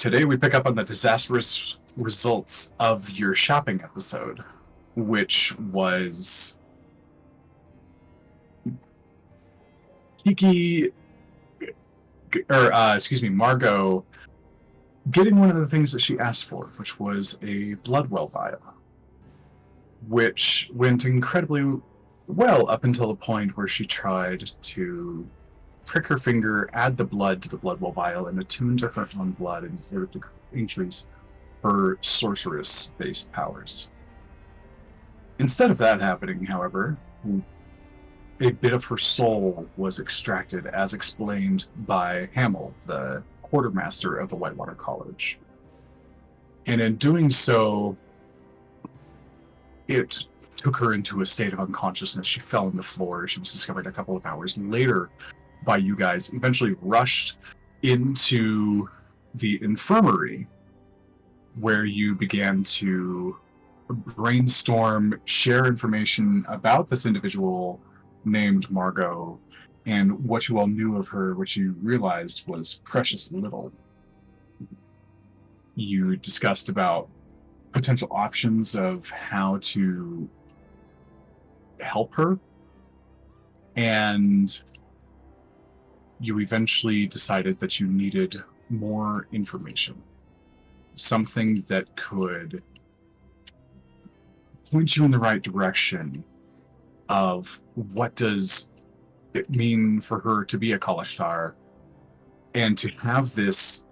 Today we pick up on the disastrous results of your shopping episode, which was Kiki, Margo getting one of the things that she asked for, which was a bloodwell vial, which went incredibly well up until the point where she tried to prick her finger, add the blood to the bloodwell vial, and attune to her own blood in order to increase her sorceress-based powers. Instead of that happening, however, a bit of her soul was extracted, as explained by Hamill, the quartermaster of the Whitewater College. And in doing so, it took her into a state of unconsciousness. She fell on the floor. She was discovered a couple of hours later by you guys, eventually rushed into the infirmary, where you began to brainstorm, share information about this individual named Margo, and what you all knew of her, which you realized was precious little. You discussed about potential options of how to help her, and you eventually decided that you needed more information. Something that could point you in the right direction of what does it mean for her to be a Kalashtar and to have this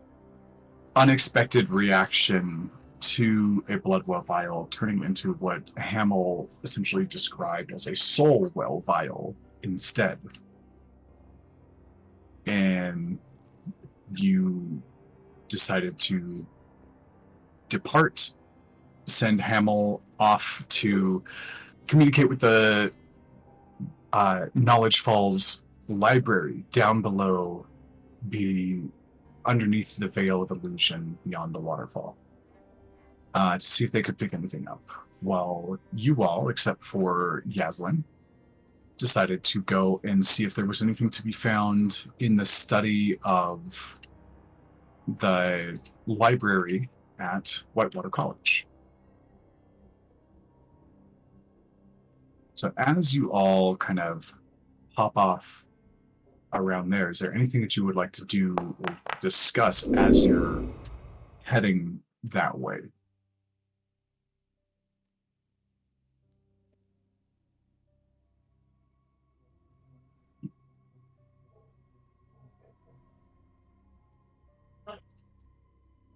unexpected reaction to a bloodwell vial turning into what Hamill essentially described as a soul well vial instead. And you decided to depart, send Hamill off to communicate with the Knowledge Falls library down below, underneath the Veil of Illusion beyond the waterfall, to see if they could pick anything up. While you all, except for Yaslin, decided to go and see if there was anything to be found in the study of the library at Whitewater College. So as you all kind of hop off around there, is there anything that you would like to do or discuss as you're heading that way?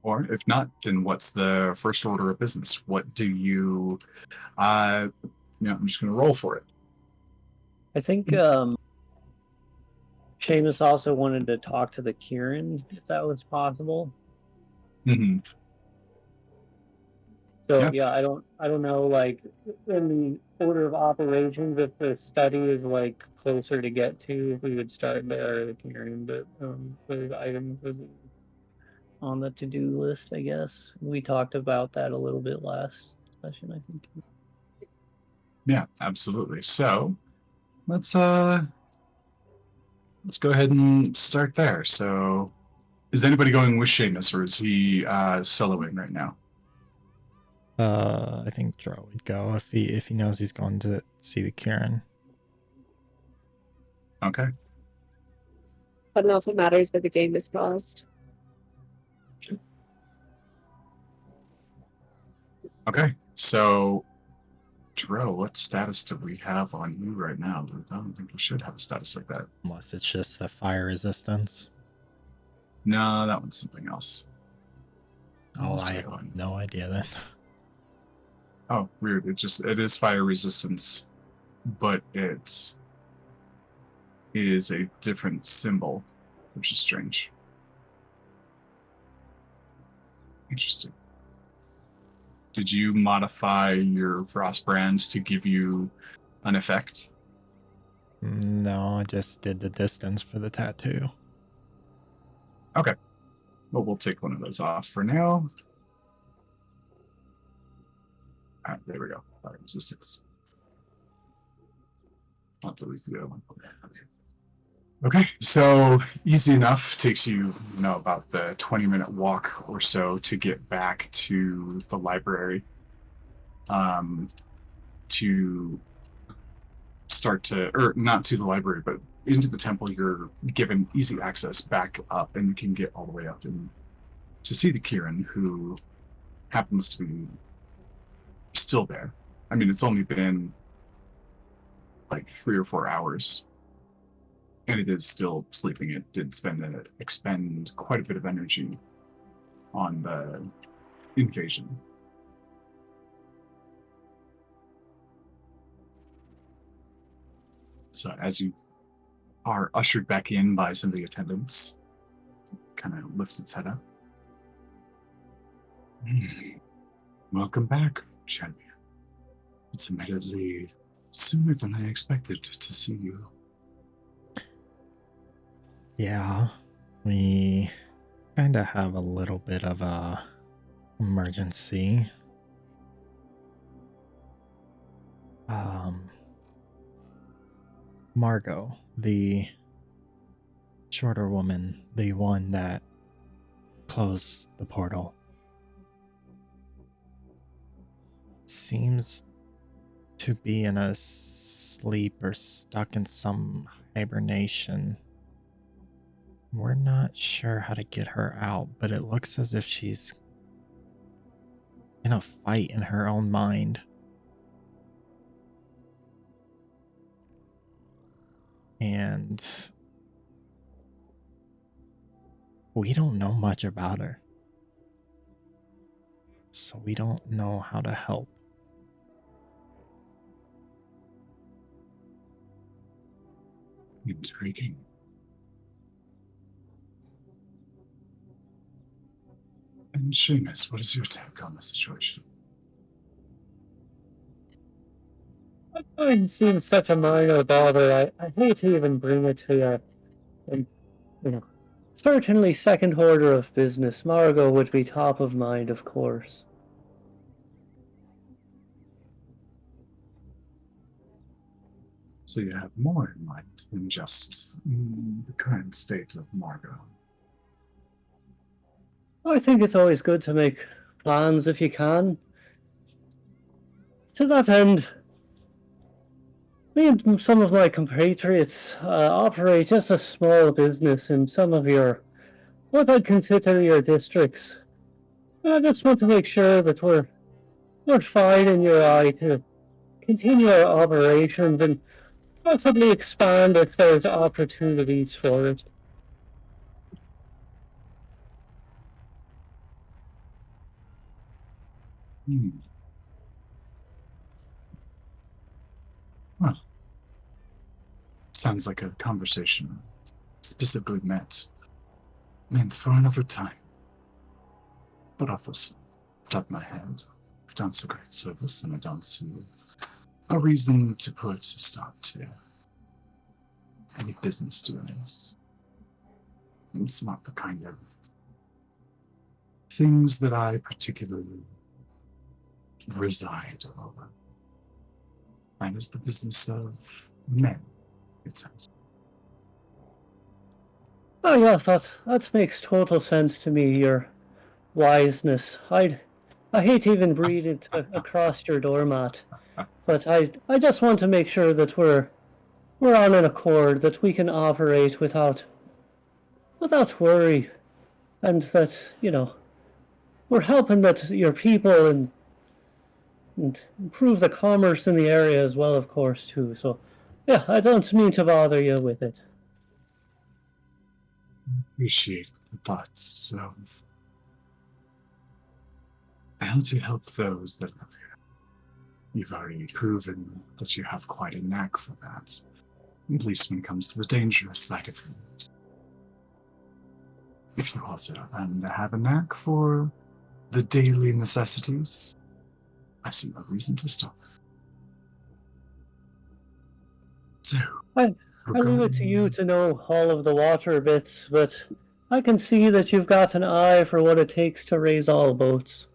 Or if not, then what's the first order of business? What do you, I'm just going to roll for it. I think Seamus also wanted to talk to the Kieran, if that was possible. Mm-hmm. So yeah, I don't know, like, in the order of operations, if the study is like closer to get to, if we would start there, the Kieran, but those items would be on the to-do list, I guess. We talked about that a little bit last session, I think. Yeah, absolutely. So let's go ahead and start there. So is anybody going with Seamus, or is he soloing right now? I think Dro would go if he knows he's going to see the Kieran. Okay. I don't know if it matters, but the game is paused. Okay, so Dro, what status do we have on you right now? I don't think we should have a status like that. Unless it's just the fire resistance. No, that one's something else. Oh, I have no idea then. Oh, weird. It is fire resistance, but it is a different symbol, which is strange. Interesting. Did you modify your Frostbrand to give you an effect? No, I just did the distance for the tattoo. Okay. Well, we'll take one of those off for now. All right, there we go. Fire resistance. I'll delete the other one. Okay, so easy enough. Takes you, about the 20-minute walk or so to get back to the library. To start to, or not to the library, but into the temple. You're given easy access back up, and you can get all the way up and to see the Kieran, who happens to be still there. I mean, it's only been like 3 or 4 hours, and it is still sleeping. It did expend quite a bit of energy on the invasion. So as you are ushered back in by some of the attendants, kind of lifts its head up. Welcome back, champion. It's admittedly sooner than I expected to see you. Yeah, we kind of have a little bit of a emergency. Margo, the shorter woman, the one that closed the portal, seems to be in a sleep or stuck in some hibernation. We're not sure how to get her out, but it looks as if she's in a fight in her own mind. And we don't know much about her. So we don't know how to help. Intriguing. And Seamus, what is your take on the situation? It seems such a minor bother. I hate to even bring it to you. And, certainly second order of business. Margo would be top of mind, of course. So you have more in mind than just the current state of Margo. I think it's always good to make plans if you can. To that end, me and some of my compatriots operate just a small business in some of what I'd consider your districts. I just want to make sure that we're fine in your eye to continue our operations and possibly expand if there's opportunities for it. Well, sounds like a conversation specifically meant for another time. But off the top of my head, I've done some great service, and I don't see a reason to put a stop to any business dealings. It's not the kind of things that I particularly reside over. And it's the business of men, it sounds. Oh yes, that makes total sense to me. Your wiseness. I hate to even breathe it across your doormat, but I just want to make sure that we're on an accord, that we can operate without worry, and that we're helping that your people and improve the commerce in the area as well, of course, too. So yeah, I don't mean to bother you with it. Appreciate the thoughts of how to help those that live here. You've already proven that you have quite a knack for that, at least when it comes to the dangerous side of things. If you also happen to have a knack for the daily necessities, I see no reason to stop. So, I leave it to you to know all of the water bits, but I can see that you've got an eye for what it takes to raise all boats.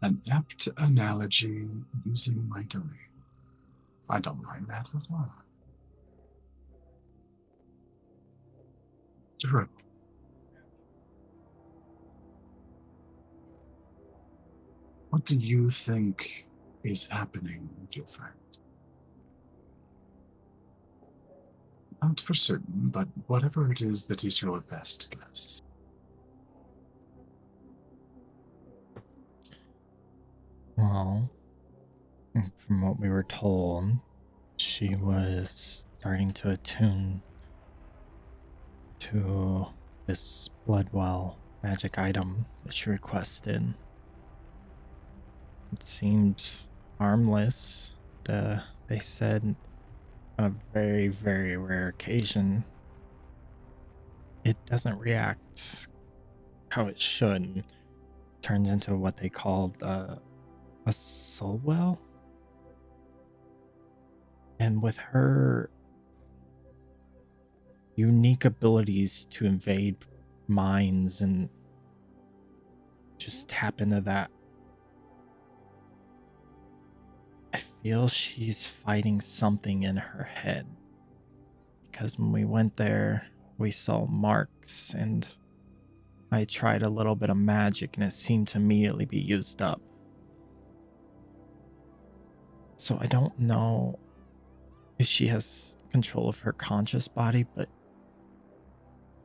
An apt analogy using mightily. I don't mind that at all. True. What do you think is happening with your friend? Not for certain, but whatever it is that is your best guess. Well, from what we were told, she was starting to attune to this Bloodwell magic item that she requested. It seemed harmless. They said on a very, very rare occasion, it doesn't react how it should. Turns into what they called a soul well. And with her unique abilities to invade minds and just tap into that, I feel she's fighting something in her head. Because when we went there, we saw marks, and I tried a little bit of magic, and it seemed to immediately be used up. So I don't know if she has control of her conscious body, but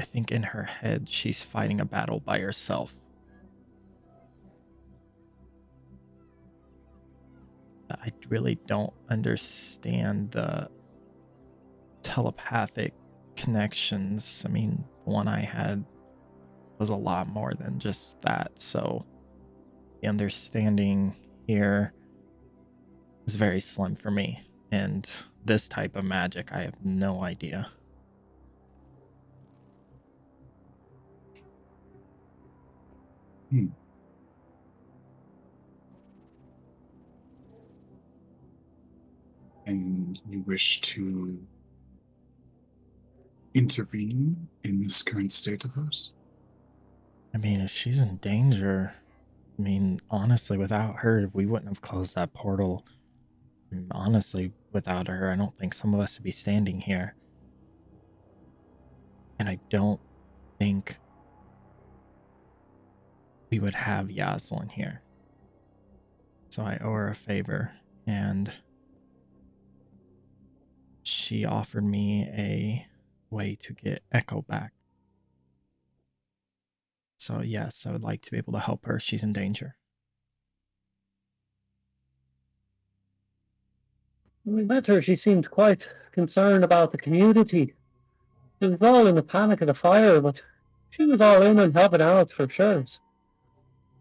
I think in her head, she's fighting a battle by herself. I really don't understand the telepathic connections. I mean, the one I had was a lot more than just that. So the understanding here is very slim for me. And this type of magic, I have no idea. And you wish to intervene in this current state of hers? I mean, if she's in danger, I mean, honestly, without her, we wouldn't have closed that portal. And honestly, without her, I don't think some of us would be standing here. And I don't think we would have Yaslin here. So I owe her a favor, and she offered me a way to get Echo back. So yes, I would like to be able to help her. She's in danger. When we met her, she seemed quite concerned about the community. She was all in the panic of the fire, but she was all in and helping out for sure.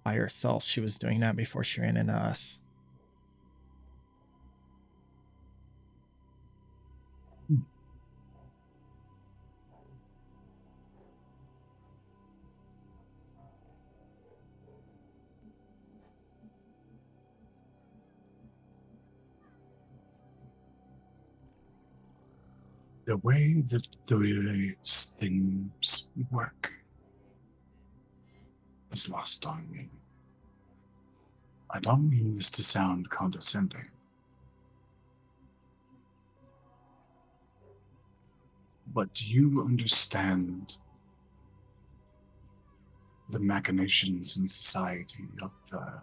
By herself, she was doing that before she ran into us. The way that these things work is lost on me. I don't mean this to sound condescending. But do you understand the machinations in society of the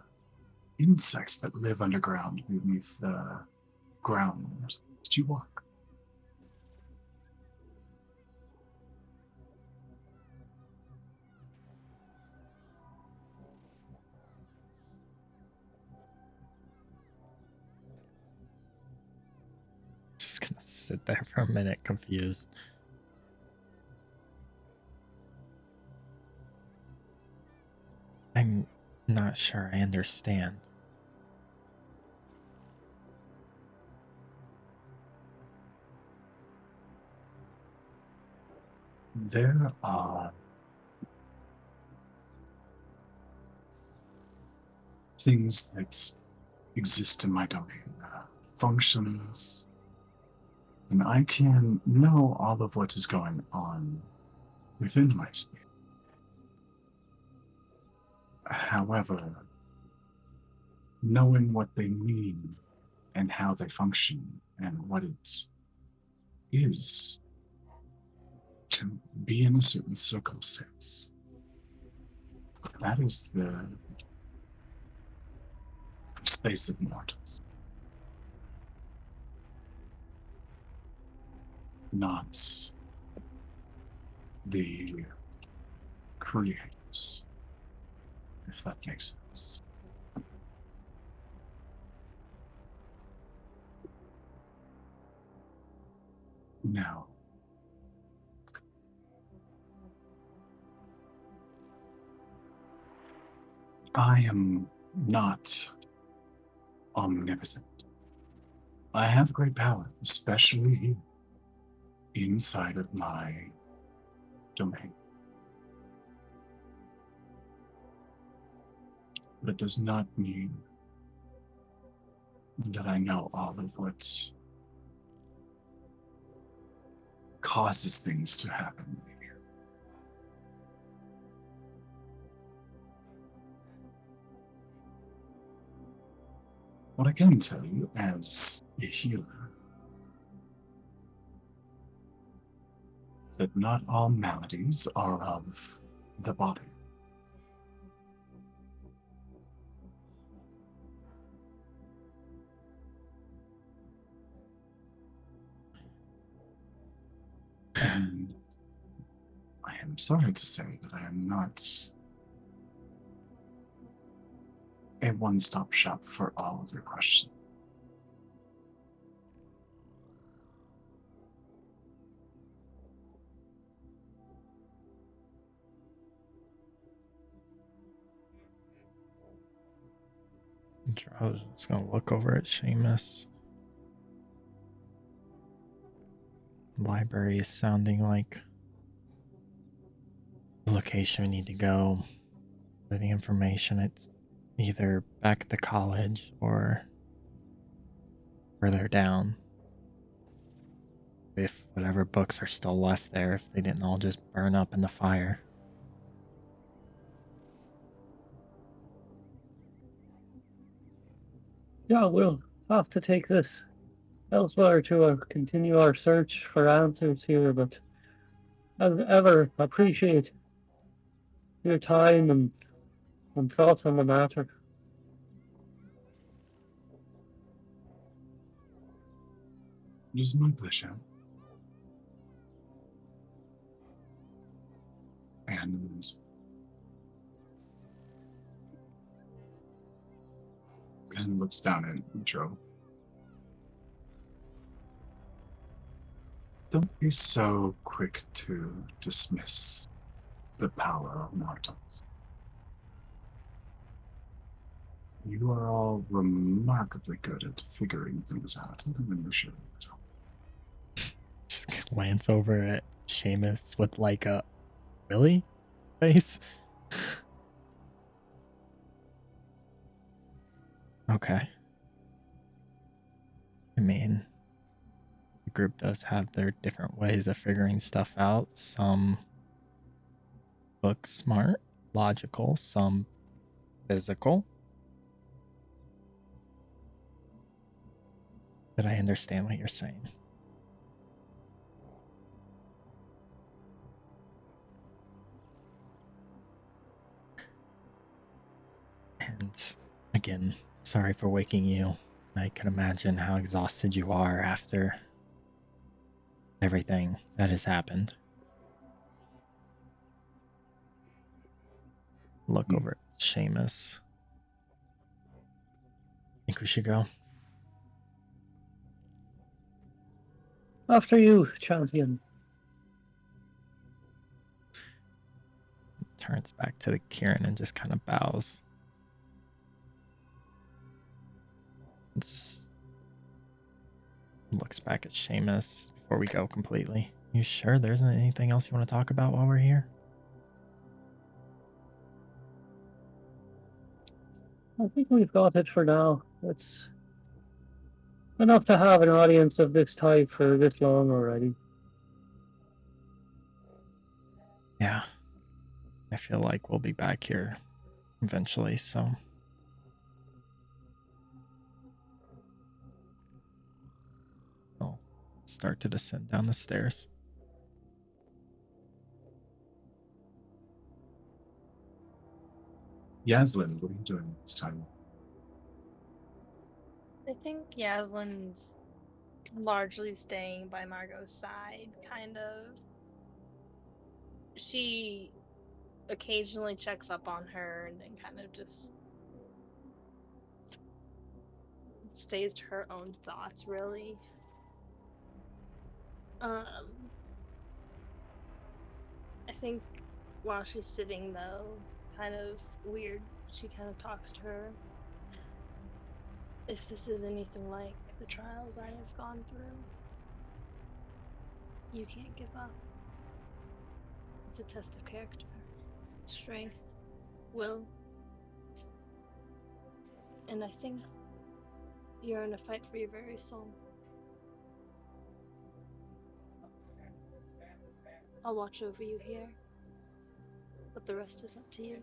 insects that live underground beneath the ground that you walk? Just gonna sit there for a minute, confused. I'm not sure I understand. There are things that exist in my domain, functions, and I can know all of what is going on within my space. However, knowing what they mean and how they function and what it is to be in a certain circumstance. That is the space of mortals. Not the creators, if that makes sense. Now, I am not omnipotent. I have great power, especially here, inside of my domain. But it does not mean that I know all of what causes things to happen here. What I can tell you as a healer, that not all maladies are of the body. And I am sorry to say that I am not a one-stop shop for all of your questions. I was just gonna look over at Seamus. Library is sounding like the location we need to go for the information. It's either back at the college or further down. If whatever books are still left there, if they didn't all just burn up in the fire. Yeah, we'll have to take this elsewhere to continue our search for answers here, but as ever, appreciate your time and thoughts on the matter. It is my pleasure. And kind of looks down at Joe. Don't be so quick to dismiss the power of mortals. You are all remarkably good at figuring things out, even when you shouldn't. Just glance over at Seamus with like a really face. Okay. I mean, the group does have their different ways of figuring stuff out. Some book smart, logical, some physical. But I understand what you're saying. And again, sorry for waking you. I can imagine how exhausted you are after everything that has happened. Look over at Seamus. Think we should go? After you, champion. Turns back to the Kieran and just kind of bows. Looks back at Seamus before we go completely. You sure there isn't anything else you want to talk about while we're here? I think we've got it for now. It's enough to have an audience of this type for this long already. Yeah. I feel like we'll be back here eventually, so. I'll start to descend down the stairs. Yaslin, what are you doing this time? I think Yaslin's largely staying by Margot's side, kind of. She occasionally checks up on her and then kind of just stays to her own thoughts, really. I think while she's sitting, though, kind of weird, she kind of talks to her. If this is anything like the trials I have gone through, you can't give up. It's a test of character, strength, will, and I think you're in a fight for your very soul. I'll watch over you here, but the rest is up to you.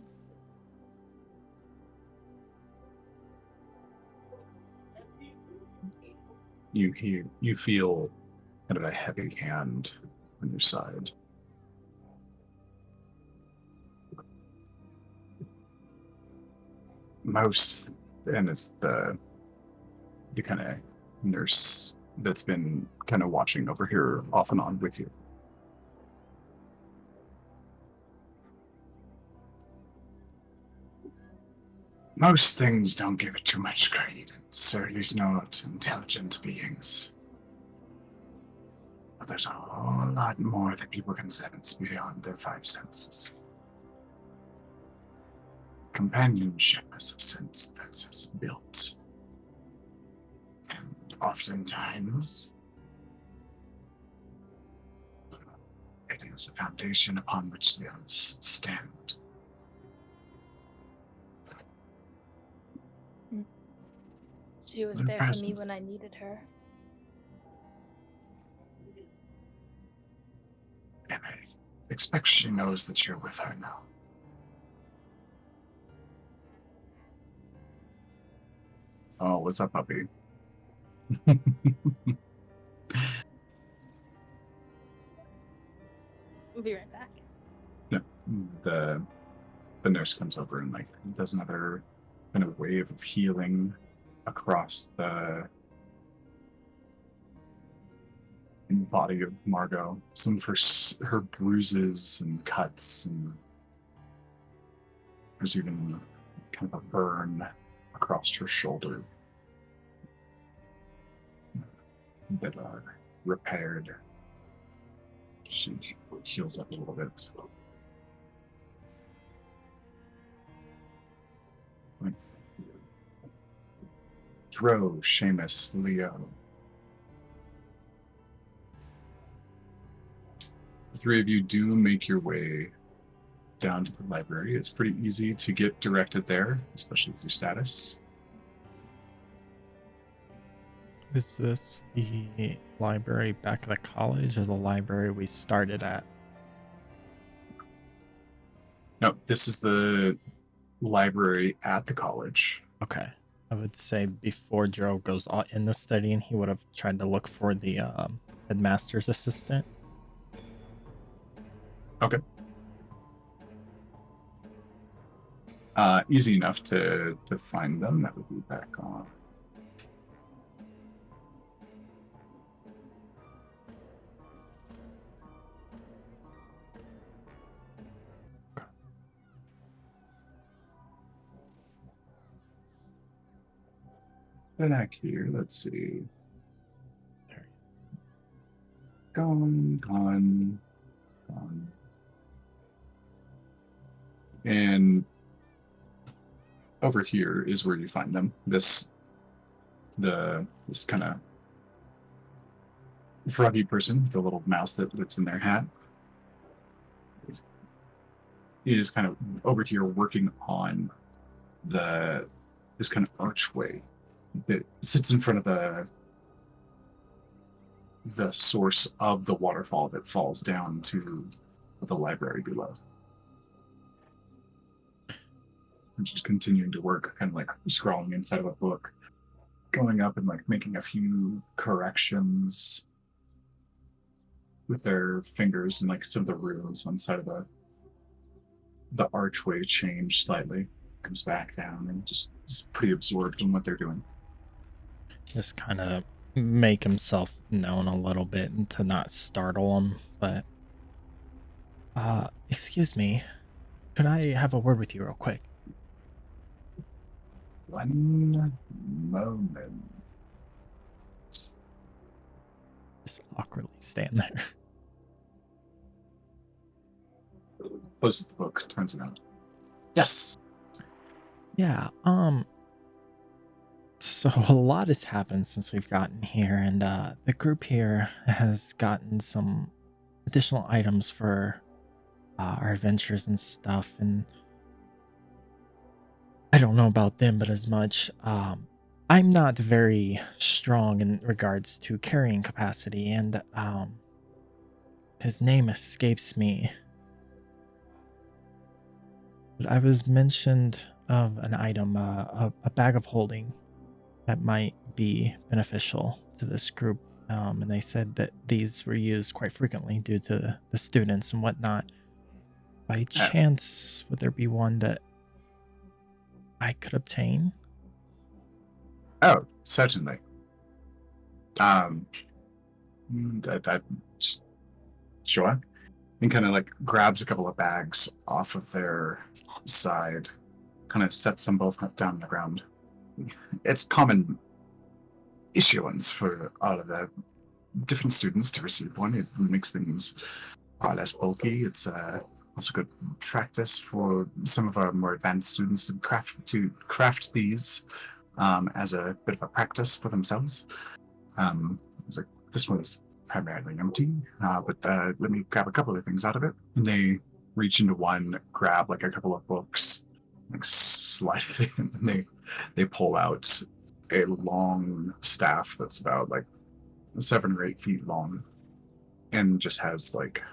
You feel kind of a heavy hand on your side. And it's the kind of nurse that's been kind of watching over here off and on with you. Most things don't give it too much credence, or at least not intelligent beings. But there's a whole lot more that people can sense beyond their five senses. Companionship is a sense that is built. And oftentimes, it is a foundation upon which the others stand. She was Their there for me presence. when I needed her. And I expect she knows that you're with her now. Oh, what's up, puppy? I'll be right back. No, the nurse comes over and does another kind of wave of healing across the body of Margo. Some of her bruises and cuts, and there's even kind of a burn across her shoulder that are repaired. She heals up a little bit. Dro, Seamus, Leo. The three of you do make your way down to the library. It's pretty easy to get directed there, especially through status. Is this the library back at the college or the library we started at? No, this is the library at the college. Okay. I would say before Joe goes in the study, and he would have tried to look for the headmaster's assistant. Okay. Easy enough to find them. That would be back on. Back here, let's see. There. Gone. And over here is where you find them. This kind of froggy person, the little mouse that lives in their hat. He is kind of over here working on this kind of archway that sits in front of the source of the waterfall that falls down to the library below. And she's continuing to work, kind of like scrawling inside of a book, going up and making a few corrections with their fingers, and some of the runes on the side of the archway change slightly. comes back down and just is pretty absorbed in what they're doing. Just kind of make himself known a little bit and to not startle him. But, excuse me. Could I have a word with you real quick? One moment. Just awkwardly stand there. Closes the book, turns it out. Yes. Yeah, so a lot has happened since we've gotten here, and the group here has gotten some additional items for our adventures and stuff, and I don't know about them, but as much, I'm not very strong in regards to carrying capacity, and his name escapes me. But I was mentioned of an item, a bag of holding that might be beneficial to this group. And they said that these were used quite frequently due to the students and whatnot. By chance, would there be one that I could obtain? Oh, certainly. I just, sure. And kind of like grabs a couple of bags off of their side, kind of sets them both down on the ground. It's common issuance for all of the different students to receive one. It makes things far less bulky. It's also good practice for some of our more advanced students to craft these as a bit of a practice for themselves. It's like, this one's primarily empty, but let me grab a couple of things out of it. And they reach into one, grab like a couple of books, like slide it in, and they pull out a long staff that's about like 7 or 8 feet long, and just has like,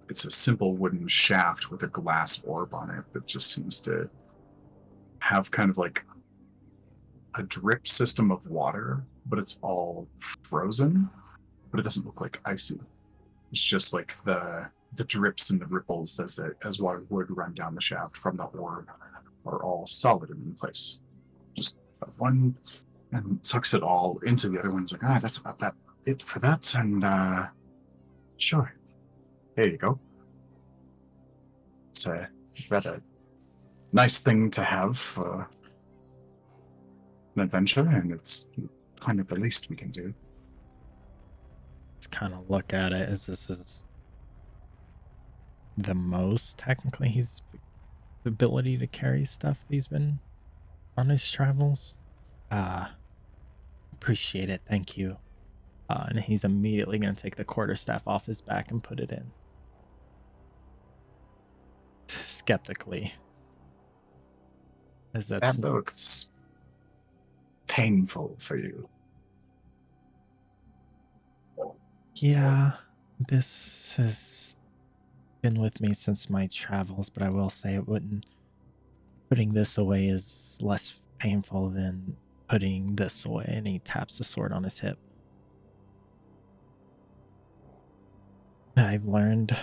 it's a simple wooden shaft with a glass orb on it that just seems to have kind of like a drip system of water, but it's all frozen, but it doesn't look like icy. It's just like the drips and the ripples as water would run down the shaft from the orb are all solid and in place. Just one, and sucks it all into the other one's like, that's about it for that, and sure. There you go. It's a rather nice thing to have for an adventure, and it's kind of the least we can do. Just kind of look at it as this is the most technically he's the ability to carry stuff he's been on his travels. Appreciate it, thank you. And he's immediately going to take the quarterstaff off his back and put it in. Skeptically. As that's That looks painful for you. Yeah, this has been with me since my travels, but I will say putting this away is less painful than putting this away. And he taps the sword on his hip. I've learned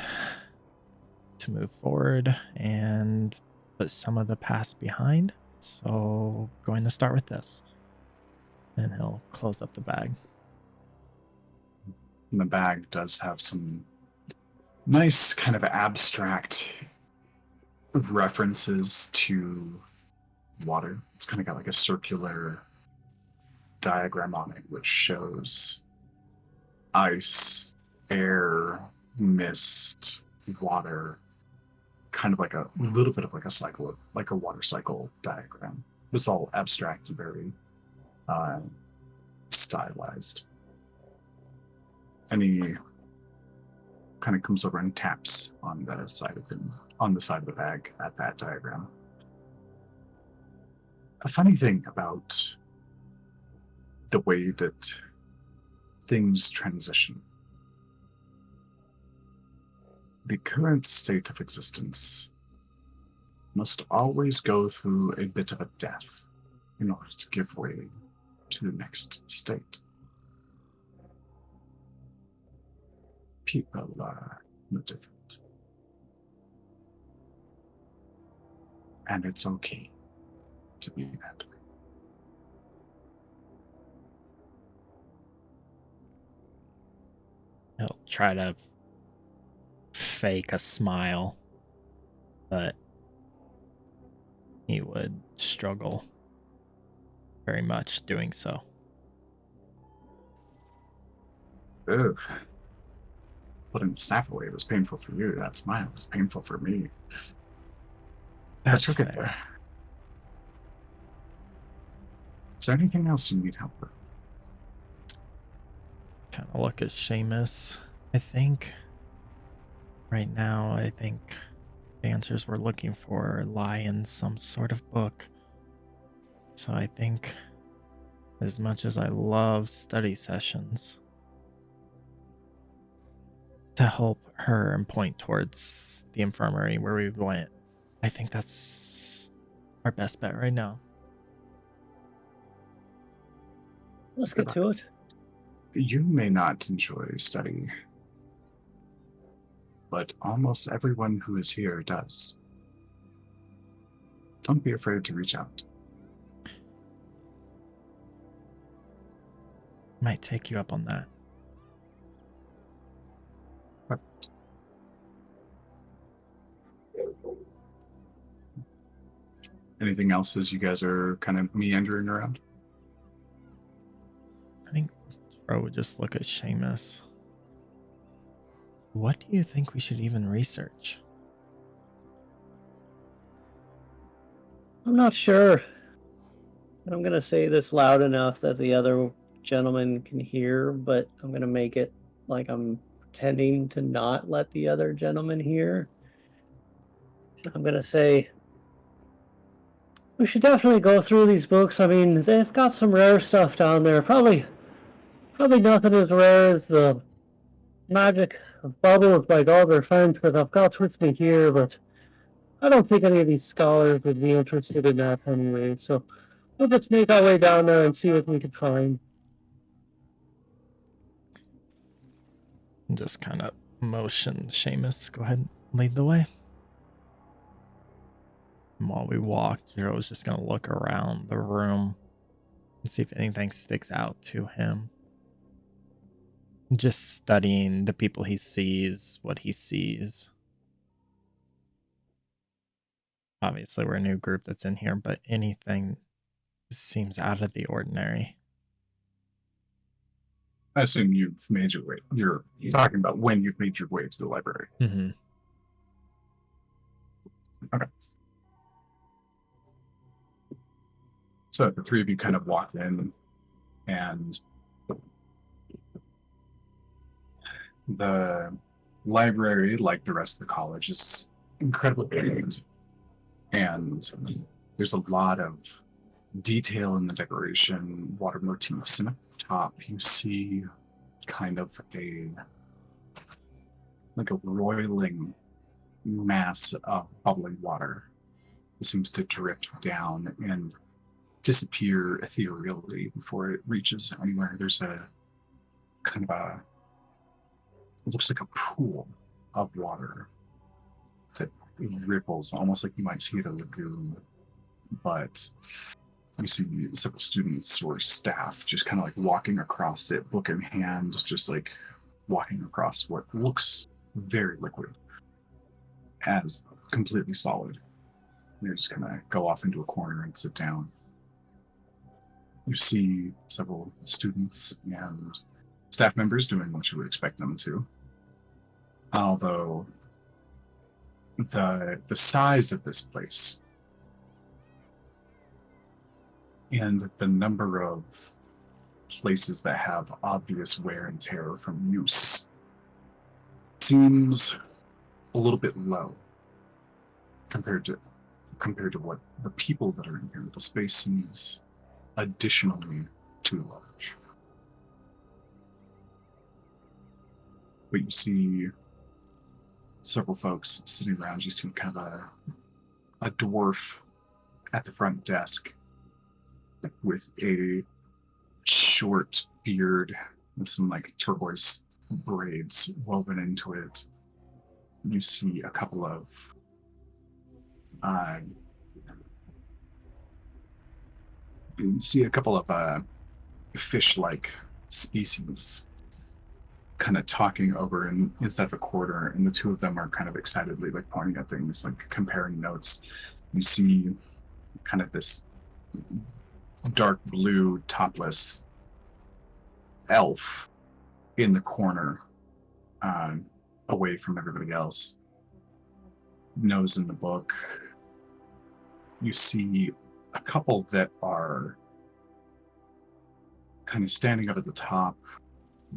to move forward and put some of the past behind, so going to start with this. And he'll close up the bag. And the bag does have some nice kind of abstract references to water. It's kind of got like a circular diagram on it, which shows ice, air, mist, water, kind of like a little bit of like a cycle, like a water cycle diagram. It's all abstract and very stylized. And he kind of comes over and taps on the side of the bag at that diagram. A funny thing about the way that things transition. The current state of existence must always go through a bit of a death in order to give way to the next state. People are no different. And it's okay to be that way. He'll try to fake a smile, but he would struggle very much doing so. Ugh. Putting the staff away was painful for you. That smile was painful for me. That's But you'll get fair. there. Is there anything else you need help with? Kind of look at Seamus. I think right now, the answers we're looking for lie in some sort of book. So I think, as much as I love study sessions, to help her and point towards the infirmary where we went, I think that's our best bet right now. Let's get to it. You may not enjoy study, but almost everyone who is here does. Don't be afraid to reach out. Might take you up on that. Anything else as you guys are kind of meandering around? I think Ro would just look at Seamus. What do you think we should even research? I'm not sure. I'm gonna say this loud enough that the other gentleman can hear, but I'm gonna make it like I'm pretending to not let the other gentleman hear. I'm gonna say we should definitely go through these books. I mean, they've got some rare stuff down there. Probably nothing as rare as the magic of bubbles by Gulliver French that I've got with me here, but I don't think any of these scholars would be interested in that anyway. So we'll just make our way down there and see what we can find. And just kind of motion Seamus, go ahead and lead the way. And while we walk, Joe's just going to look around the room and see if anything sticks out to him. Just studying the people he sees, what he sees. Obviously, we're a new group that's in here, but anything seems out of the ordinary. I assume you've made your way. You're talking about when you've made your way to the library. Mm-hmm. Okay. So the three of you kind of walk in, and the library, like the rest of the college, is incredibly big. And there's a lot of detail in the decoration, water motifs, and up top you see kind of a roiling mass of bubbling water. It seems to drip down and disappear ethereally before it reaches anywhere. There's a kind of a, it looks like a pool of water that ripples, almost like you might see at a lagoon. But you see several students or staff just kind of like walking across it, book in hand, just like walking across what looks very liquid as completely solid. They just kind of go off into a corner and sit down. You see several students and staff members doing what you would expect them to. Although the size of this place and the number of places that have obvious wear and tear from use seems a little bit low compared to what the people that are in here. The space seems additionally too large. But you see several folks sitting around. You see kind of a dwarf at the front desk with a short beard with some like turquoise braids woven into it. You see a couple of You see a couple of fish-like species kind of talking over and instead of a quarter, and the two of them are kind of excitedly like pointing at things, like comparing notes. You see kind of this dark blue topless elf in the corner, away from everybody else, nose in the book. You see a couple that are kind of standing up at the top,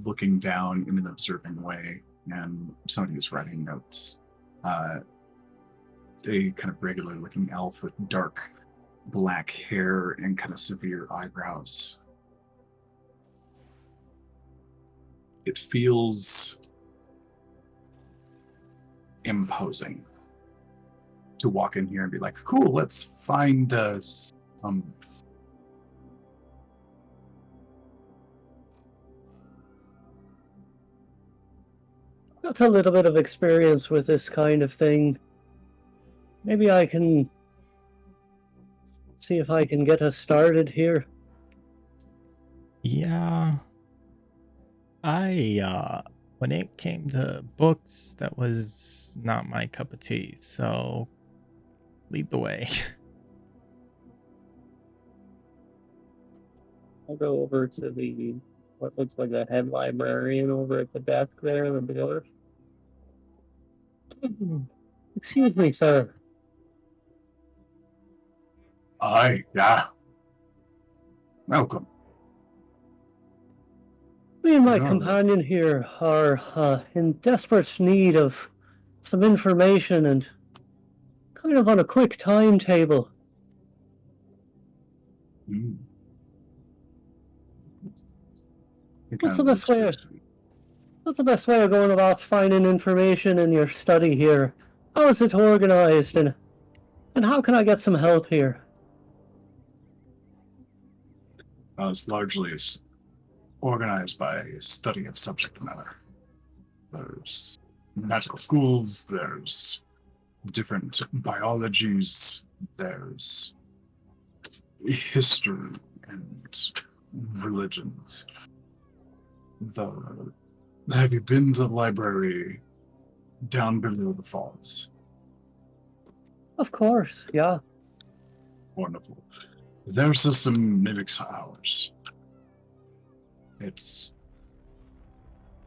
looking down in an observing way, and somebody is writing notes. A kind of regular looking elf with dark black hair and kind of severe eyebrows. It feels imposing to walk in here and be like, cool, let's find some. Got a little bit of experience with this kind of thing. Maybe I can see if I can get us started here. Yeah. When it came to books, that was not my cup of tea, so lead the way. I'll go over to the what looks like a head librarian over at the desk there in the door. Excuse me, sir. Aye, yeah. Welcome. Me and my Yeah. companion here are in desperate need of some information and kind of on a quick timetable. Mm. It What's kind the of best way? looks at you. What's the best way of going about finding information in your study here? How is it organized, and how can I get some help here? It's largely organized by study of subject matter. There's magical schools, there's different biologies, there's history and religions. Have you been to the library down below the falls? Of course, yeah. Wonderful. Their system mimics ours. It's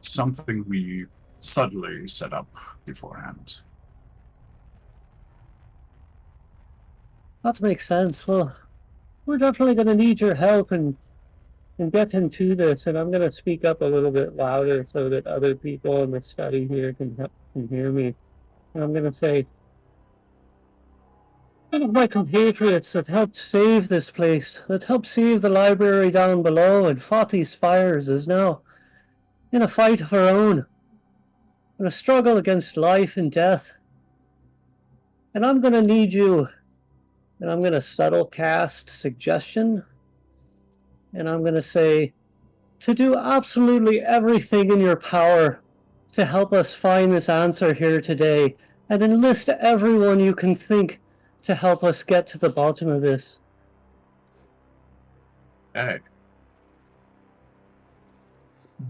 something we subtly set up beforehand. That makes sense. Well, we're definitely going to need your help in getting to this, and I'm going to speak up a little bit louder so that other people in the study here can hear me. And I'm going to say, one of my compatriots that helped save this place, that helped save the library down below and fought these fires, is now in a fight of her own, in a struggle against life and death. And I'm going to need you, and I'm going to subtle cast suggestion, and I'm going to say to do absolutely everything in your power to help us find this answer here today, and enlist everyone you can think to help us get to the bottom of this. Okay.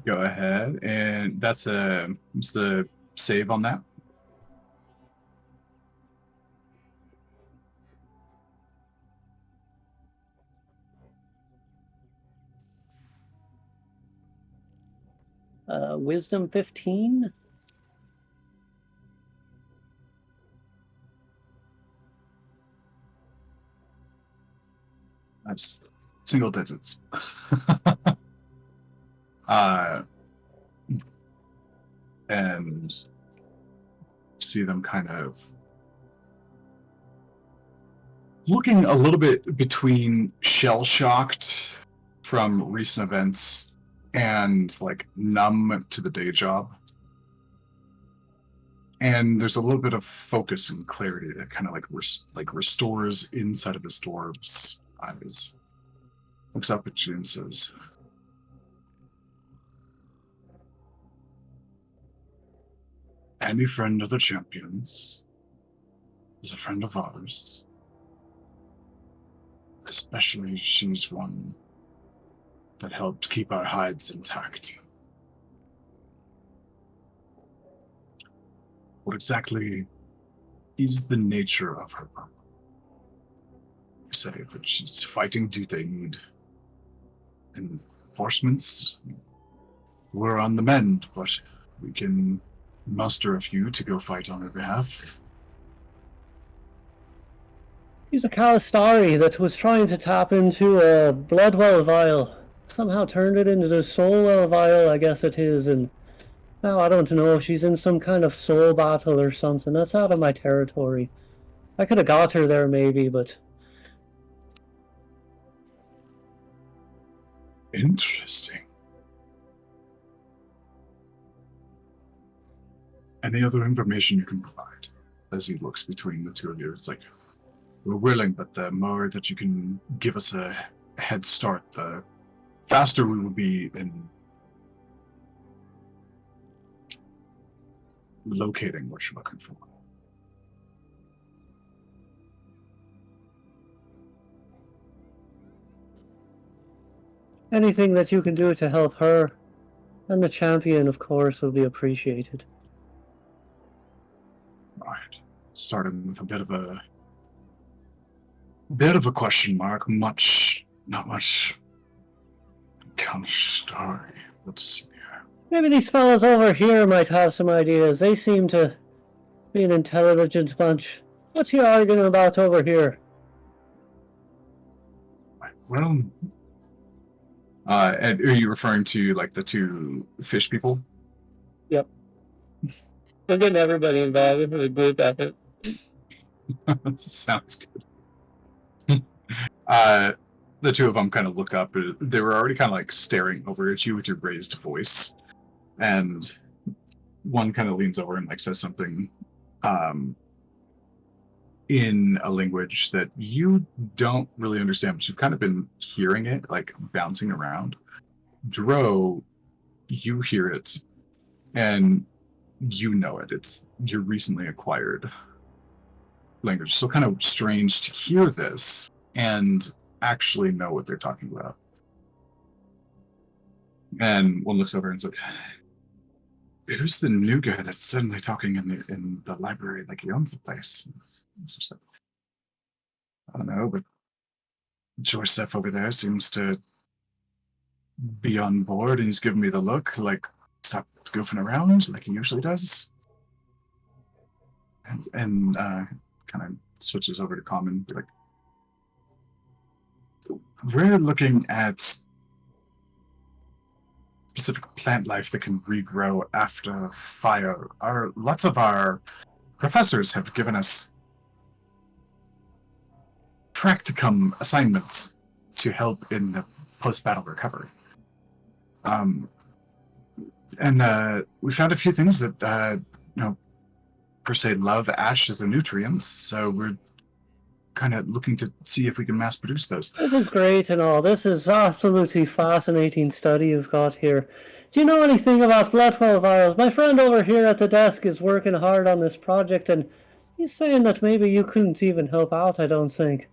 Go ahead, and that's a save on that. Wisdom 15. That's single digits. And see them kind of looking a little bit between shell-shocked from recent events and like numb to the day job. And there's a little bit of focus and clarity that kind of like restores inside of the Storb's eyes. Looks up at you and says, "Any friend of the champions is a friend of ours. Especially she's one that helped keep our hides intact. What exactly is the nature of her problem? You say that she's fighting. Do they need enforcements? We're on the mend, but we can muster a few to go fight on her behalf. He's a Kalistari that was trying to tap into a Bloodwell vial. Somehow turned it into the Soulwell vial, I guess it is, and now I don't know if she's in some kind of soul battle or something. That's out of my territory. I could have got her there maybe, but... Interesting. Any other information you can provide? As he looks between the two of you, it's like, we're willing, but the more that you can give us a head start, the faster we will be in locating what you're looking for. Anything that you can do to help her and the champion, of course, will be appreciated. Right. Starting with a bit of a question mark. Not much kind of story. Let's see here. Maybe these fellas over here might have some ideas. They seem to be an intelligent bunch. What's he arguing about over here? Right. Well, and are you referring to like the two fish people? Yep. We're getting everybody involved. This is a group effort. Sounds good. The two of them kind of look up. They were already kind of like staring over at you with your raised voice, and one kind of leans over and like says something in a language that you don't really understand, but you've kind of been hearing it like bouncing around. Dro, you hear it, and you know it. It's your recently acquired language. So kind of strange to hear this and actually know what they're talking about. And one looks over and is like, who's the new guy that's suddenly talking in the library like he owns the place? It's just like, I don't know, but Joseph over there seems to be on board, and he's giving me the look like, stop goofing around like he usually does. And kind of switches over to common, be like, we're looking at specific plant life that can regrow after fire. Lots of our professors have given us practicum assignments to help in the post-battle recovery. And we found a few things that, per se, love ash as a nutrient, so we're kind of looking to see if we can mass produce those. This is great and all. This is absolutely fascinating study you've got here. Do you know anything about Bloodwell vials? My friend over here at the desk is working hard on this project, and he's saying that maybe you couldn't even help out, I don't think.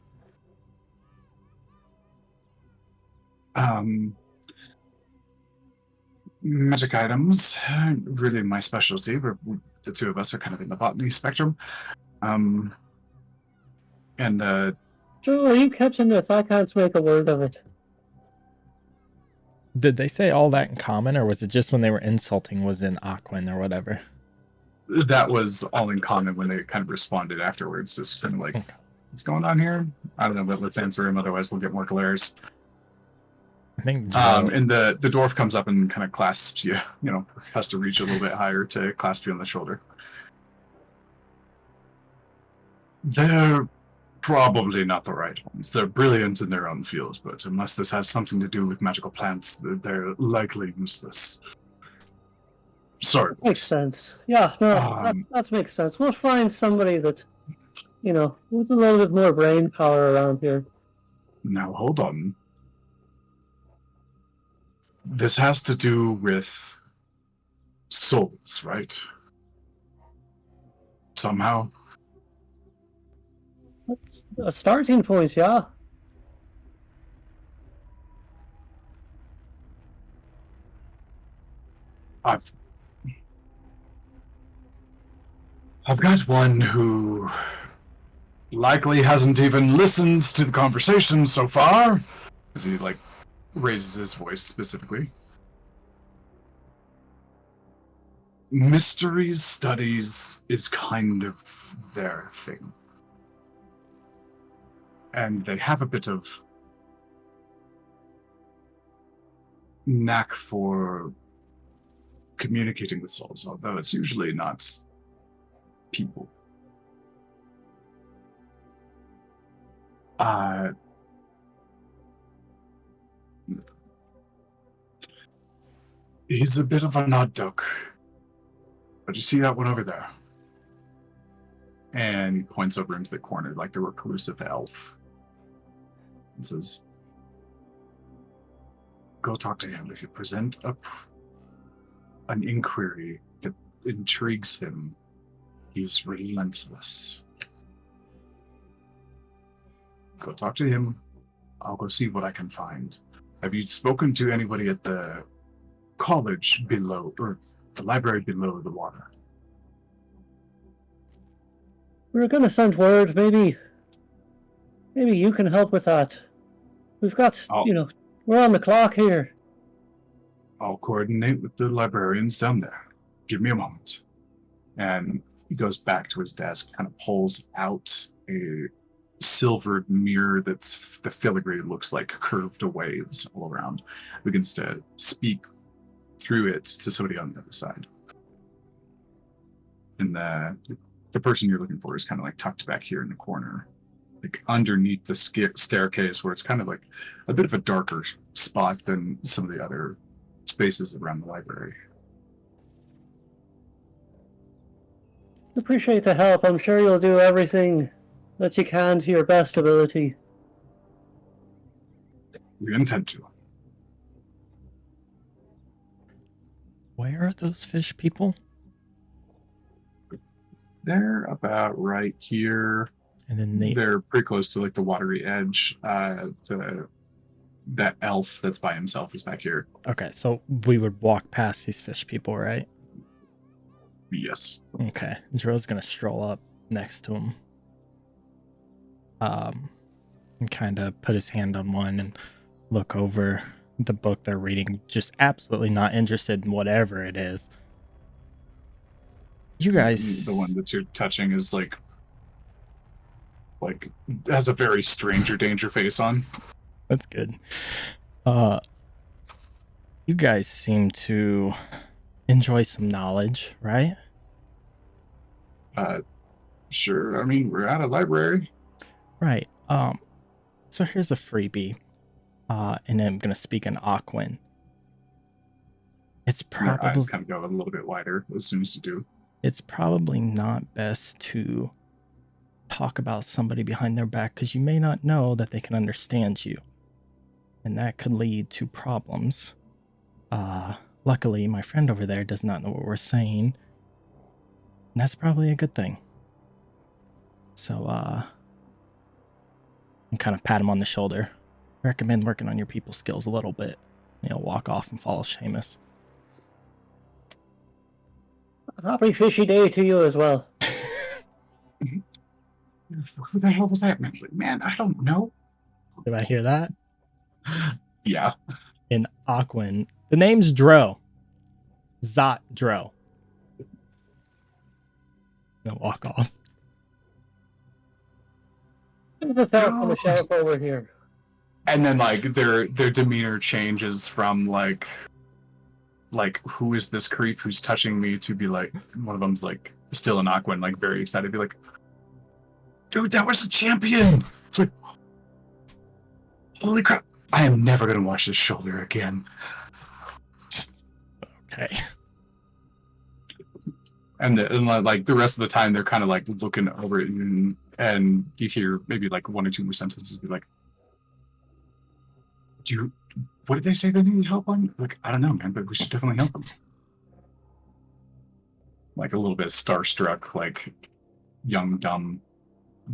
Magic items, really my specialty. The two of us are kind of in the botany spectrum. Joe, are you catching this? I can't make a word of it. Did they say all that in common, or was it just when they were insulting was in Aquin or whatever? That was all in common when they kind of responded afterwards. Just kind of like, what's going on here? I don't know, but let's answer him, otherwise we'll get more glares. I think and the dwarf comes up and kind of clasps you, has to reach a little bit higher to clasp you on the shoulder. They're probably not the right ones. They're brilliant in their own fields, but unless this has something to do with magical plants, they're likely useless. Sorry. Makes sense. Yeah, no, that makes sense. We'll find somebody that, with a little bit more brain power around here. Now, hold on. This has to do with souls, right? Somehow. That's a starting point, yeah. I've got one who likely hasn't even listened to the conversation so far, as he like raises his voice specifically. Mysteries studies is kind of their thing. And they have a bit of knack for communicating with souls, although it's usually not people. He's a bit of an odd duck. But you see that one over there? And he points over into the corner like the reclusive elf. And says, go talk to him. If you present an inquiry that intrigues him, he's relentless. Go talk to him. I'll go see what I can find. Have you spoken to anybody at the college below, or the library below the water? We're gonna send word. Maybe you can help with that. We've got, we're on the clock here. I'll coordinate with the librarians down there. Give me a moment. And he goes back to his desk, kind of pulls out a silvered mirror that's the filigree looks like curved waves all around. Begins to speak through it to somebody on the other side. And the person you're looking for is kind of like tucked back here in the corner, like underneath the staircase, where it's kind of like a bit of a darker spot than some of the other spaces around the library. Appreciate the help. I'm sure you'll do everything that you can to your best ability. We intend to. Where are those fish people? They're about right here. And then They're pretty close to like the watery edge. That elf that's by himself is back here. Okay, so we would walk past these fish people, right? Yes. Okay, Dro's gonna stroll up next to him. And kind of put his hand on one and look over the book they're reading, just absolutely not interested in whatever it is. You guys... The one that you're touching is like has a very stranger danger face on. That's good. You guys seem to enjoy some knowledge, right? Sure. I mean, we're at a library. Right. So here's a freebie. And I'm gonna speak in Aquan. It's Your eyes probably kind of go a little bit wider as soon as you do. it's probably not best to talk about somebody behind their back because you may not know that they can understand you. And that could lead to problems. Luckily, my friend over there does not know what we're saying. And that's probably a good thing. So, and kind of pat him on the shoulder. Recommend working on your people skills a little bit. He'll walk off and follow Seamus. Happy fishy day to you as well. Who the hell was that? Man, I don't know. Did I hear that? Yeah. In Aquan. The name's Dro. Zot Dro. They'll walk off. There's a help on the shelf over here. And then like their demeanor changes from like who is this creep who's touching me to be like, one of them's like still in Aquan, like very excited, be like, dude, that was a champion. It's like, holy crap, I am never gonna wash this shoulder again. Okay. And like the rest of the time they're kind of like looking over at you, and you hear maybe like one or two more sentences be like, what did they say they needed help on? Like, I don't know, man, but we should definitely help them. Like a little bit starstruck, like young, dumb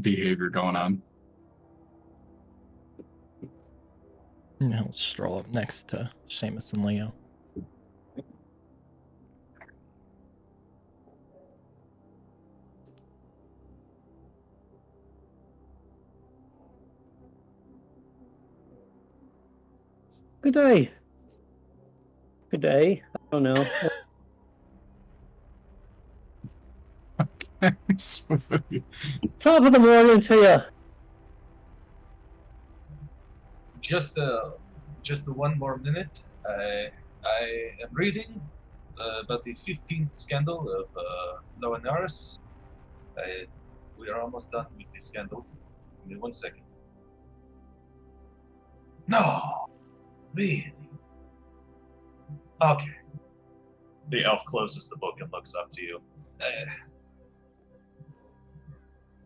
behavior going on. And he'll stroll up next to Seamus and Leo. Good day. Good day. I don't know. Top of the morning to you. Just one more minute. I am reading about the 15th scandal of Loanaris. We are almost done with the scandal. Give me 1 second. No! Really? Okay. The elf closes the book and looks up to you.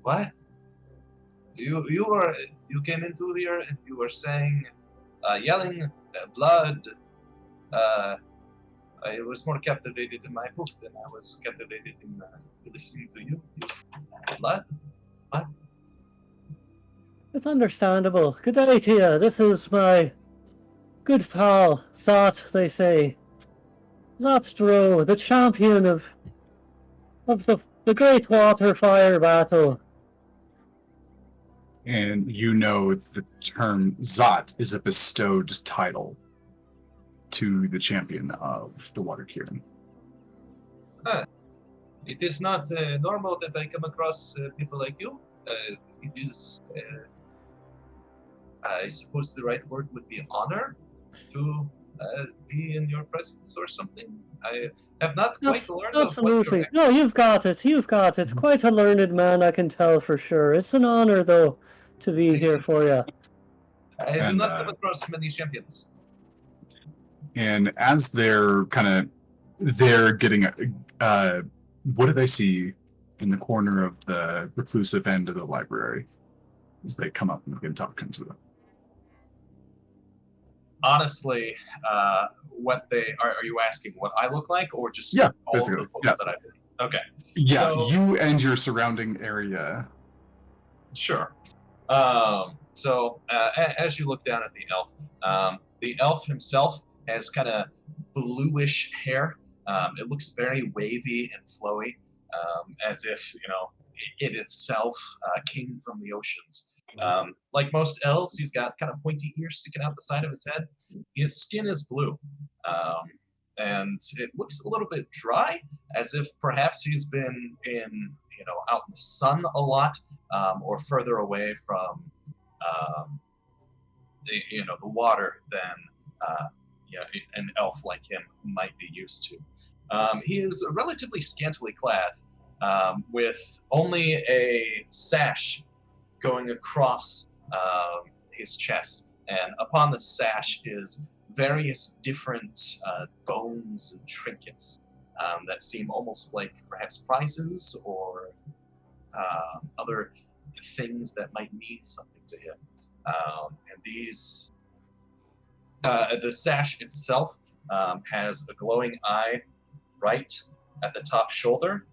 What? You came into here and you were saying, yelling, blood. I was more captivated in my book than I was captivated in listening to you. Blood? What? It's understandable. Good day to you. This is my good pal, Zot, they say. Zot Dro, the champion of the Great Water Fire Battle. And you know the term Zot is a bestowed title to the champion of the Water Cure. It is not normal that I come across people like you. It is, I suppose the right word would be honor to be in your presence or something. I have not quite learned Absolutely. of what No, you've got it. You've got it. Quite a learned man, I can tell for sure. It's an honor, though, to be here for you. I do And, not come across many champions. And as they're getting, what do they see in the corner of the reclusive end of the library as they come up and begin talking to them? Honestly, what they are you asking what I look like, or just Yeah, all of basically, the books yeah. that I've read? Okay. Yeah, So- you and your surrounding area. Sure. So as you look down at the elf himself has kind of bluish hair. It looks very wavy and flowy, as if it itself came from the oceans. Like most elves, he's got kind of pointy ears sticking out the side of his head. His skin is blue, and it looks a little bit dry, as if perhaps he's been out in the sun a lot, or further away from the water than an elf like him might be used to. He is relatively scantily clad, with only a sash going across his chest, and upon the sash is various different bones and trinkets that seem almost like perhaps prizes or other things that might mean something to him. And these, the sash itself has a glowing eye right at the top shoulder,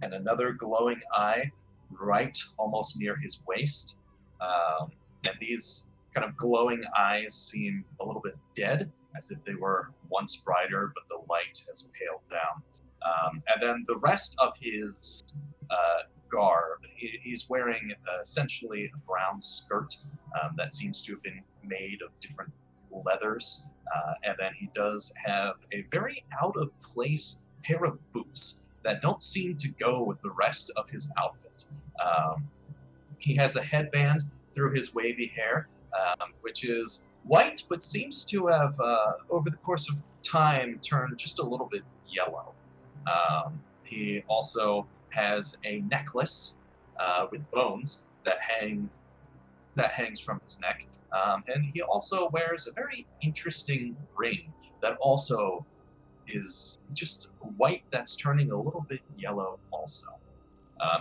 and another glowing eye right almost near his waist. And these kind of glowing eyes seem a little bit dead, as if they were once brighter, but the light has paled down. And then the rest of his garb, he's wearing essentially a brown skirt that seems to have been made of different leathers. And then he does have a very out-of-place pair of boots that don't seem to go with the rest of his outfit. He has a headband through his wavy hair, which is white, but seems to have, over the course of time, turned just a little bit yellow. He also has a necklace with bones that hangs from his neck, and he also wears a very interesting ring that also is just white that's turning a little bit yellow also.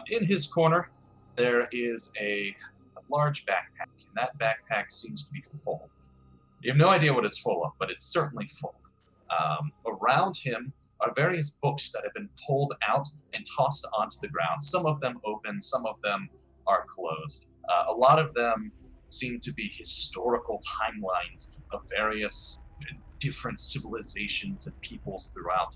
In his corner, there is a large backpack, and that backpack seems to be full. You have no idea what it's full of, but it's certainly full. Around him are various books that have been pulled out and tossed onto the ground. Some of them open, some of them are closed. A lot of them seem to be historical timelines of various different civilizations and peoples throughout.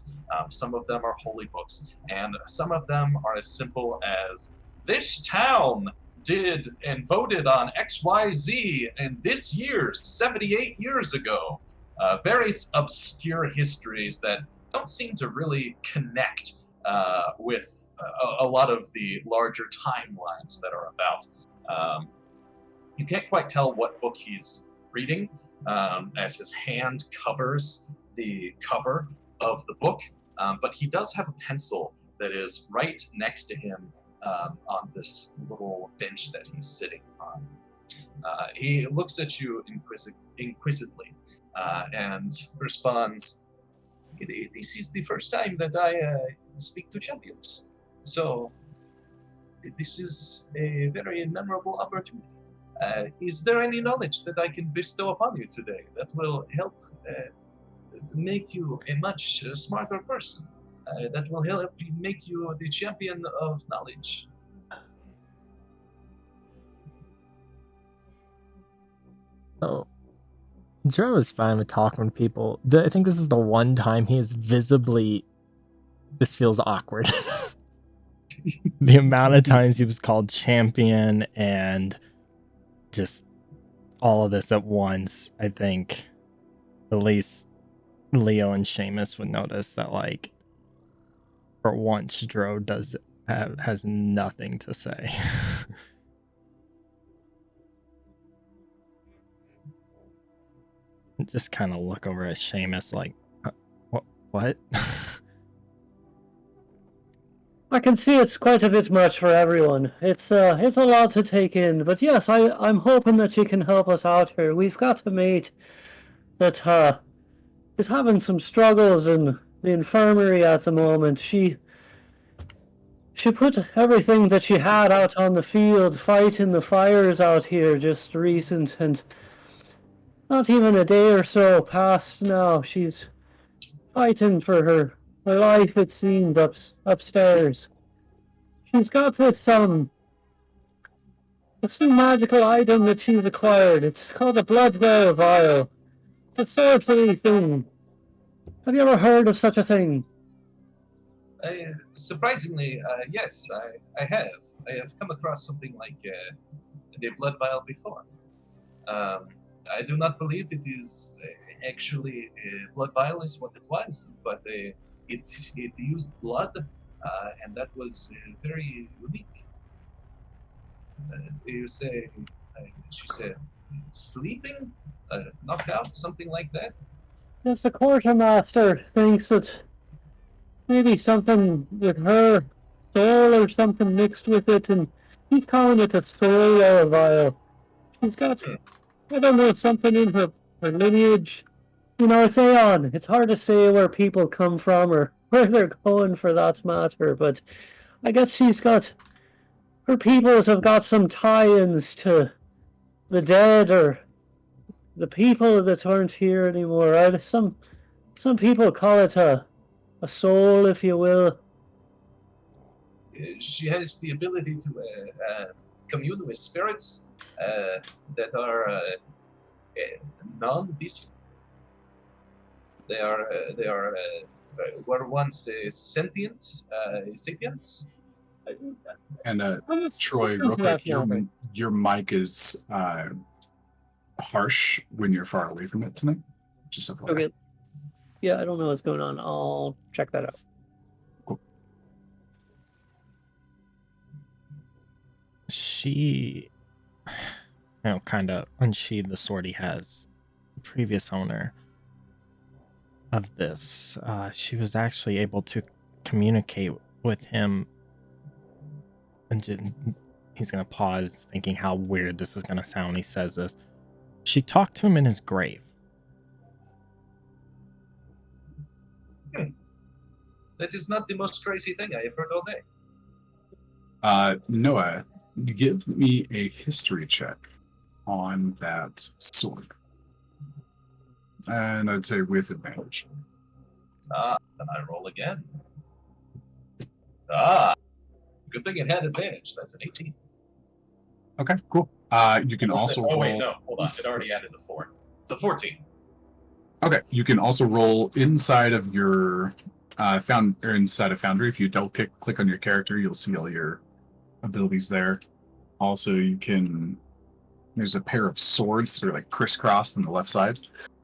Some of them are holy books, and some of them are as simple as, "This town did and voted on XYZ in this year, 78 years ago. Very obscure histories that don't seem to really connect with a lot of the larger timelines that are about. You can't quite tell what book he's reading, as his hand covers the cover of the book, but he does have a pencil that is right next to him on this little bench that he's sitting on. He looks at you inquisitively and responds, "This is the first time that I speak to champions, so this is a very memorable opportunity. Is there any knowledge that I can bestow upon you today that will help make you a much smarter person? That will help make you the champion of knowledge?" Oh, Joe is fine with talking to people. I think this is the one time he is visibly. This feels awkward. The amount of times he was called champion and just all of this at once, I think at least Leo and Seamus would notice that, like, for once, Dro has nothing to say. Just kind of look over at Seamus like, what? I can see it's quite a bit much for everyone. It's a lot to take in, but yes, I'm hoping that you can help us out here. We've got a mate that is having some struggles in the infirmary at the moment. She put everything that she had out on the field, fighting the fires out here just recent, and not even a day or so past now. She's fighting for her life, it seemed, upstairs. She's got this magical item that she's acquired. It's called a blood vial. It's a sorcery thing. Have you ever heard of such a thing? Surprisingly, yes, I have. I have come across something like the blood vial before. I do not believe it is actually a blood vial is what it was, but it used blood, and that was very unique. You say, she said, sleeping, knocked out, something like that. Yes, the quartermaster thinks that maybe something with her soul or something mixed with it, and he's calling it a soul vial. She's got, I don't know, something in her lineage. You know, it's Aeon. It's hard to say where people come from or where they're going for that matter, but I guess she's got, her peoples have got some tie-ins to the dead or the people that aren't here anymore. Right? Some people call it a soul, if you will. She has the ability to commune with spirits that are non-bestial. They were once sentient sapiens. And Troy, real quick, your mic is harsh when you're far away from it tonight. Just FYI. Okay. Yeah, I don't know what's going on. I'll check that out. Cool. She, kind of unsheathed the sword he has. The previous owner of this, she was actually able to communicate with him, and he's gonna pause, thinking how weird this is gonna sound when he says this. She talked to him in his grave. That is not the most crazy thing I have heard all day. Noah, give me a history check on that sword. And I'd say with advantage. Then I roll again. Good thing it had advantage. That's an 18. Okay, cool. You can also roll... wait, no, hold on. It already added a 4. It's a 14. Okay, you can also roll inside of your inside of Foundry. If you double click on your character, you'll see all your abilities there. Also, there's a pair of swords that are like crisscrossed on the left side.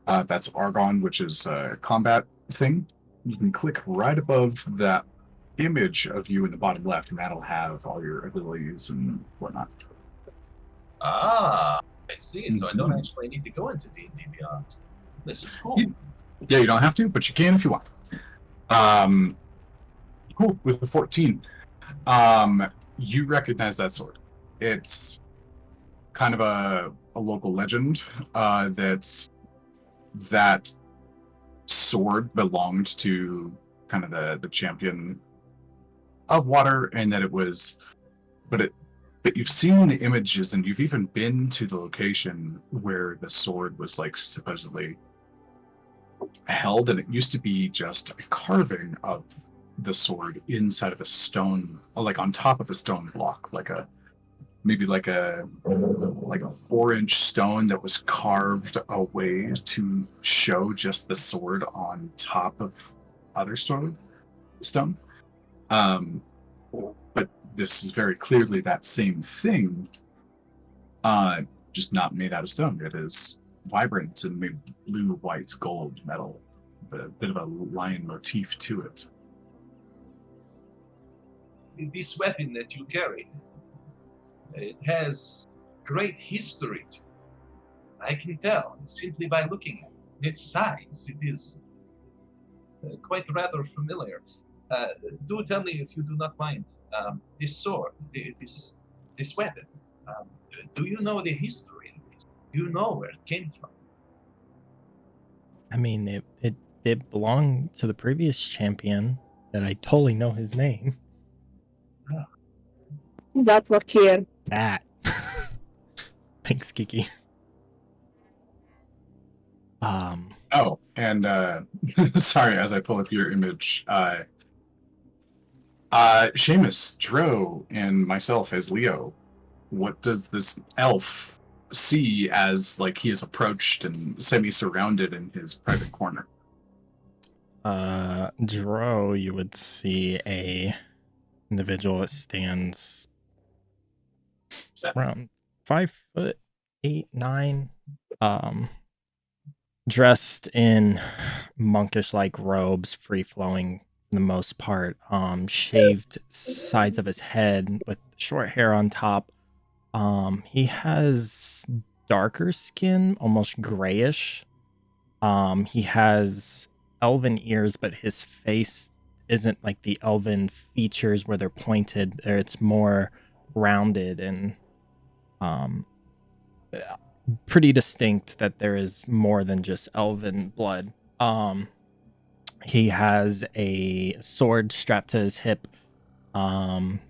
That's Argon, which is a combat thing. You can click right above that image of you in the bottom left, and that'll have all your abilities and whatnot. Ah, I see. So I don't Mhm. actually need to go into D&D Beyond. This is cool. Yeah, you don't have to, but you can if you want. Cool. With the 14, you recognize that sword. It's kind of a local legend that sword belonged to kind of the champion of water, and that it was, but you've seen the images, and you've even been to the location where the sword was like supposedly held, and it used to be just a carving of the sword inside of a stone, like on top of a stone block, maybe like a 4-inch stone that was carved away to show just the sword on top of other stone. But this is very clearly that same thing, just not made out of stone. It is vibrant and made blue, white, gold, metal, with a bit of a lion motif to it. This weapon that you carry, it has great history to it. I can tell simply by looking at it. Its size, it is quite rather familiar. Do tell me if you do not mind. This sword, this weapon. Do you know the history of this? Do you know where it came from? I mean, it did belong to the previous champion that I totally know his name. That's what here. That. Thanks, Kiki. Oh, and sorry, as I pull up your image, Seamus, Dro, and myself as Leo, what does this elf see as like he is approached and semi-surrounded in his private corner? Dro, you would see a individual that stands around 5'8", 9", dressed in monkish-like robes, free-flowing for the most part, shaved sides of his head with short hair on top. He has darker skin, almost grayish. He has elven ears, but his face isn't like the elven features where they're pointed. It's more rounded and pretty distinct that there is more than just elven blood. He has a sword strapped to his hip, and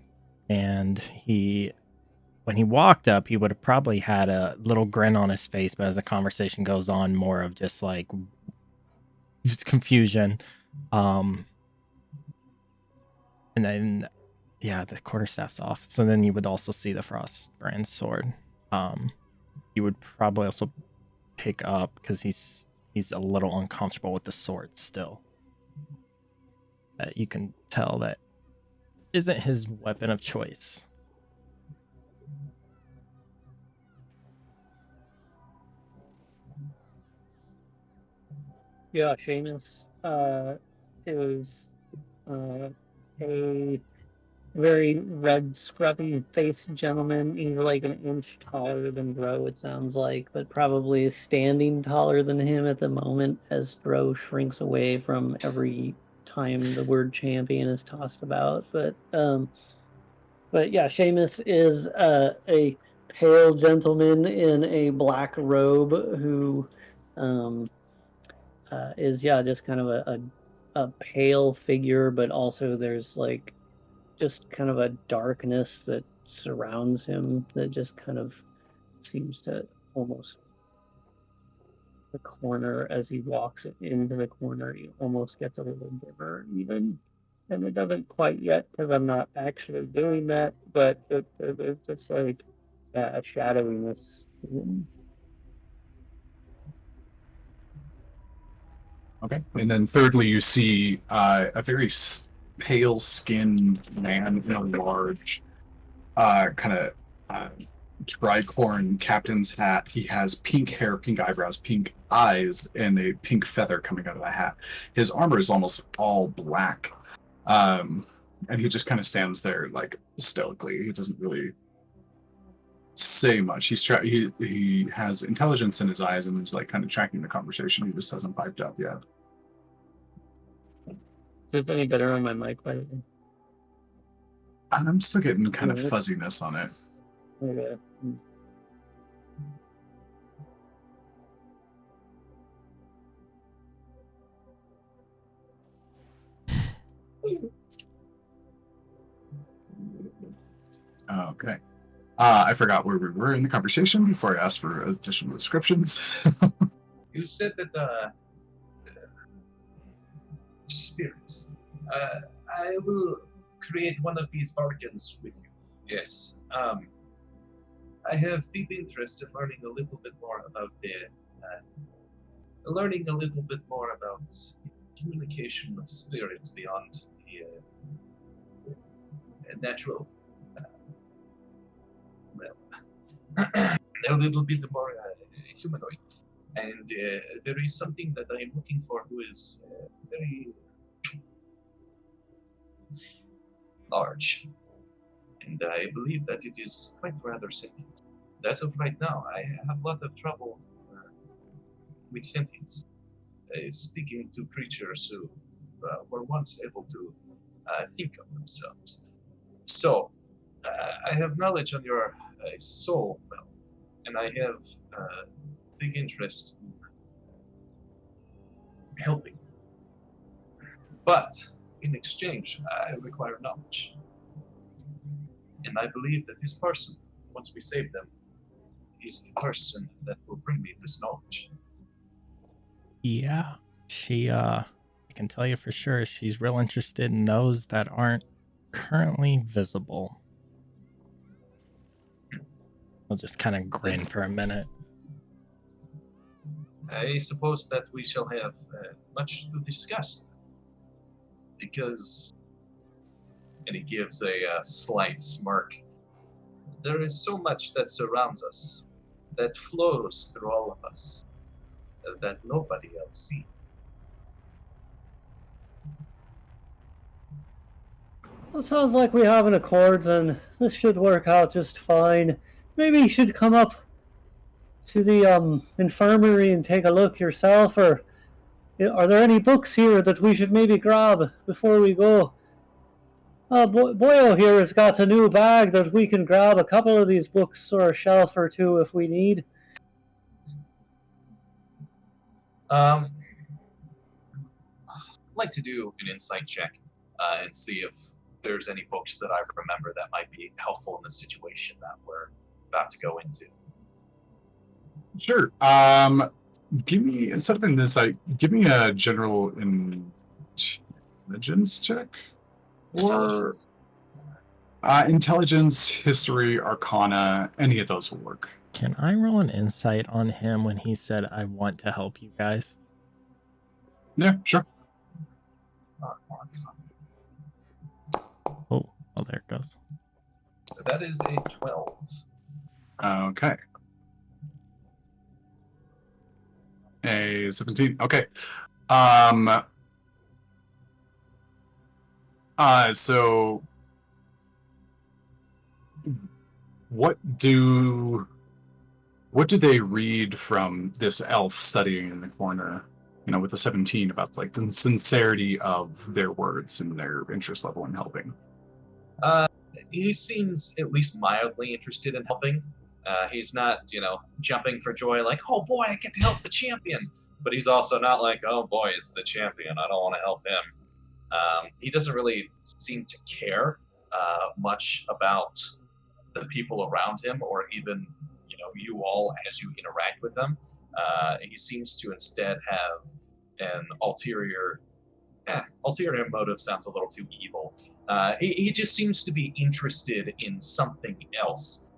when he walked up, he would have probably had a little grin on his face, but as the conversation goes on, more of just like confusion. And then, yeah, the quarterstaff's off. So then you would also see the Frost brand sword. You would probably also pick up because he's a little uncomfortable with the sword still. You can tell that isn't his weapon of choice. Yeah, Seamus is a very red, scruffy-faced gentleman. He's like an inch taller than Dro, it sounds like, but probably is standing taller than him at the moment as Dro shrinks away from every time the word champion is tossed about. But yeah, Seamus is a pale gentleman in a black robe who is just kind of a pale figure, but also there's like just kind of a darkness that surrounds him that just kind of seems to almost the corner as he walks into the corner, he almost gets a little dimmer even. And it doesn't quite yet because I'm not actually doing that, but it's just like a shadowiness. Okay. And then thirdly, you see a very pale-skinned man in a large kind of tricorn captain's hat. He has pink hair, pink eyebrows, pink eyes, and a pink feather coming out of the hat. His armor is almost all black. And he just kind of stands there like stoically. He doesn't really say much. He has intelligence in his eyes and is like kind of tracking the conversation. He just hasn't piped up yet. Is it any better on my mic, by the way? I'm still getting kind of fuzziness on it. Okay. Okay. I forgot where we were in the conversation before I asked for additional descriptions. You said that the spirits. I will create one of these bargains with you. Yes. I have deep interest in learning a little bit more about communication with spirits beyond the natural. A little bit more humanoid. And there is something that I am looking for who is very large. And I believe that it is quite rather sentient. As of right now, I have a lot of trouble with sentience. Speaking to creatures who were once able to think of themselves. So, I have knowledge on your soul, well, and I have big interest in helping. But in exchange, I require knowledge. And I believe that this person, once we save them, is the person that will bring me this knowledge. Yeah, I can tell you for sure, she's real interested in those that aren't currently visible. I'll just kind of grin for a minute. I suppose that we shall have much to discuss. Because, and he gives a slight smirk, there is so much that surrounds us, that flows through all of us, that nobody else sees. Well, sounds like we have an accord, then this should work out just fine. Maybe you should come up to the infirmary and take a look yourself, or are there any books here that we should maybe grab before we go? Boyo here has got a new bag that we can grab a couple of these books or a shelf or two if we need. I'd like to do an insight check and see if there's any books that I remember that might be helpful in the situation that we're about to go into. Sure. Give me, instead of an insight, give me a general intelligence check. Or intelligence, history, arcana, any of those will work. Can I roll an insight on him when he said, I want to help you guys? Yeah, sure. Oh, there it goes. That is a 12. Okay. A 17. Okay. So what do they read from this elf studying in the corner, with the 17 about like the sincerity of their words and their interest level in helping? He seems at least mildly interested in helping. He's not, jumping for joy like, oh boy, I get to help the champion. But he's also not like, oh boy, it's the champion, I don't want to help him. He doesn't really seem to care much about the people around him, or even, you all as you interact with them. He seems to instead have an ulterior motive. Sounds a little too evil. He just seems to be interested in something else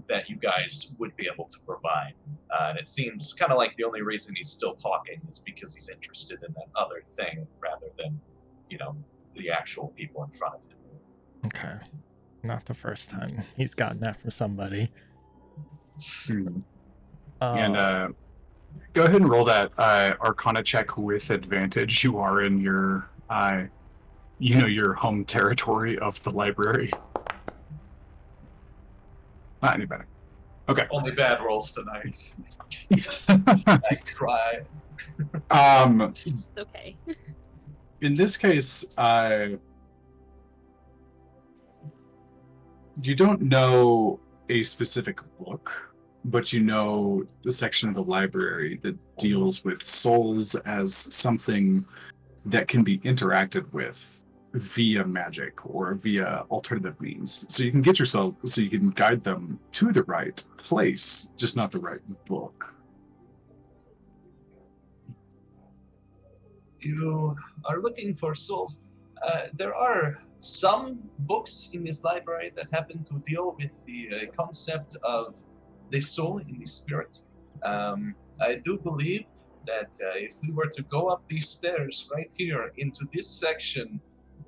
that you guys would be able to provide. And it seems kind of like the only reason he's still talking is because he's interested in that other thing rather than, the actual people in front of him. Okay. Not the first time he's gotten that from somebody. And go ahead and roll that Arcana check with advantage. You are in your, your home territory of the library. Not any better. Okay. Only bad rolls tonight. I cry. Okay. In this case, you don't know a specific book, but you know the section of the library that deals with souls as something that can be interacted with via magic or via alternative means. So you can you can guide them to the right place, just not the right book. You are looking for souls. There are some books in this library that happen to deal with the concept of the soul in the spirit. I do believe that if we were to go up these stairs right here into this section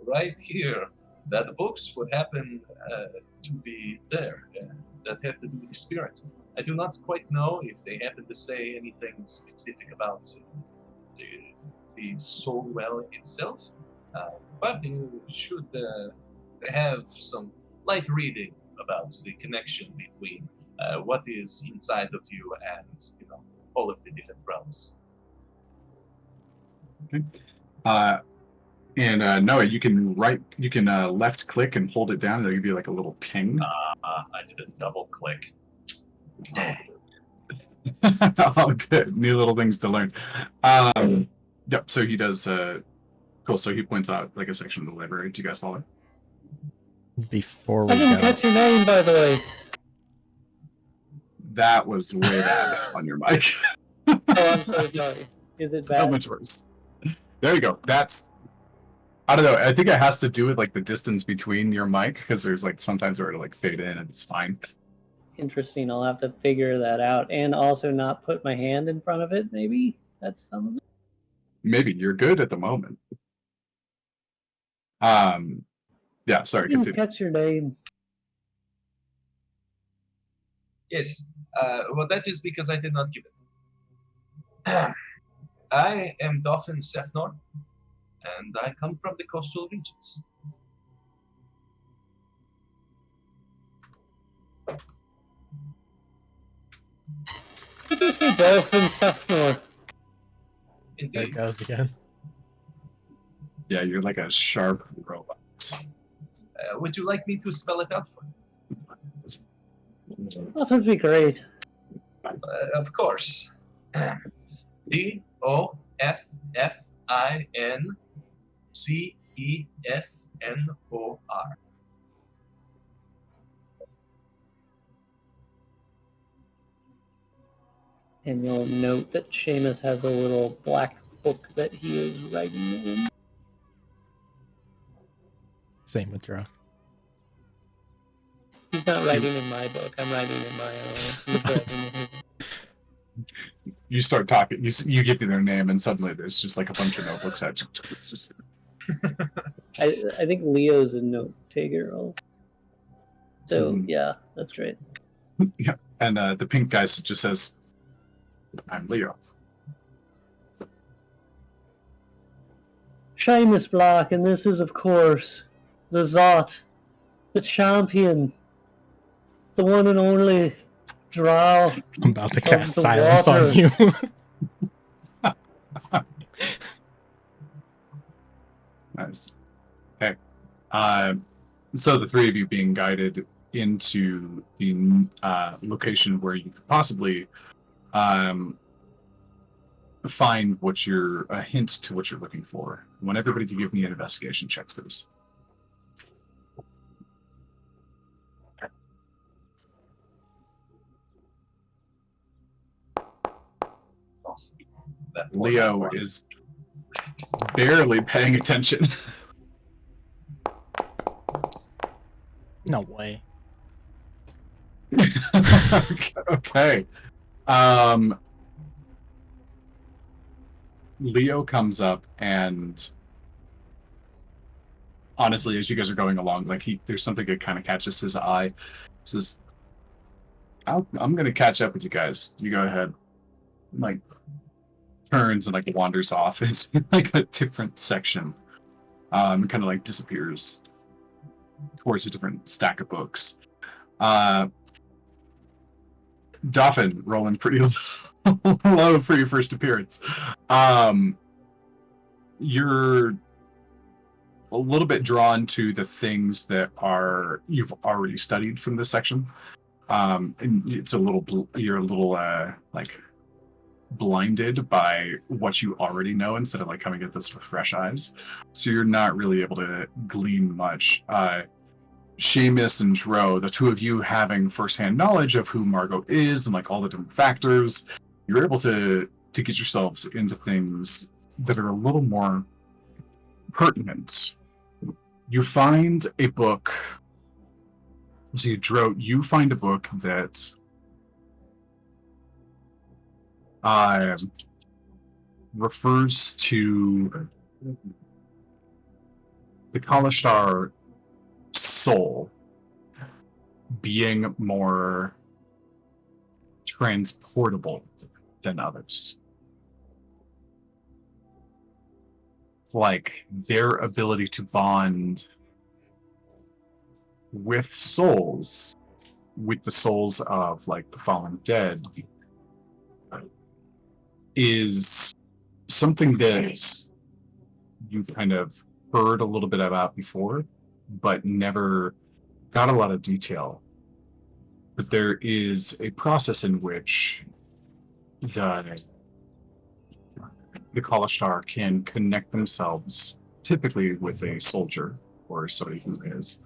right here, that the books would happen to be there that have to do with the spirit. I do not quite know if they happen to say anything specific about the soul well itself, but you should have some light reading about the connection between what is inside of you and all of the different realms. Okay. Noah, you can left click and hold it down, and it'll give you like a little ping. I did a double click. Dang. Oh, good. New little things to learn. Yep, so he does, cool, so he points out like a section of the library. Do you guys follow? Before we I didn't go, catch your name, by the way. That was way bad on your mic. Oh, I'm so sorry. Is it So bad? much worse. There you go. That's, I don't know, I think it has to do with like the distance between your mic, because there's like sometimes where it'll like fade in and it's fine. Interesting. I'll have to figure that out, and also not put my hand in front of it. Maybe that's some of it. Maybe you're good at the moment. Yeah, sorry, I didn't continue. catch your name. Yes, well, that is because I did not give it. I am Dauphin Sethnor, and I come from the coastal regions. What is a dolphin, Safnor? there it Indeed. goes again. Yeah, you're like a sharp robot. Would you like me to spell it out for you? That would be great. Of course. DOFFINCEFNOR. And you'll note that Seamus has a little black book that he is writing in. Same with Drew. He's not writing in my book. I'm writing in my own. He's writing in his. You start talking, you give you their name, and suddenly there's just like a bunch of notebooks out. I think Leo's a note taker also. So Mhm. yeah, that's great. Yeah, and the pink guy just says, "I'm Leo." Seamus Black, and this is, of course, the Zot, the champion, the one and only Drow. I'm about to cast the silence water. on you. Nice. Okay. So the three of you being guided into the location where you could possibly find a hint to what you're looking for. I want everybody to give me an investigation check, please. That poor Leo boy. is barely paying attention. No way. Okay. Leo comes up and honestly, as you guys are going along, like there's something that kind of catches his eye. He says, I'm gonna catch up with you guys. You go ahead. Like turns and like wanders off. It's like a different section. Kind of like disappears towards a different stack of books. Dauphin rolling pretty low for your first appearance. You're a little bit drawn to the things that you've already studied from this section. And it's you're a little like blinded by what you already know instead of like coming at this with fresh eyes. So you're not really able to glean much. Seamus and Dro, the two of you having firsthand knowledge of who Margo is and like all the different factors, you're able to get yourselves into things that are a little more pertinent. You find a book. See, Dro, you find a book that refers to the Kalashtar soul being more transportable than others. Like their ability to bond with souls, with the souls of like the fallen dead, is something that you kind of heard a little bit about before, but never got a lot of detail. But there is a process in which the Kalashtar can connect themselves, typically with a soldier or somebody who has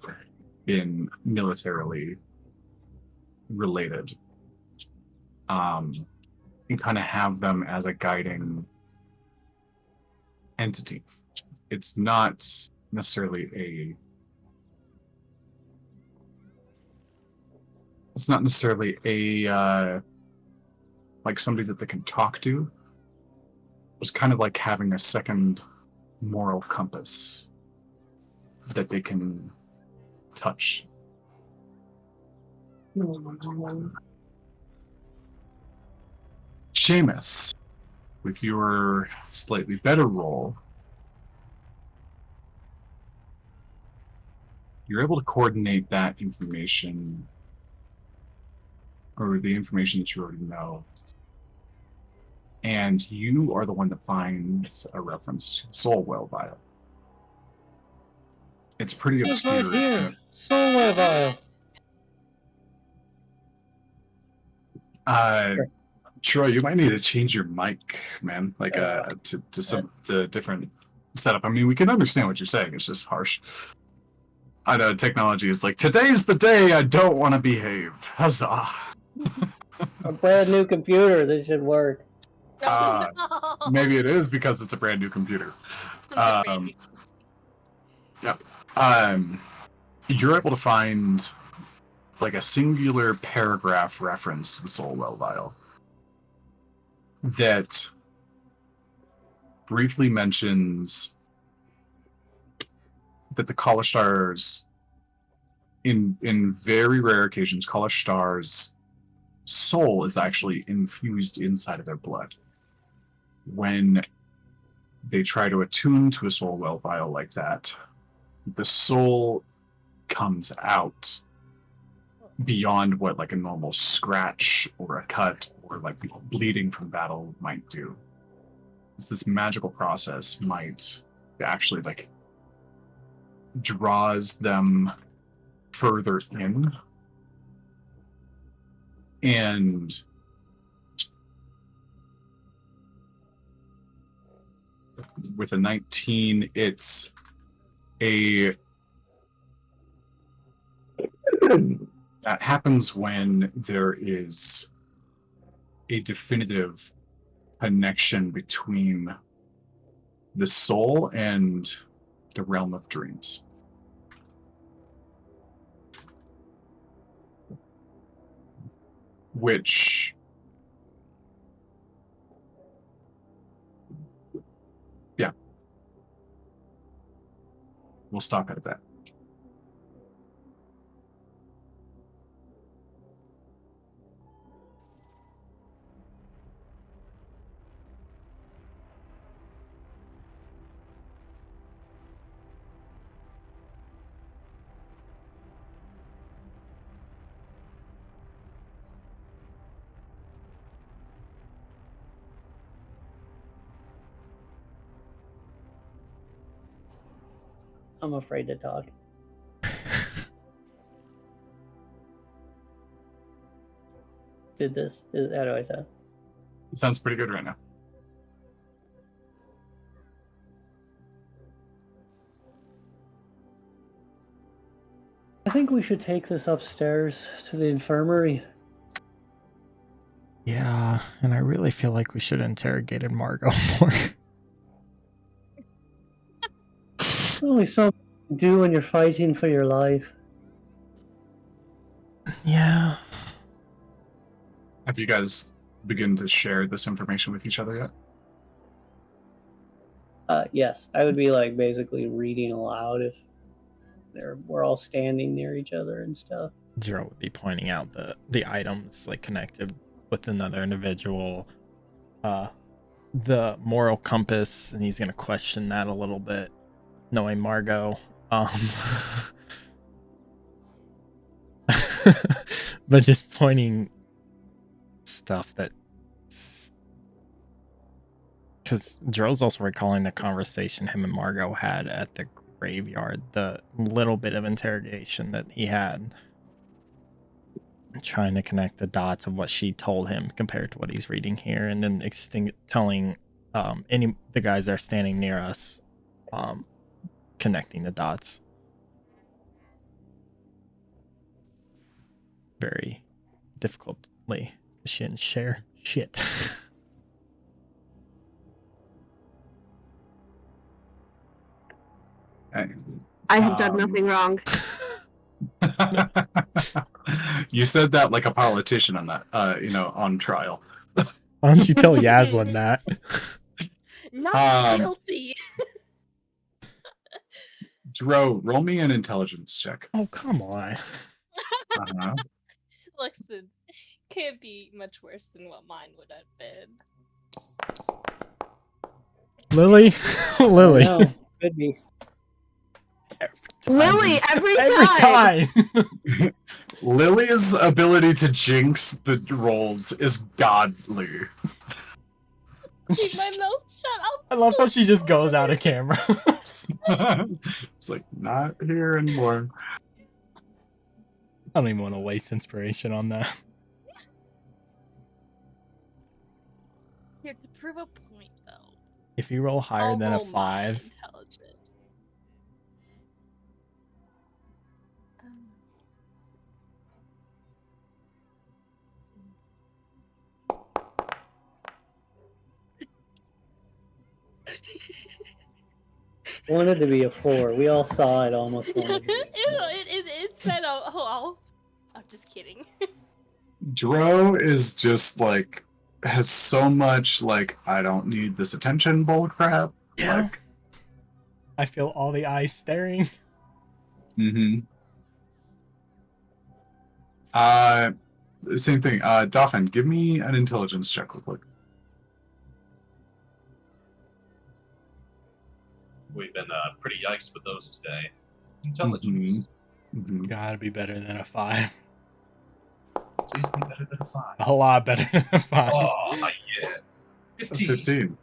been militarily related, and kind of have them as a guiding entity. It's not necessarily like somebody that they can talk to. It's kind of like having a second moral compass that they can touch. Seamus, with your slightly better roll, you're able to coordinate that information, or the information that you already know, and you are the one that finds a reference to Soul Well Vial. It's pretty It's right obscure. here. Solar vial. Troy, you might need to change your mic, man. Like to some the different setup. I mean, we can understand what you're saying. It's just harsh. I know technology is like, today's the day I don't want to behave. Huzzah! A brand new computer. This should work. Oh, no. Maybe it is because it's a brand new computer. It's a brand new- You're able to find like a singular paragraph reference to the Soul Well Vial that briefly mentions that the Kalashtar's, in very rare occasions, Kalashtar's soul is actually infused inside of their blood. When they try to attune to a Soul Well Vial like that, the soul comes out beyond what like a normal scratch or a cut or like bleeding from battle might do. This magical process might actually like draws them further in, and with a 19, it's that happens when there is a definitive connection between the soul and the realm of dreams. Which we'll we'll stop it at that. I'm afraid to talk. How do I sound? It sounds pretty good right now. I think we should take this upstairs to the infirmary. Yeah, and I really feel like we should have interrogated Margo more. It's only something you do when you're fighting for your life. Yeah. Have you guys begun to share this information with each other yet? Yes, I would be like basically reading aloud if we're all standing near each other and stuff. Jiro would be pointing out the items like connected with another individual, the moral compass, and he's gonna question that a little bit, knowing Margo. But just pointing stuff that, because Jiro's also recalling the conversation him and Margo had at the graveyard, the little bit of interrogation that he had, trying to connect the dots of what she told him compared to what he's reading here, and then telling the guys that are standing near us, connecting the dots. Very difficultly, because she didn't share shit. I have done nothing wrong. You said that like a politician on that, on trial. Why don't you tell Yaslin that? Not guilty. Dro, roll me an intelligence check. Oh, come on. Uh-huh. Listen, can't be much worse than what mine would have been. Lily? Lily. No, could be. Lily, every Every time. time. Lily's ability to jinx the rolls is godly. Keep my mouth shut up. I love how she just goes out of camera. It's like, not here anymore. I don't even want to waste inspiration on that. Here to prove a point, though. If you roll higher than a 5, Intelligent. Wanted to be a 4. We all saw it almost wanted to be a 4. It said, oh, I'm just kidding. Dro is just like, has so much like, I don't need this attention bullcrap. Yeah. Like, I feel all the eyes staring. mm-hmm. Same thing. Dauphin, give me an intelligence check real quick. We've been pretty yikes with those today. Intelligence. Mm-hmm. Gotta be better than a 5. It's easily better than a 5. A lot better than a 5. Oh, yeah. 15.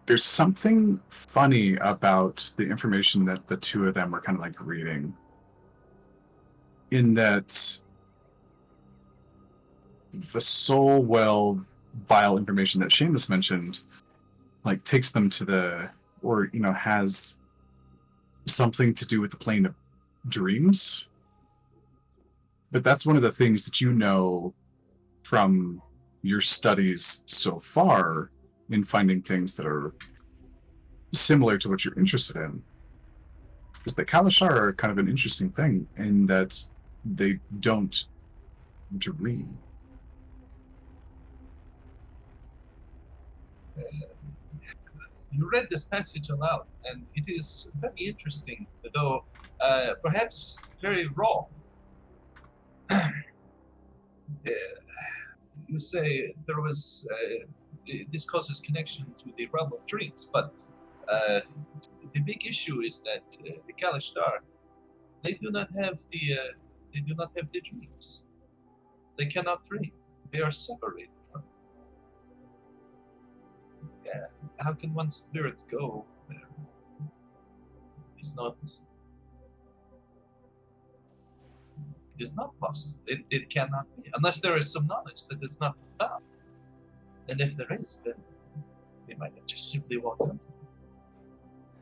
There's something funny about the information that the two of them were kind of like reading. In that the soul well vile information that Seamus mentioned, like takes them to has something to do with the plane of dreams. But that's one of the things that you know from your studies so far in finding things that are similar to what you're interested in. Is that Kalashar are kind of an interesting thing in that they don't dream. you read this passage aloud, and it is very interesting, though perhaps very wrong. You say there was this causes connection to the realm of dreams, but the big issue is that the Kalashtar, they do not have the dreams. They cannot dream. They are separated from. Yeah, how can one's spirit go there? It's not. It is not possible. It cannot be unless there is some knowledge that is not found. And if there is, then they might have just simply walked out.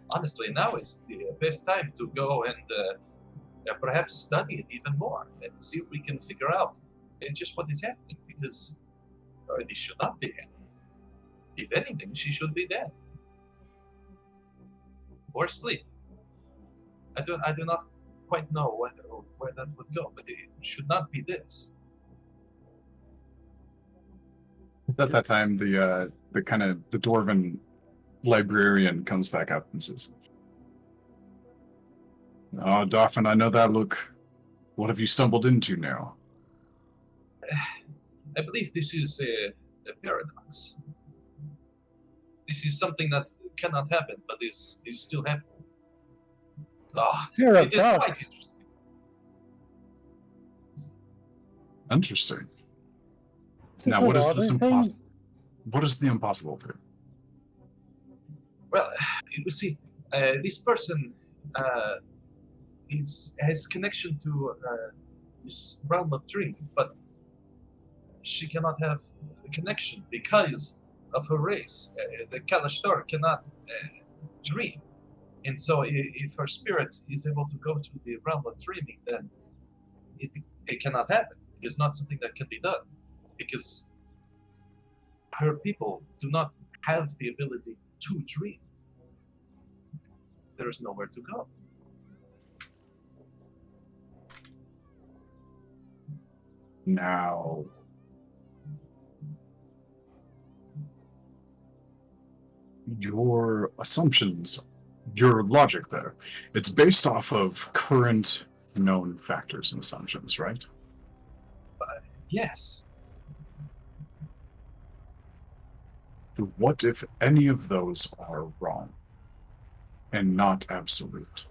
Honestly, now is the best time to go and perhaps study it even more and see if we can figure out just what is happening, because this should not be happening. If anything, she should be dead or asleep. I do not quite know where that would go, but it should not be this. At that time, the dwarven librarian comes back up and says, "Oh, Dauphin, I know that look. What have you stumbled into now?" I believe this is a paradox. This is something that cannot happen, but is still happening. It is quite interesting. Interesting. Is Now, this what a is this water thing? impossible? What is the impossible thing? Well, you see, this person has connection to this realm of dream, but she cannot have a connection because of her race. The Kalashtar cannot dream, and so if her spirit is able to go to the realm of dreaming, then it cannot happen. It is not something that can be done, because her people do not have the ability to dream. There is nowhere to go. Now, your assumptions, your logic there, it's based off of current known factors and assumptions, right? Yes. What if any of those are wrong and not absolute?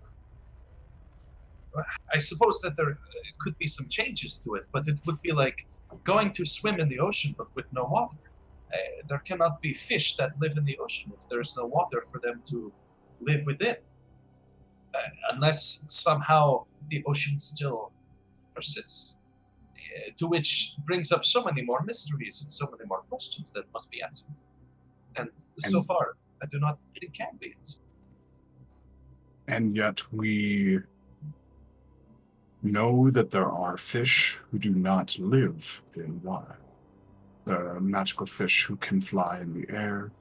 I suppose that there could be some changes to it, but it would be like going to swim in the ocean but with no water. There cannot be fish that live in the ocean if there is no water for them to live within. Unless somehow the ocean still persists. To which brings up so many more mysteries and so many more questions that must be answered. And so far, I do not think it can be answered. And yet we know that there are fish who do not live in water. There are magical fish who can fly in the air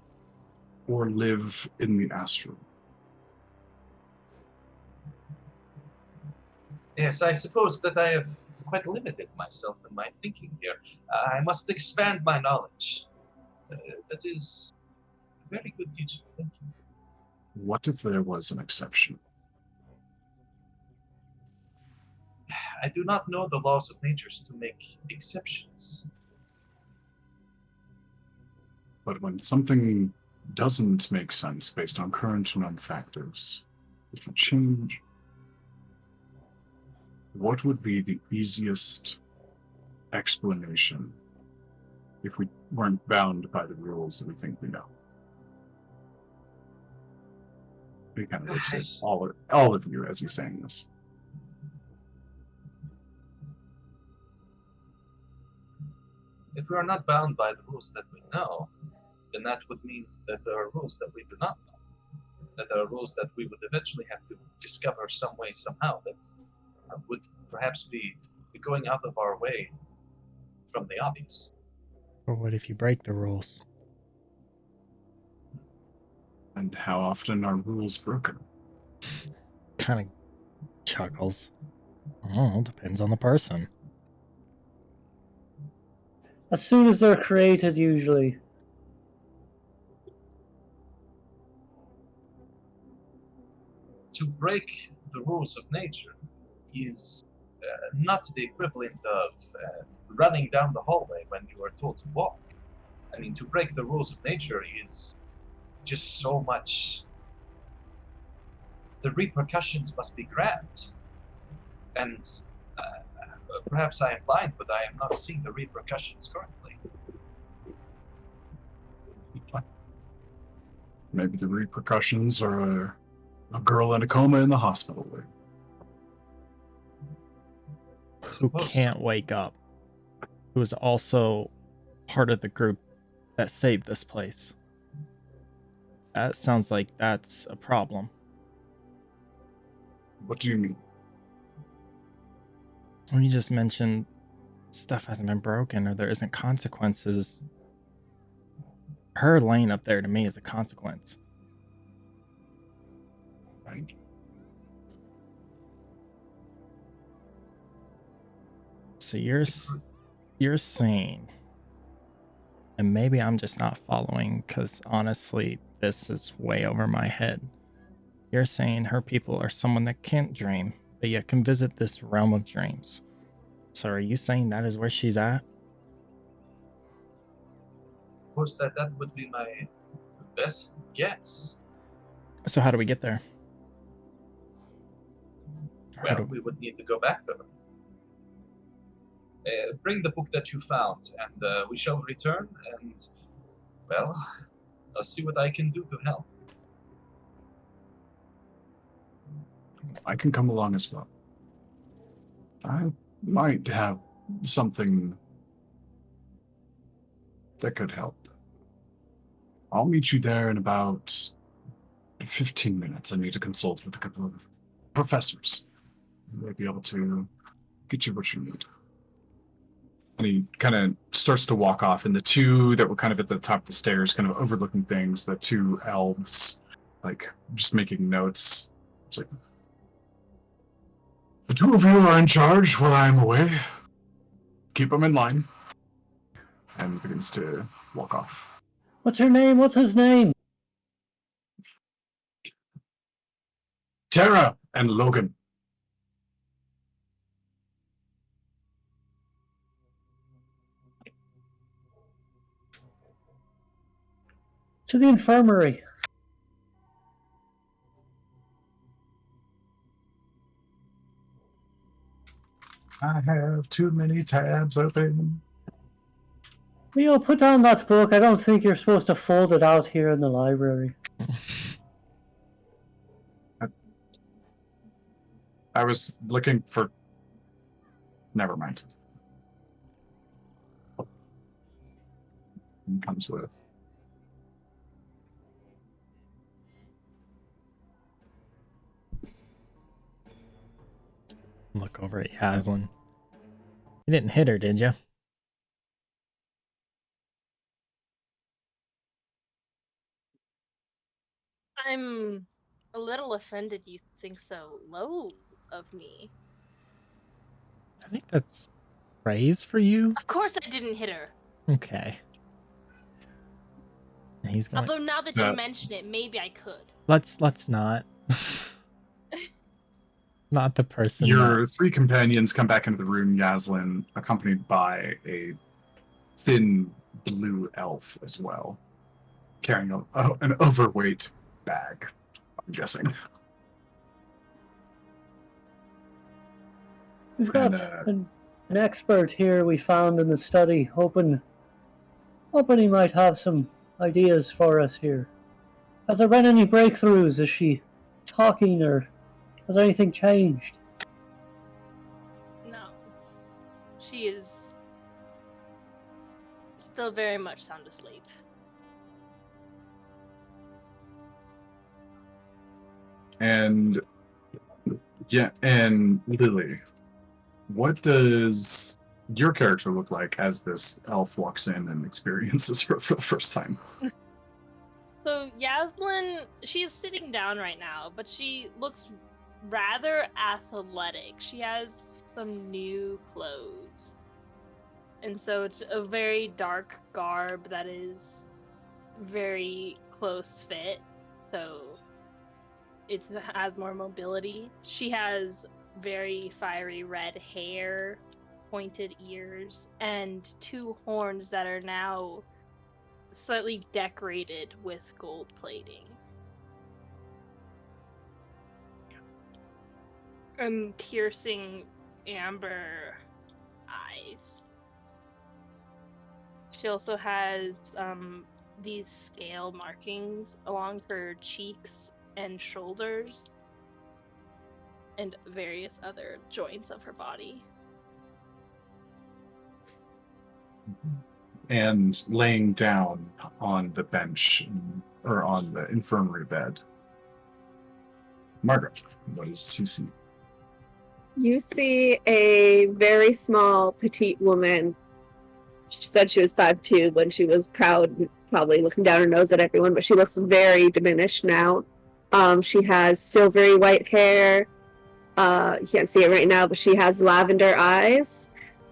or live in the astral. Yes, I suppose that I have quite limited myself in my thinking here. I must expand my knowledge. That is a very good teaching. Thank you. What if there was an exception? I do not know the laws of nature to make exceptions. But when something doesn't make sense based on current known factors, if you change, what would be the easiest explanation if we weren't bound by the rules that we think we know? He kind of looks at all of you as he's saying this. If we are not bound by the rules that we know, then that would mean that there are rules that we do not know. That there are rules that we would eventually have to discover some way, somehow, that would perhaps be going out of our way from the obvious. Or what if you break the rules? And how often are rules broken? Kind of chuckles. Oh, depends on the person. As soon as they're created, usually. to break the rules of nature is not the equivalent of running down the hallway when you are told to walk. I mean, to break the rules of nature is just so much. The repercussions must be grand. And perhaps I am blind, but I am not seeing the repercussions currently. Maybe the repercussions are a girl in a coma in the hospital. Who Suppose. can't wake up, who is also part of the group that saved this place. That sounds like that's a problem. What do you mean? When you just mentioned stuff hasn't been broken or there isn't consequences, her laying up there to me is a consequence. Right? So you're saying, and maybe I'm just not following because honestly, this is way over my head. You're saying her people are someone that can't dream, but yet can visit this realm of dreams. So are you saying that is where she's at? Of course, that would be my best guess. So how do we get there? How Well, do- we would need to go back to her. Bring the book that you found, and we shall return, and, well, I'll see what I can do to help. I can come along as well. I might have something that could help. I'll meet you there in about 15 minutes. I need to consult with a couple of professors. They'll be able to get you what you need. And he kind of starts to walk off, and the two that were kind of at the top of the stairs, kind of overlooking things, the two elves, like, just making notes. It's like, the two of you are in charge while I'm away. Keep them in line. And begins to walk off. What's her name? What's his name? Tara and Logan. To the infirmary. I have too many tabs open. Leo, put down that book. I don't think you're supposed to fold it out here in the library. I was looking for... Never mind. It comes with... Look over at Yaslin. You didn't hit her, did you? I'm a little offended you think so low of me. I think that's praise for you. Of course I didn't hit her. Okay. He's going. Although now that Yeah. you mention it, maybe I could. Let's not. Not the person. Your three companions come back into the room, Yaslin, accompanied by a thin blue elf as well, carrying an overweight bag, I'm guessing. We've got And, an expert here we found in the study, hoping he might have some ideas for us here. Has there been any breakthroughs? Is she talking, or has anything changed? No. She is still very much sound asleep. and Lily, what does your character look like as this elf walks in and experiences her for the first time? So Yaslin, she's sitting down right now, but she looks rather athletic. She has some new clothes. And so it's a very dark garb that is very close fit. So it has more mobility. She has very fiery red hair, pointed ears, and 2 horns that are now slightly decorated with gold plating. And piercing amber eyes. She also has these scale markings along her cheeks and shoulders and various other joints of her body. And laying down on the bench, or on the infirmary bed. Margo, what does you see? You see a very small, petite woman. She said she was 5'2" when she was proud, probably looking down her nose at everyone, but she looks very diminished now. She has silvery white hair. You can't see it right now, but she has lavender eyes.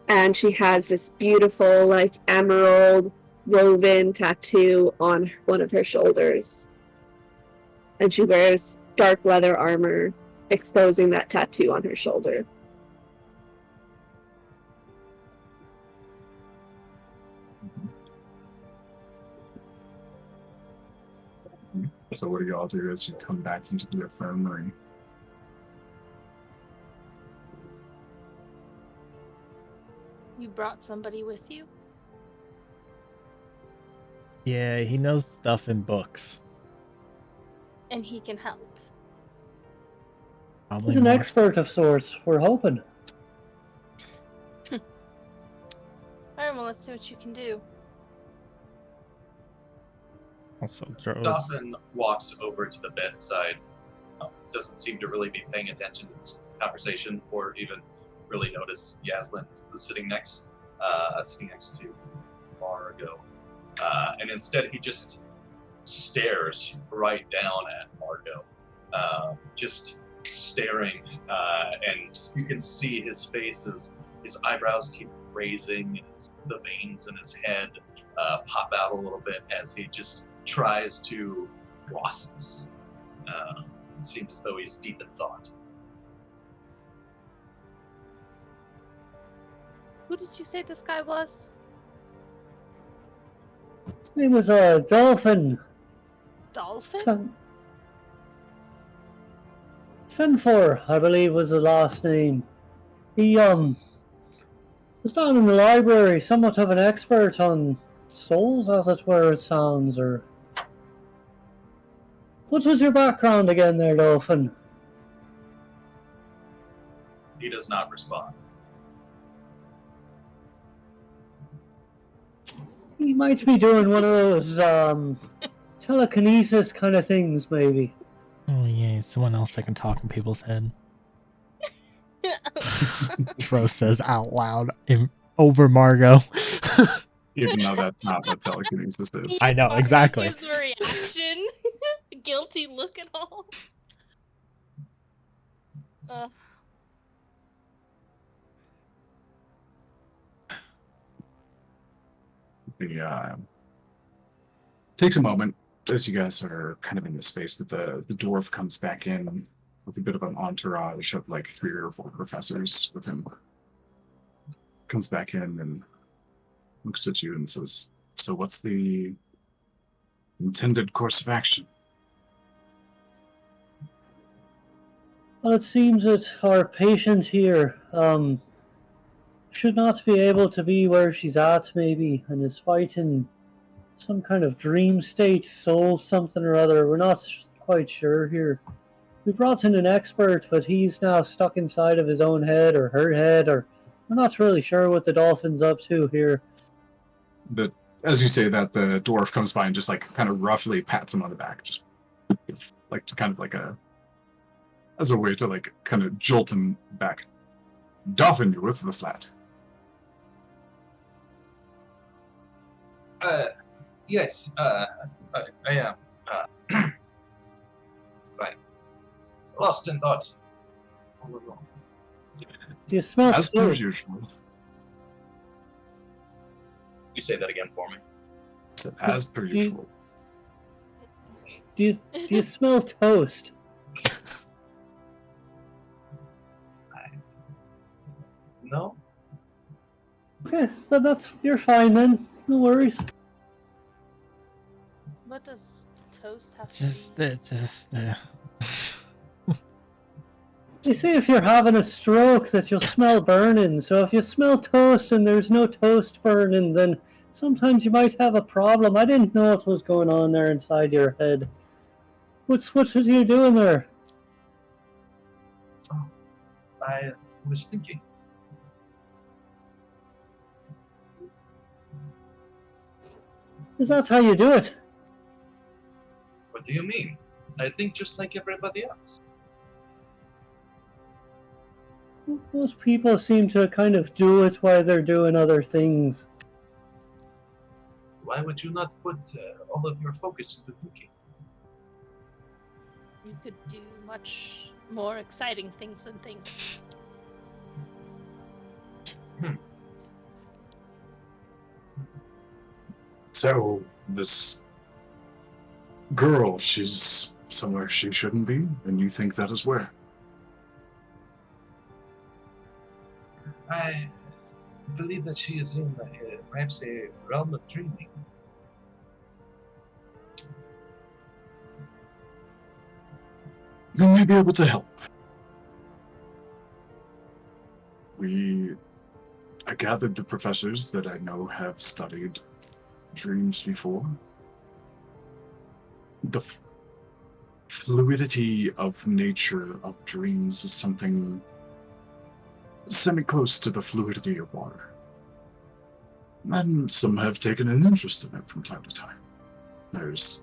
And she has this beautiful, like, emerald woven tattoo on one of her shoulders. And she wears dark leather armor, exposing that tattoo on her shoulder. So what do y'all do as you come back into the infirmary? You brought somebody with you? Yeah, he knows stuff in books. And he can help. Probably He's an more. expert of sorts, we're hoping. Alright, well, let's see what you can do. Also, Dro's. Doffin walks over to the bedside. Doesn't seem to really be paying attention to this conversation, or even really notice Yaslin sitting next to Margo. And instead, he just stares right down at Margo, just staring. And you can see his face, his eyebrows keep raising, the veins in his head pop out a little bit as he just tries to process. It seems as though he's deep in thought. Who did you say this guy was? His name was Dolphin. Dolphin? Senfor, I believe, was the last name. He was down in the library, somewhat of an expert on souls, as it were, it sounds, or... What was your background again there, Dolphin? He does not respond. He might be doing one of those telekinesis kind of things, maybe. Oh, yeah, someone else that can talk in people's head. Dro says out loud over Margo. Even though that's not what telekinesis is. I know, exactly. His reaction. Guilty look and all. Takes a moment as you guys are kind of in this space, but the dwarf comes back in with a bit of an entourage of like 3 or 4 professors with him. Comes back in and looks at you and says, "So what's the intended course of action?" Well, it seems that our patient here should not be able to be where she's at, maybe, and is fighting some kind of dream state, soul something or other. We're not quite sure here. We brought in an expert, but he's now stuck inside of his own head or her head, or we're not really sure what the dolphin's up to here. But as you say that, the dwarf comes by and just like kind of roughly pats him on the back, just like to kind of like as a way to like kind of jolt him back. "Dolphin, you with this lad?" Yes, I am. Right. Lost in thought. Do you smell As per toast? usual. You say that again for me. As per Do you- usual. Do you smell toast? No? Okay, that's you're fine then. No worries. What does toast have Just, to They say if you're having a stroke that you'll smell burning. So if you smell toast and there's no toast burning, then sometimes you might have a problem. I didn't know what was going on there inside your head. What was you doing there? I was thinking. Is that how you do it? What do you mean? I think just like everybody else. Most people seem to kind of do it while they're doing other things. Why would you not put all of your focus into thinking? You could do much more exciting things than think. So, this girl, she's somewhere she shouldn't be, and you think that is where? I believe that she is in perhaps a realm of dreaming. You may be able to help. I gathered the professors that I know have studied dreams before. The fluidity of nature of dreams is something semi-close to the fluidity of water. And some have taken an interest in it from time to time. There's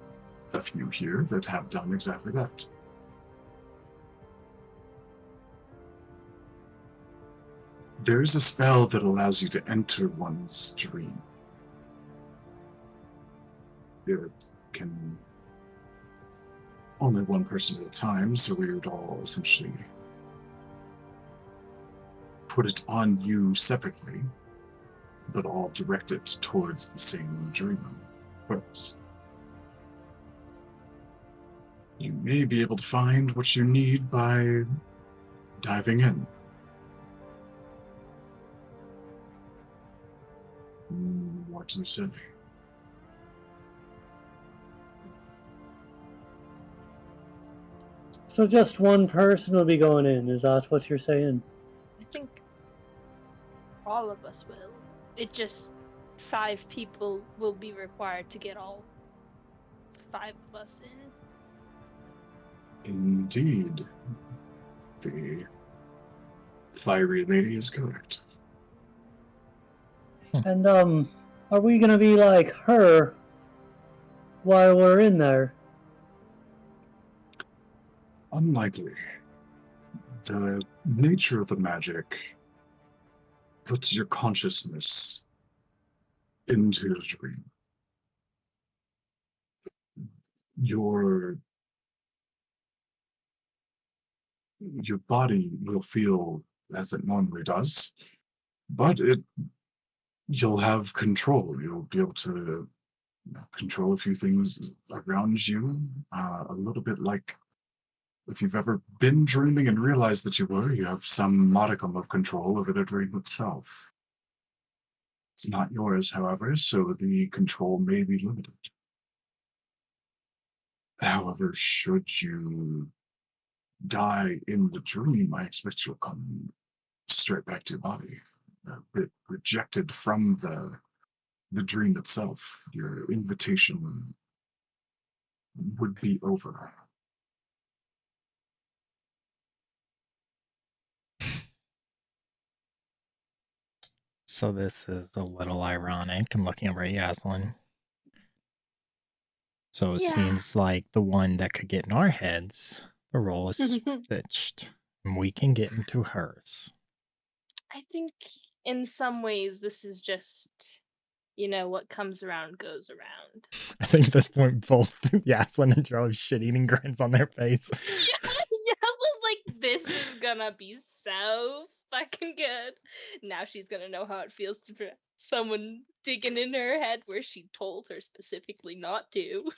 a few here that have done exactly that. There is a spell that allows you to enter one's dream. It can only one person at a time, so we would all essentially put it on you separately, but all direct it towards the same dream purpose. You may be able to find what you need by diving in. What do you say? So just one person will be going in, is that what you're saying? I think all of us will. It just 5 people will be required to get all 5 of us in. Indeed. The fiery lady is correct. And are we gonna be like her while we're in there? Unlikely. The nature of the magic puts your consciousness into the dream. Your body will feel as it normally does, but you'll have control. You'll be able to control a few things around you, a little bit like if you've ever been dreaming and realized that you have some modicum of control over the dream itself. It's not yours, however, so the control may be limited. However, should you die in the dream, I expect you'll come straight back to your body, a bit rejected from the dream itself. Your invitation would be over. So this is a little ironic. I'm looking over at Yaslin. So it Yeah. seems like the one that could get in our heads, the role is switched. And we can get into hers. I think in some ways this is just, what comes around goes around. I think at this point both Yaslin and Joe have shit-eating grins on their face. Yeah, like, this is gonna be so fucking good. Now she's gonna know how it feels to someone digging in her head where she told her specifically not to.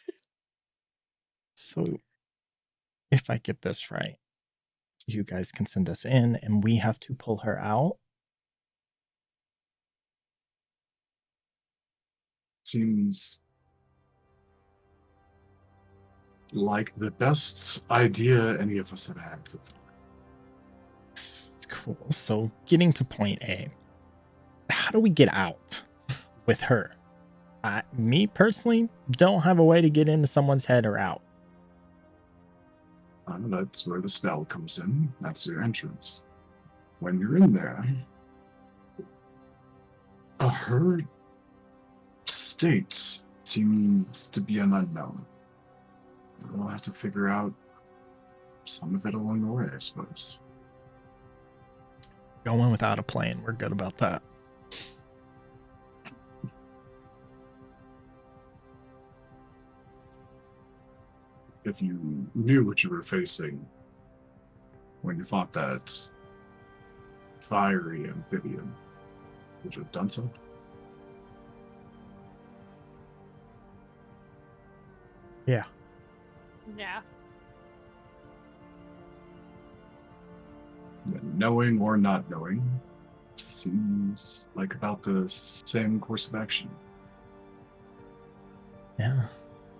So if I get this right, you guys can send us in and we have to pull her out. Seems like the best idea any of us have had so far. Cool. So getting to point A, how do we get out with her? Me personally don't have a way to get into someone's head or out. That's where the spell comes in. That's your entrance. When you're in there, her state seems to be an unknown. We'll have to figure out some of it along the way, I suppose. Going without a plan. We're good about that. If you knew what you were facing when you fought that fiery amphibian, would you have done so? Yeah. Yeah. Knowing or not knowing seems like about the same course of action. Yeah.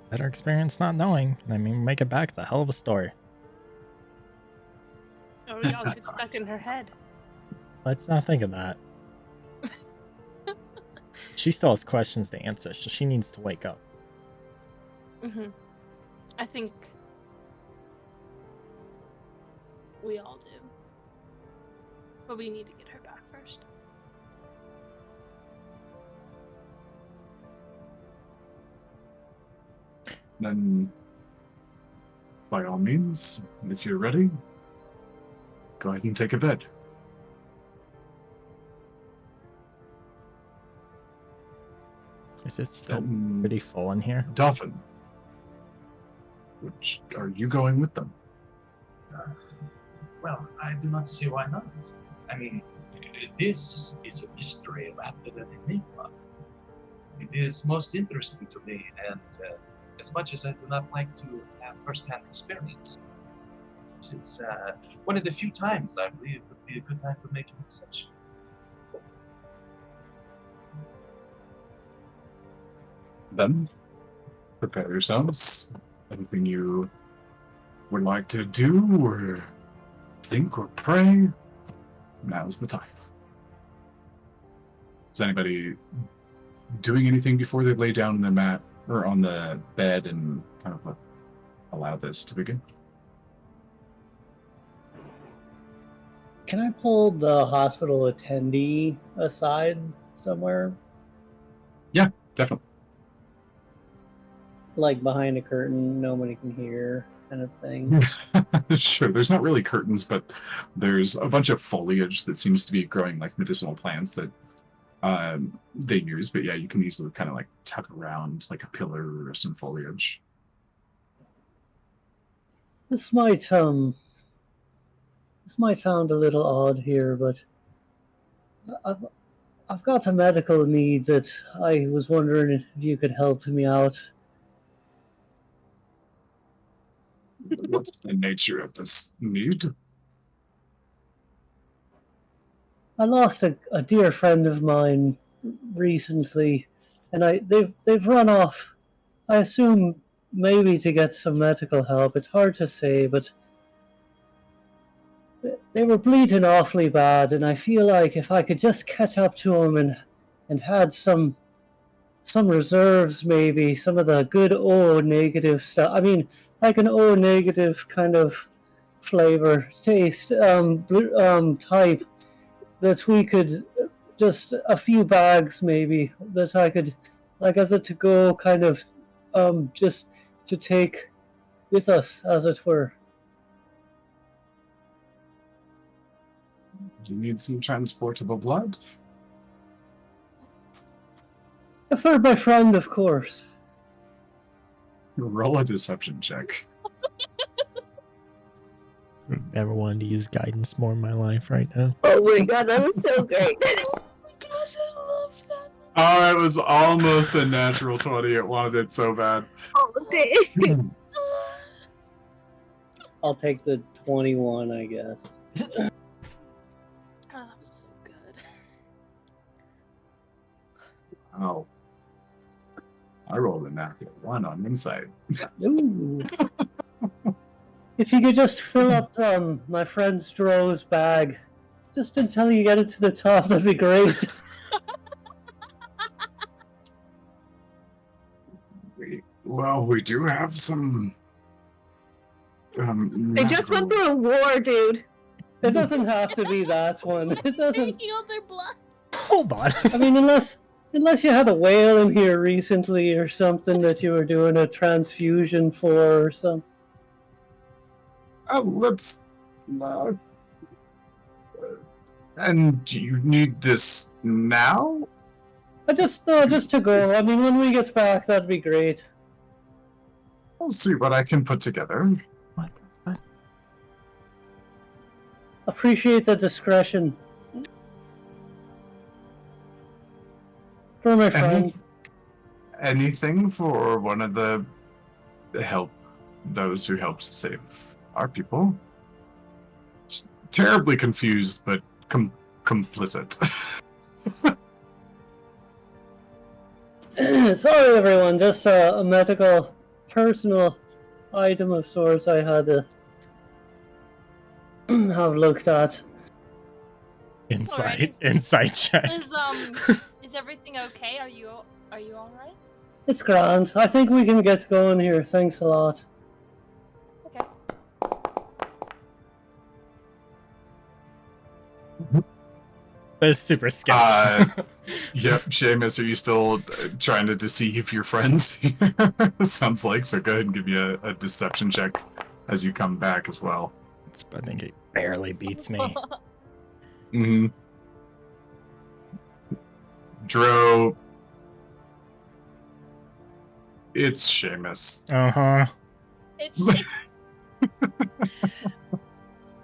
Better experience not knowing. I mean, make it back. It's a hell of a story. Or we all get stuck in her head. Let's not think of that. She still has questions to answer, so she needs to wake up. Mm-hmm. I think we all do. But we need to get her back first. Then, by all means, if you're ready, go ahead and take a bed. Is it still pretty full in here? Dolphin, which are you going with them? Well, I do not see why not. I mean, this is a mystery wrapped in an enigma. It is most interesting to me, and as much as I do not like to have first-hand experience, it is one of the few times I believe would be a good time to make an exception. Then, prepare yourselves. Anything you would like to do, or think, or pray, now's the time. Is anybody doing anything before they lay down on the mat or on the bed and kind of allow this to begin? Can I pull the hospital attendee aside somewhere? Yeah, definitely. Like behind a curtain, nobody can hear, kind of thing. Sure, there's not really curtains, but there's a bunch of foliage that seems to be growing like medicinal plants that they use. But yeah, you can easily kind of like tuck around like a pillar or some foliage. This might sound a little odd here, but I've got a medical need that I was wondering if you could help me out. What's the nature of this need? I lost a dear friend of mine recently, and they've run off. I assume maybe to get some medical help. It's hard to say, but they were bleeding awfully bad, and I feel like if I could just catch up to them and had some reserves, maybe some of the good O negative stuff. I mean, like an O negative kind of flavor, taste, type, that we could just a few bags maybe that I could, like as a to go kind of, just to take with us, as it were. Do you need some transportable blood? For my friend, of course. Roll a deception check. Never wanted to use guidance more in my life right now. Oh my god, that was so great. Oh my gosh, I love that. Oh, it was almost a natural 20. It wanted it so bad. Oh, dang. I'll take the 21, I guess. Oh, that was so good. Oh. I rolled a natural 1 on insight. Ooh. If you could just fill up my friend Stroh's bag, just until you get it to the top, that'd be great. We do have some. They just went through a war, dude. It doesn't have to be that one. It doesn't. Taking out their blood. Hold on. I mean, unless you had a whale in here recently or something that you were doing a transfusion for or something. Let's. And do you need this now? Just to go. I mean, when we get back, that'd be great. I'll see what I can put together. What? Appreciate the discretion. For my friend. Anything for one of those who helped save our people. Just terribly confused, but complicit. Sorry, everyone. Just a medical, personal item of sorts I had to have looked at. Insight check. Is everything okay? Are you all right? It's grand. I think we can get going here. Thanks a lot. Okay. That's super scary. Yep, Seamus, are you still trying to deceive your friends? Sounds like, so go ahead and give me a deception check as you come back as well. I think it barely beats me. Mm-hmm. Dro, it's Seamus. Uh-huh. It's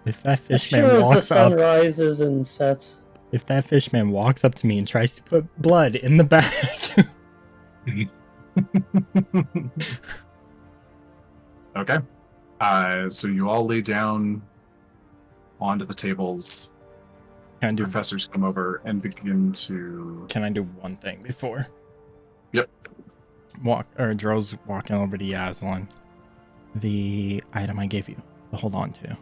If that Sure fishman as the walks sun up, rises and sets. if that fishman walks up to me and tries to put blood in the bag, Okay. So you all lay down onto the tables. can Professors come over and begin to. I do one thing before? Yep. Dro's walking over to Yaslin. The item I gave you to hold on to.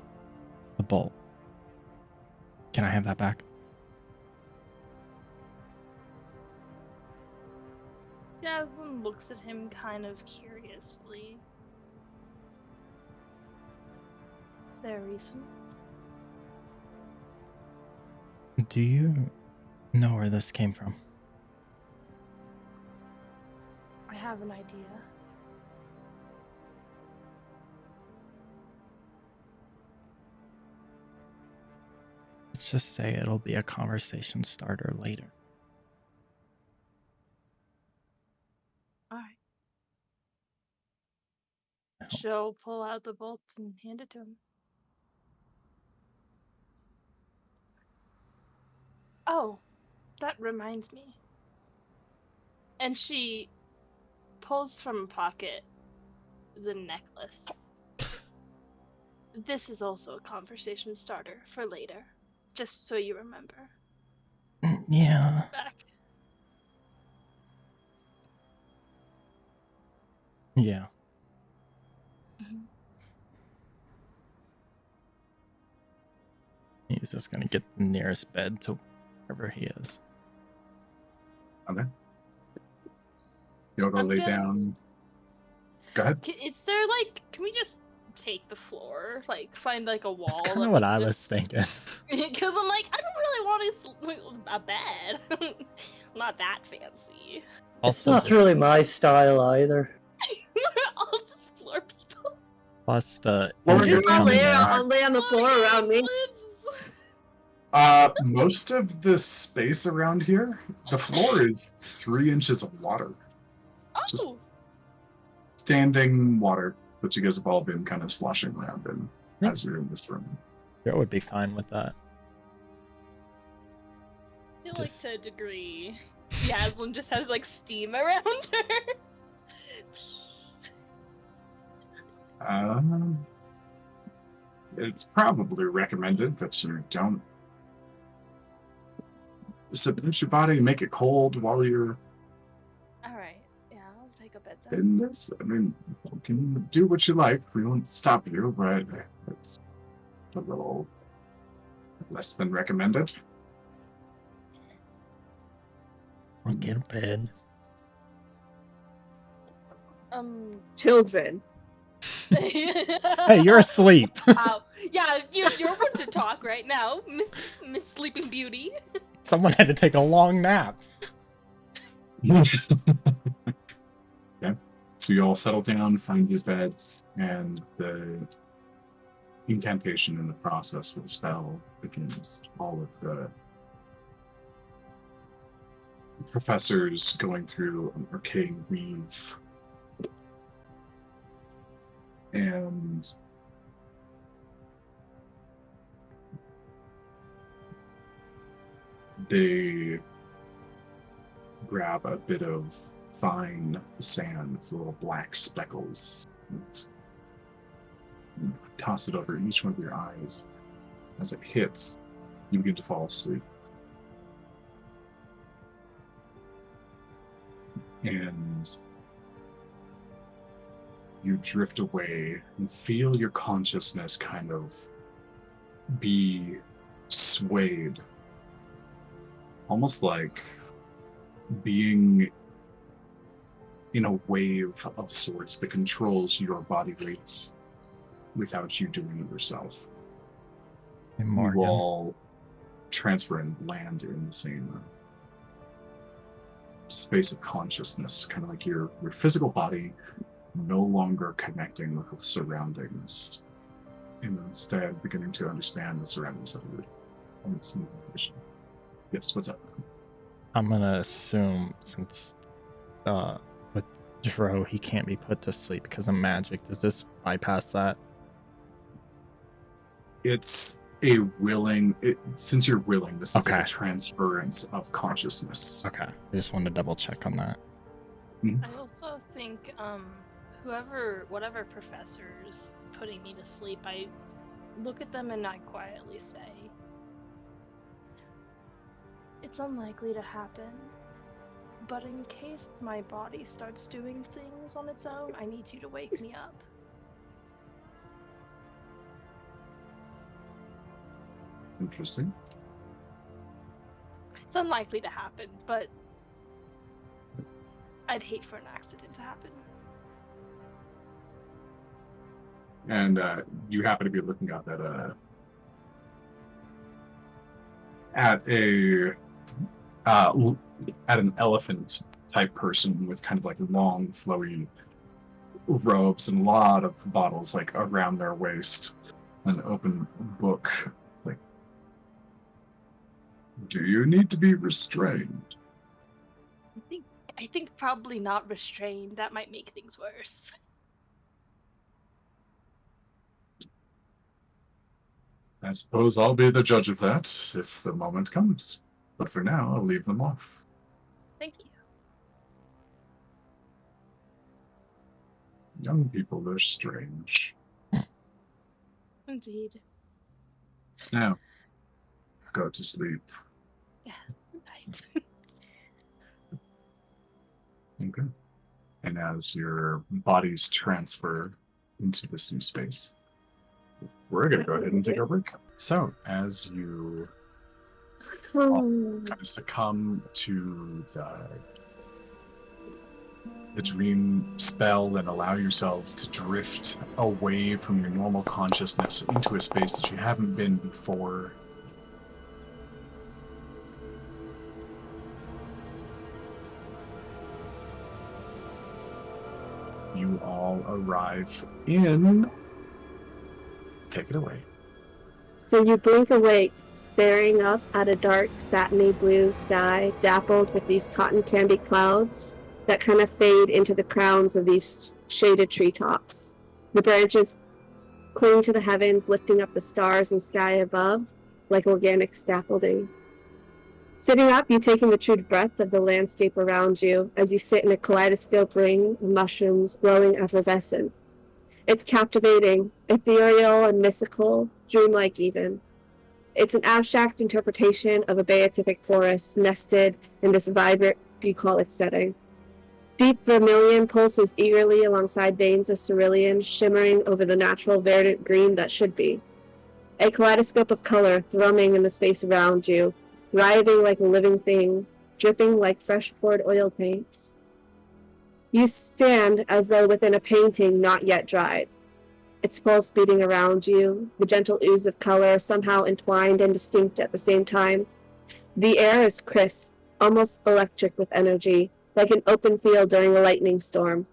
The bolt. Can I have that back? Jasmine looks at him kind of curiously. Is there a reason? Do you know where this came from? I have an idea. Let's just say it'll be a conversation starter later. Alright. She'll pull out the bolt and hand it to him. Oh, that reminds me. And she pulls from a pocket the necklace. This is also a conversation starter for later, just so you remember. Yeah. Back. Yeah. Mhm. He's just gonna get the nearest bed to wherever he is. Okay. You'll go I'm lay gonna- down. Go ahead. Is there can we just take the floor? Find a wall? That's kind that of we what can I was just- thinking. Because I'm I don't really want a bed. Not that fancy. It's Also, not just- really my style either. I'll just floor people. Plus the Well, engine you're I'll coming lay, out. I'll lay on the floor around me. Most of the space around here, the floor is 3 inches of water. Oh, Just- Standing water that you guys have all been kind of sloshing around in as you're in this room. Joe would be fine with that. I feel just- to a degree. Yaslin just has steam around her. It's probably recommended that you don't submerge your body and make it cold while you're Alright, yeah, I'll take a bit then. in this. I mean, you can do what you like. We won't stop you, but it's a little less than recommended. I'll get in bed. Children. Hey, you're asleep. Wow. Yeah, you're one to talk right now, Miss Sleeping Beauty. Someone had to take a long nap. Okay. So you all settle down, find your beds, and the incantation in the process for the spell begins. All of the professors going through an arcane weave. And they grab a bit of fine sand with little black speckles and toss it over each one of your eyes. As it hits, you begin to fall asleep. And you drift away and feel your consciousness kind of be swayed. Almost like being in a wave of sorts that controls your body weight without you doing it yourself. Hey, You Morgan. all transfer and land in the same space of consciousness, kind of like your physical body no longer connecting with the surroundings, and instead beginning to understand the surroundings of you. Yes, what's up? I'm gonna assume since with Dro he can't be put to sleep because of magic. Does this bypass that? It's a willing, since you're willing, this is like Okay. a transference of consciousness. Okay. I just wanted to double check on that. I also think whatever professor's putting me to sleep, I look at them and I quietly say, it's unlikely to happen, but in case my body starts doing things on its own, I need you to wake me up. Interesting. It's unlikely to happen, but I'd hate for an accident to happen. And you happen to be looking up at an elephant type person with kind of like long flowy robes and a lot of bottles like around their waist, an open book. Like, do you need to be restrained? I think probably not restrained. That might make things worse. I suppose I'll be the judge of that if the moment comes. But for now, I'll leave them off. Thank you. Young people are strange. Indeed. Now, go to sleep. Yeah, right. Okay. And as your bodies transfer into this new space, we're going to go ahead and take our break. So, as you kind of succumb to the dream spell and allow yourselves to drift away from your normal consciousness into a space that you haven't been before, you all arrive in... Take it away. So you blink awake, staring up at a dark, satiny blue sky dappled with these cotton candy clouds that kind of fade into the crowns of these shaded treetops. The branches cling to the heavens, lifting up the stars and sky above like organic scaffolding. Sitting up, you take in the true breadth of the landscape around you as you sit in a kaleidoscope ring of mushrooms glowing effervescent. It's captivating, ethereal and mystical, dreamlike even. It's an abstract interpretation of a beatific forest nested in this vibrant, bucolic setting. Deep vermilion pulses eagerly alongside veins of cerulean shimmering over the natural verdant green that should be. A kaleidoscope of color thrumming in the space around you, writhing like a living thing, dripping like fresh poured oil paints. You stand as though within a painting not yet dried. Its pulse beating around you, the gentle ooze of color somehow entwined and distinct at the same time. The air is crisp, almost electric with energy, like an open field during a lightning storm.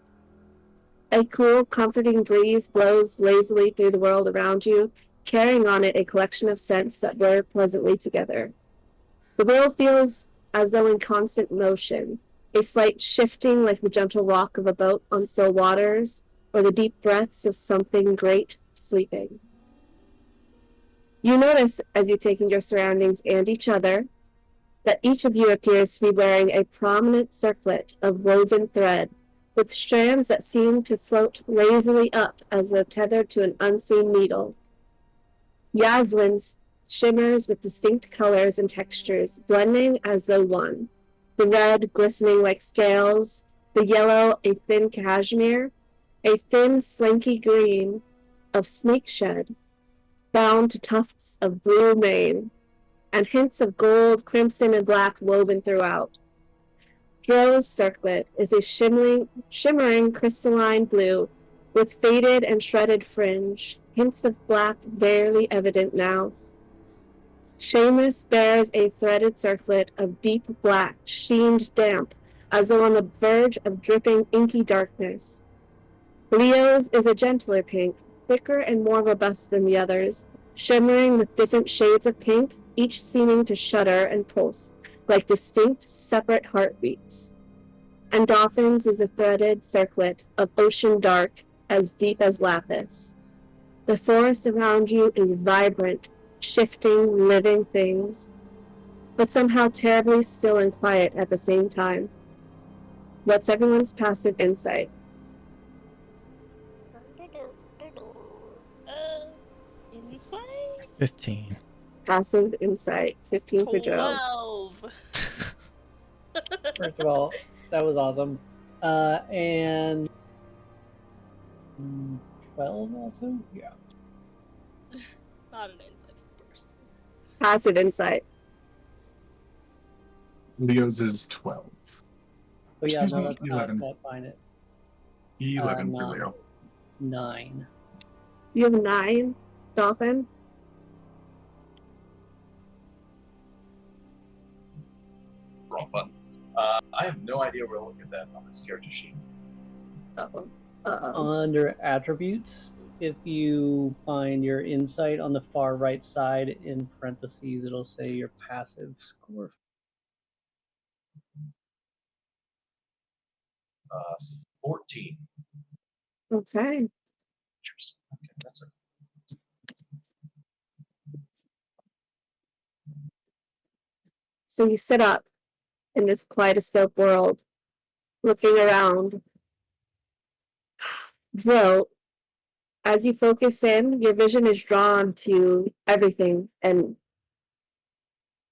A cool, comforting breeze blows lazily through the world around you, carrying on it a collection of scents that blur pleasantly together. The world feels as though in constant motion, a slight shifting like the gentle rock of a boat on still waters, or the deep breaths of something great sleeping. You notice, as you take in your surroundings and each other, that each of you appears to be wearing a prominent circlet of woven thread, with strands that seem to float lazily up as though tethered to an unseen needle. Yaslin's shimmers with distinct colors and textures, blending as though one. The red glistening like scales, the yellow a thin cashmere, a thin flanky green of snakeshed, bound to tufts of blue mane, and hints of gold, crimson, and black woven throughout. Dro's circlet is a shimmering crystalline blue with faded and shredded fringe, hints of black barely evident now. Seamus bears a threaded circlet of deep black, sheened damp, as though on the verge of dripping inky darkness. Leo's is a gentler pink, thicker and more robust than the others, shimmering with different shades of pink, each seeming to shudder and pulse, like distinct, separate heartbeats. And Dolphin's is a threaded circlet of ocean dark, as deep as lapis. The forest around you is vibrant, shifting, living things, but somehow terribly still and quiet at the same time. What's everyone's passive insight? Insight? 15. Passive insight, 15 for Joe. 12. First of all, that was awesome. And 12 also? Yeah. Not an insight person. Passive insight. Leo's is 12. But yeah, Excuse no, me, that's 11. not fine. It 11 for not- Leo. 9. You have 9, Dolphin? Wrong button. I have no idea where to look at that on this character sheet. Uh-oh. Under attributes, if you find your insight on the far right side in parentheses, it'll say your passive score. 14. Okay. Interesting. Okay, that's it. So you sit up in this kaleidoscope world, looking around. Dro, as you focus in, your vision is drawn to everything, and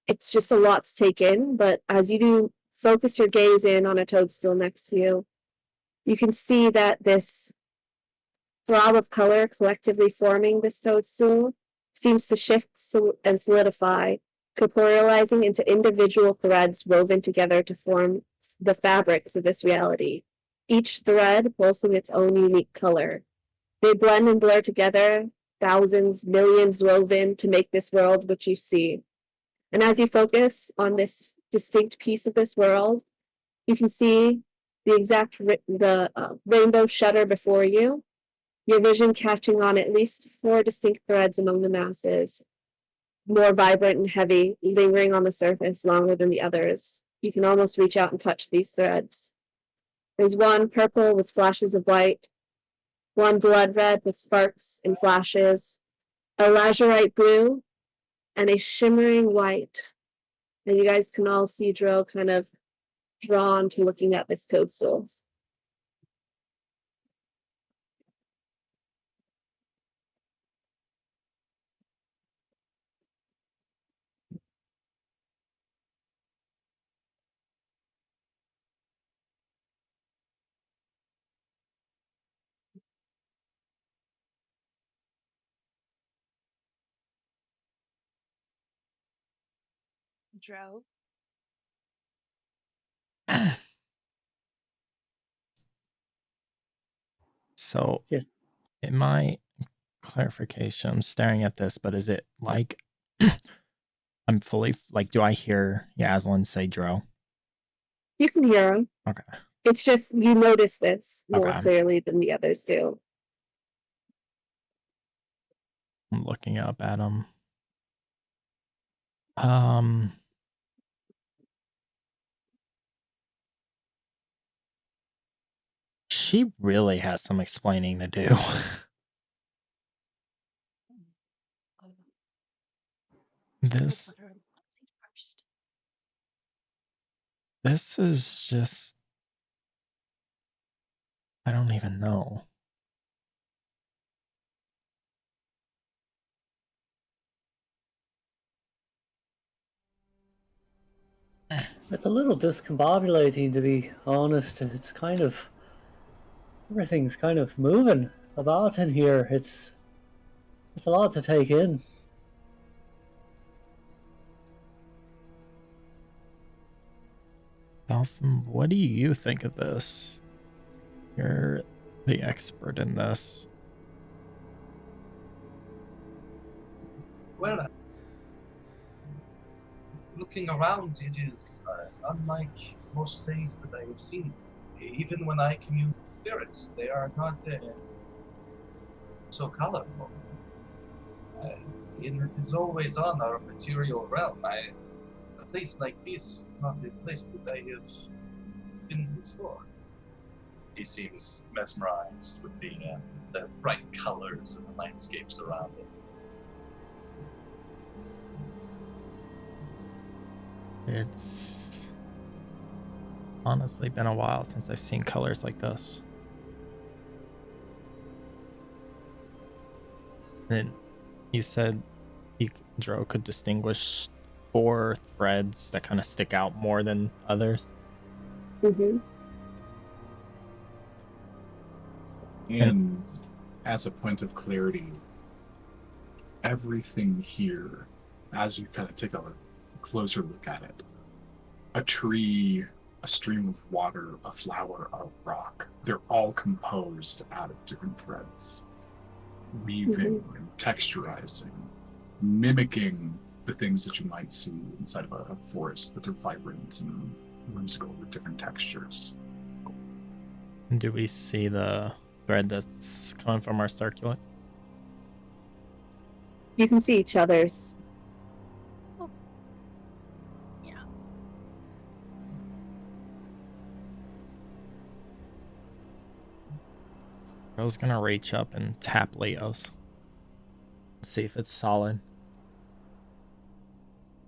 it's just a lot to take in, but as you do focus your gaze in on a toadstool next to you, you can see that this throb of color collectively forming this toadstool seems to shift and solidify, corporealizing into individual threads woven together to form the fabrics of this reality, each thread pulsing its own unique color. They blend and blur together, thousands, millions woven to make this world which you see. And as you focus on this distinct piece of this world, you can see the exact rainbow shutter before you, your vision catching on at least 4 distinct threads among the masses, more vibrant and heavy, lingering on the surface longer than the others. You can almost reach out and touch these threads. There's one purple with flashes of white, one blood red with sparks and flashes, a lazurite blue, and a shimmering white. And you guys can all see Dro kind of drawn to looking at this toadstool. Dro. So, Yes. in my clarification, I'm staring at this, but is it like I'm fully like? Do I hear Yaslin say Dro? You can hear him. Okay. It's just you notice this more Okay. clearly than the others do. I'm looking up at him. She really has some explaining to do. This First. this is just I don't even know. It's a little discombobulating, to be honest. It's kind of everything's kind of moving about in here. It's a lot to take in. Gotham, what do you think of this? You're the expert in this. Well, looking around, it is unlike most things that I have seen. Even when I commune with spirits, they are not so colorful. It is always on our material realm. A place like this is not a place that I have been before. He seems mesmerized with the bright colors and the landscapes around it. It's honestly been a while since I've seen colors like this. And you said Dro could distinguish 4 threads that kind of stick out more than others. Mm-hmm. And as a point of clarity, everything here, as you kind of take a closer look at it, a tree, a stream of water, a flower, a rock, they're all composed out of different threads, weaving and texturizing, mimicking the things that you might see inside of a forest, but they're vibrant and whimsical with different textures. Do we see the thread that's coming from our circuit? You can see each other's. Yeah. I was gonna reach up and tap Leo's. See if it's solid.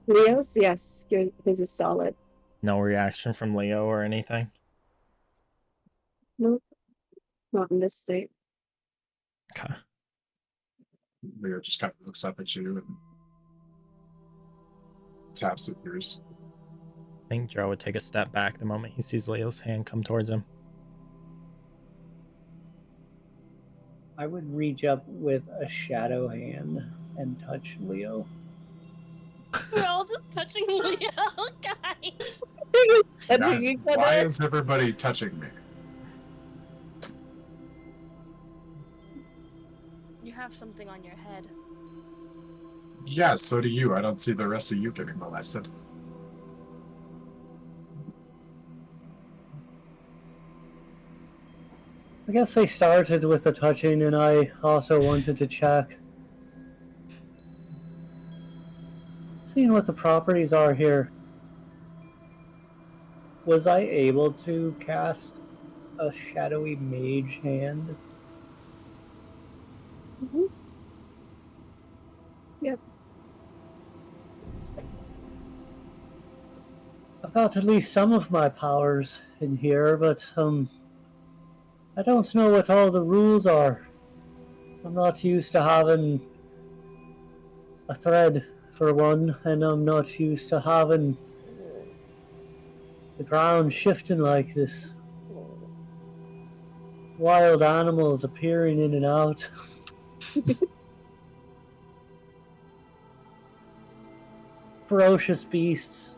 Leo's, yes, his is solid. No reaction from Leo or anything? Nope, not in this state. Okay. Leo just kind of looks up at you and taps at yours. I think Joe would take a step back the moment he sees Leo's hand come towards him. I would reach up with a shadow hand and touch Leo. We're all just touching Leo, guys. Touching Guys, each why other. is everybody touching me? You have something on your head. Yeah, so do you. I don't see the rest of you getting molested. I guess they started with the touching, and I also wanted to check. Seeing what the properties are here. Was I able to cast a shadowy mage hand? Mm-hmm. Yep. I've got at least some of my powers in here, but I don't know what all the rules are. I'm not used to having a thread for one, and I'm not used to having the ground shifting like this. Wild animals appearing in and out. ferocious beasts.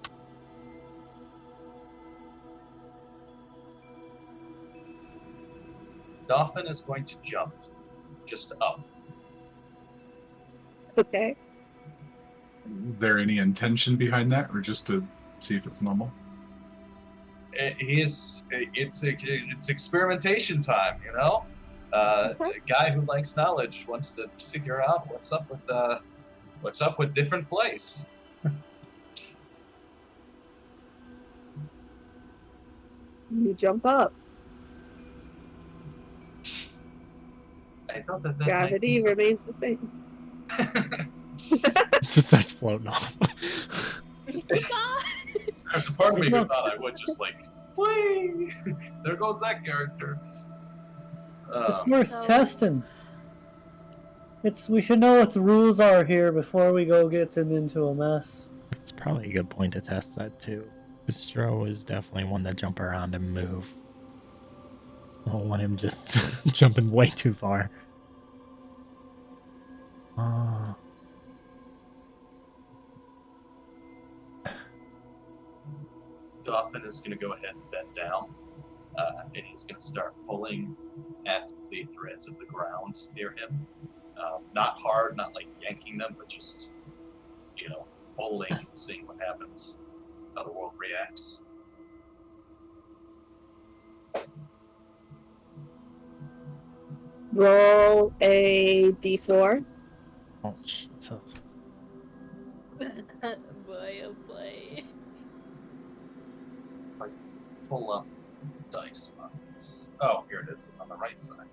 Dolphin is going to jump just up. Okay. Is there any intention behind that, or just to see if it's normal? It's experimentation time, you know. A guy who likes knowledge wants to figure out what's up with different place. You jump up. I thought that Gravity remains the same. Just starts floating off. There's a part of me who thought I would just like, whee! There goes that character. It's worth So- testing. We should know what the rules are here before we go getting into a mess. It's probably a good point to test that too. Stro is definitely one that jump around and move. I don't want him just jumping way too far. Dolphin is going to go ahead and bend down, and he's going to start pulling at the threads of the ground near him. Not hard, not like yanking them, but just, pulling and seeing what happens, how the world reacts. Roll a d4. Oh, Jesus. Boy, oh boy. Pull up dice on this. Oh, here it is. It's on the right side.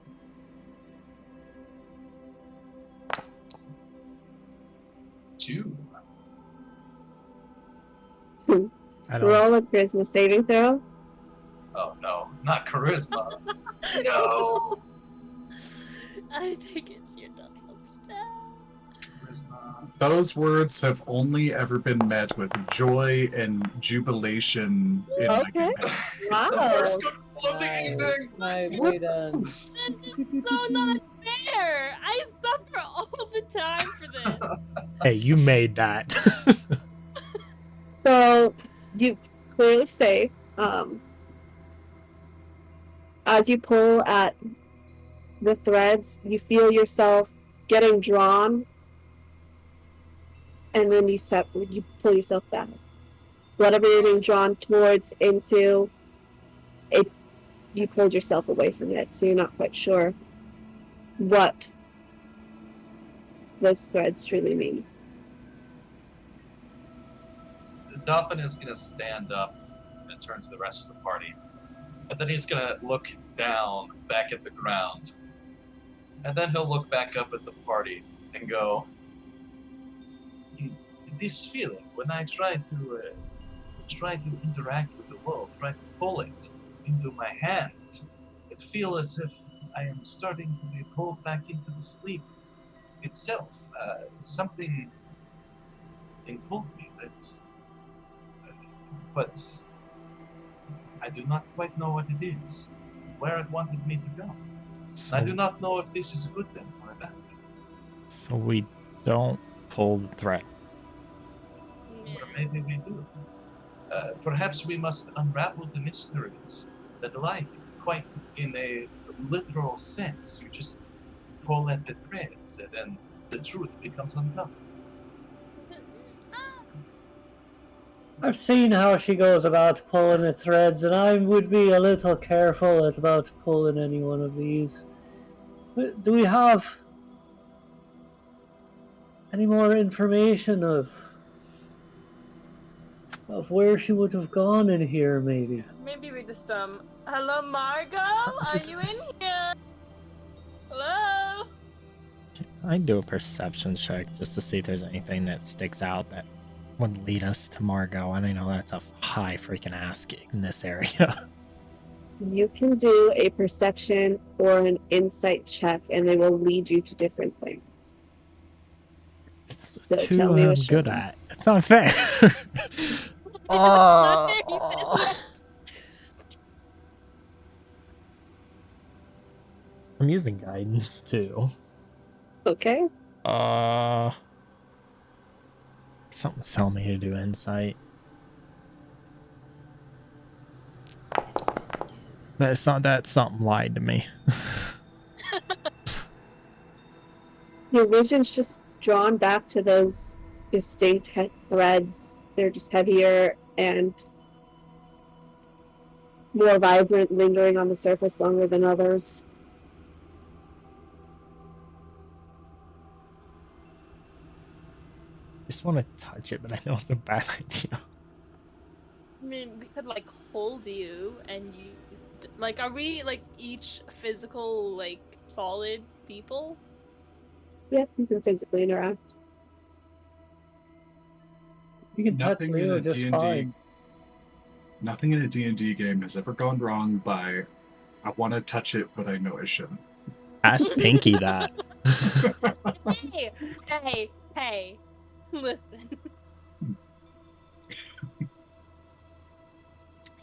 Two. I don't. Roll a charisma saving throw. Oh no, not charisma. No. I think it's your double stat. Charisma. Those words have only ever been met with joy and jubilation in my Okay. campaign. Wow. First good roll of the evening. Nicely done. This is so not fair. I suffer all the time for this. Hey, you made that. So you clearly say, as you pull at the threads, you feel yourself getting drawn, and then you pull yourself back. Whatever you're being drawn towards into it, you pulled yourself away from it, so you're not quite sure what those threads truly mean. The Dolphin is going to stand up and turn to the rest of the party. And then he's going to look down back at the ground. And then he'll look back up at the party and go, this feeling, when I try to interact with the world, try to pull it into my hand, it feels as if I am starting to be pulled back into the sleep itself. Something pulled me, but I do not quite know what it is, where it wanted me to go. I do not know if this is a good thing or a bad thing. So we don't pull the thread. Or maybe we do. Perhaps we must unravel the mysteries that lie here, quite in a literal sense. You just pull at the threads, and then the truth becomes uncovered. I've seen how she goes about pulling the threads, and I would be a little careful about pulling any one of these. Do we have any more information of where she would have gone in here, maybe? Maybe we just hello Margo? Are you in here? Hello? I do a perception check just to see if there's anything that sticks out that would lead us to Margo. And I know that's a high freaking ask in this area. You can do a perception or an insight check, and they will lead you to different things. So Two tell me I'm what good at. It's not fair. Oh. I'm using guidance too. Okay. Something's telling me to do insight. That's not that something lied to me. Your vision's just drawn back to those distinct threads. They're just heavier and more vibrant, lingering on the surface longer than others. Just want to touch it, but I know it's a bad idea. I mean, we could like hold you, and you like. Are we like each physical, like solid people? Yeah, you can physically interact. You can touch Nothing in Leo a just D&D fine. Nothing in a D&D game has ever gone wrong by, I want to touch it, but I know I shouldn't. Ask Pinky that. Hey! Listen. I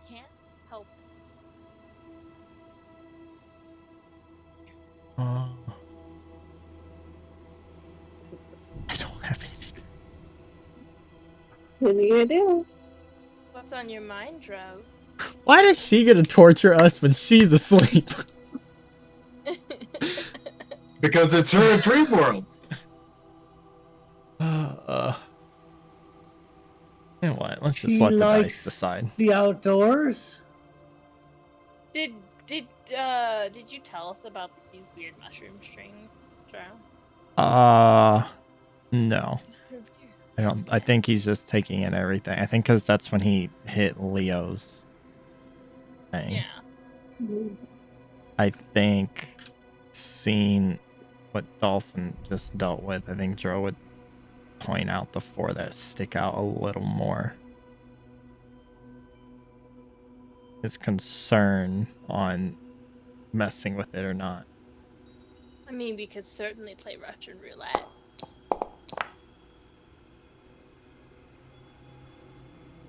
can't help it. I don't have anything. What are you gonna do? What's on your mind, Dro? Why is she gonna torture us when she's asleep? Because it's her dream world. You know what? Let's just She let the dice likes decide. the outdoors. Did you tell us about these weird mushroom strings, Dro? No. I think he's just taking in everything. I think because that's when he hit Leo's thing. Yeah. I think seeing what Dolphin just dealt with, I think Dro would point out the 4 that stick out a little more. His concern on messing with it or not. I mean, we could certainly play Russian roulette.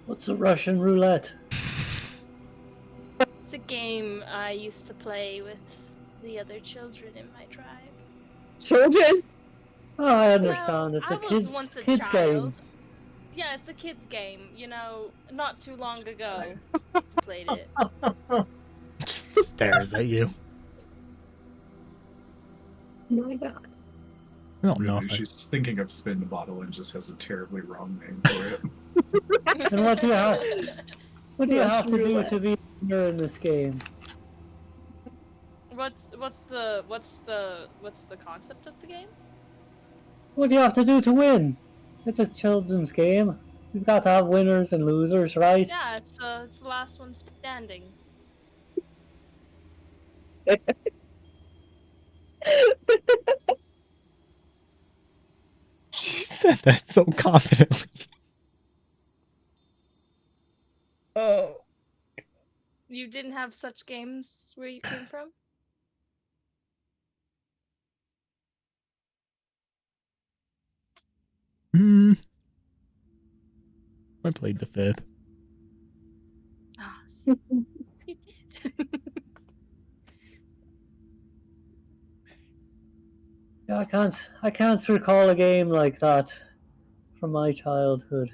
What's a Russian roulette? It's a game I used to play with the other children in my tribe. Children? Oh, I understand. Well, It's a I was kids once a kids child. game. Yeah, it's a kids game. You know, not too long ago, played it. Just stares at you. Oh my god. I don't know. Really, she's thinking of spin the bottle and just has a terribly wrong name for it. And what do you have? What do you have to Russian do roulette. to be a winner in this game? What's the concept of the game? What do you have to do to win? It's a children's game. You've got to have winners and losers, right? Yeah, it's the last one standing. She said that so confidently. Oh. You didn't have such games where you came from? I played the 5th. Ah, so you did. Yeah, I can't recall a game like that from my childhood.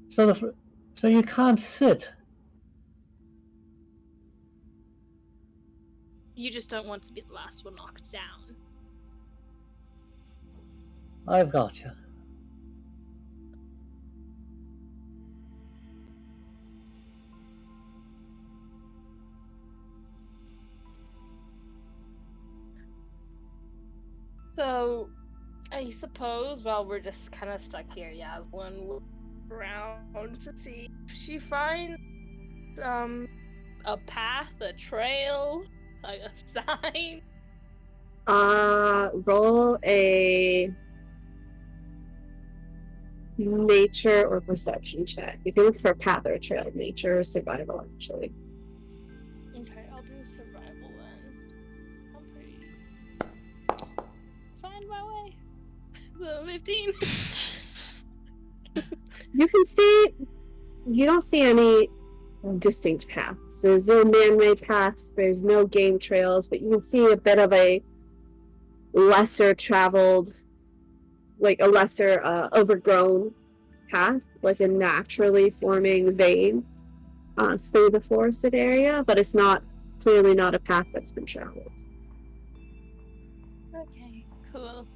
So you can't sit. You just don't want to be the last one knocked down. I've got you. So, I suppose while we're just kind of stuck here, Yaslin will look around to see if she finds a path, a trail, a sign. Roll a nature or perception check. If you're looking for a path or a trail, nature or survival, actually. Okay, I'll do survival then. I'm pretty. Find my way. So 15. You can see, you don't see any distinct paths. There's no man-made paths, there's no game trails, but you can see a bit of a lesser traveled like a lesser overgrown path, like a naturally forming vein through the forested area, but it's clearly not a path that's been traveled. Okay, cool.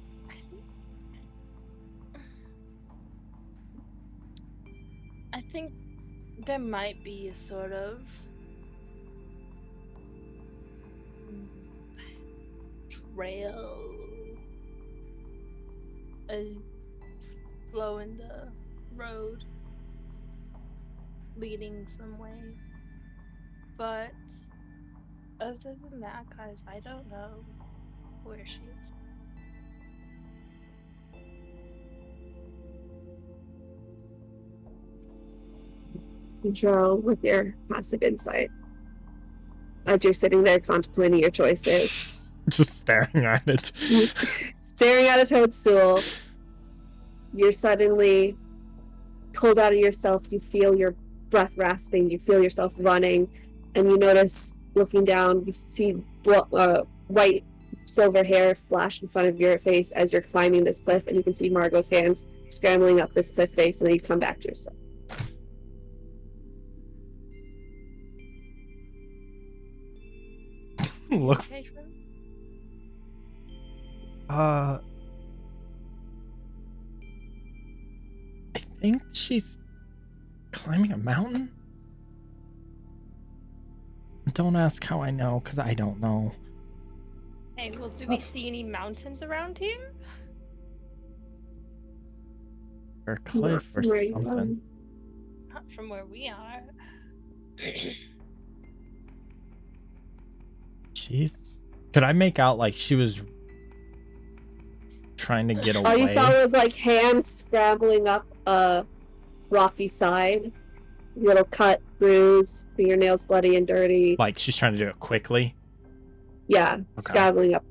I think there might be a sort of trail, a flow in the road leading some way. But other than that, guys, I don't know where she is. Control with your passive insight as you're sitting there contemplating your choices. Just staring at it. Staring at a toadstool, you're suddenly pulled out of yourself. You feel your breath rasping. You feel yourself running, and you notice, looking down, you see white silver hair flash in front of your face as you're climbing this cliff, and you can see Margo's hands scrambling up this cliff face, and then you come back to yourself. Look. Okay, friend? I think she's climbing a mountain. Don't ask how I know, because I don't know. Hey, well, do we see any mountains around here? Or a cliff or Right, something. Not from where we are. Jeez. Could I make out like she was trying to get away? All you saw was like hands scrambling up a rocky side, little cut, bruise, fingernails bloody and dirty. Like she's trying to do it quickly? Yeah, scrabbling up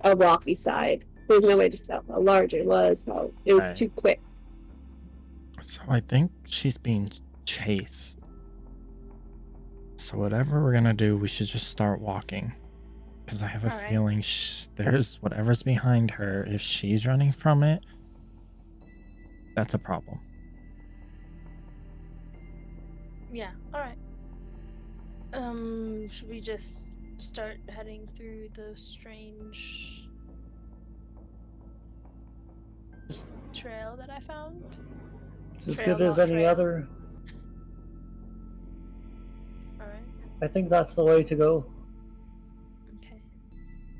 a rocky side. There's no way to tell how large it was. How it was Right. too quick. So I think she's being chased. So whatever we're gonna do, we should just start walking. Because I have a Alright. feeling there's whatever's behind her. If she's running from it, that's a problem. Yeah, alright. Should we just start heading through the strange trail that I found? It's as Trail, good as not any trail. other. Alright, I think that's the way to go. okay.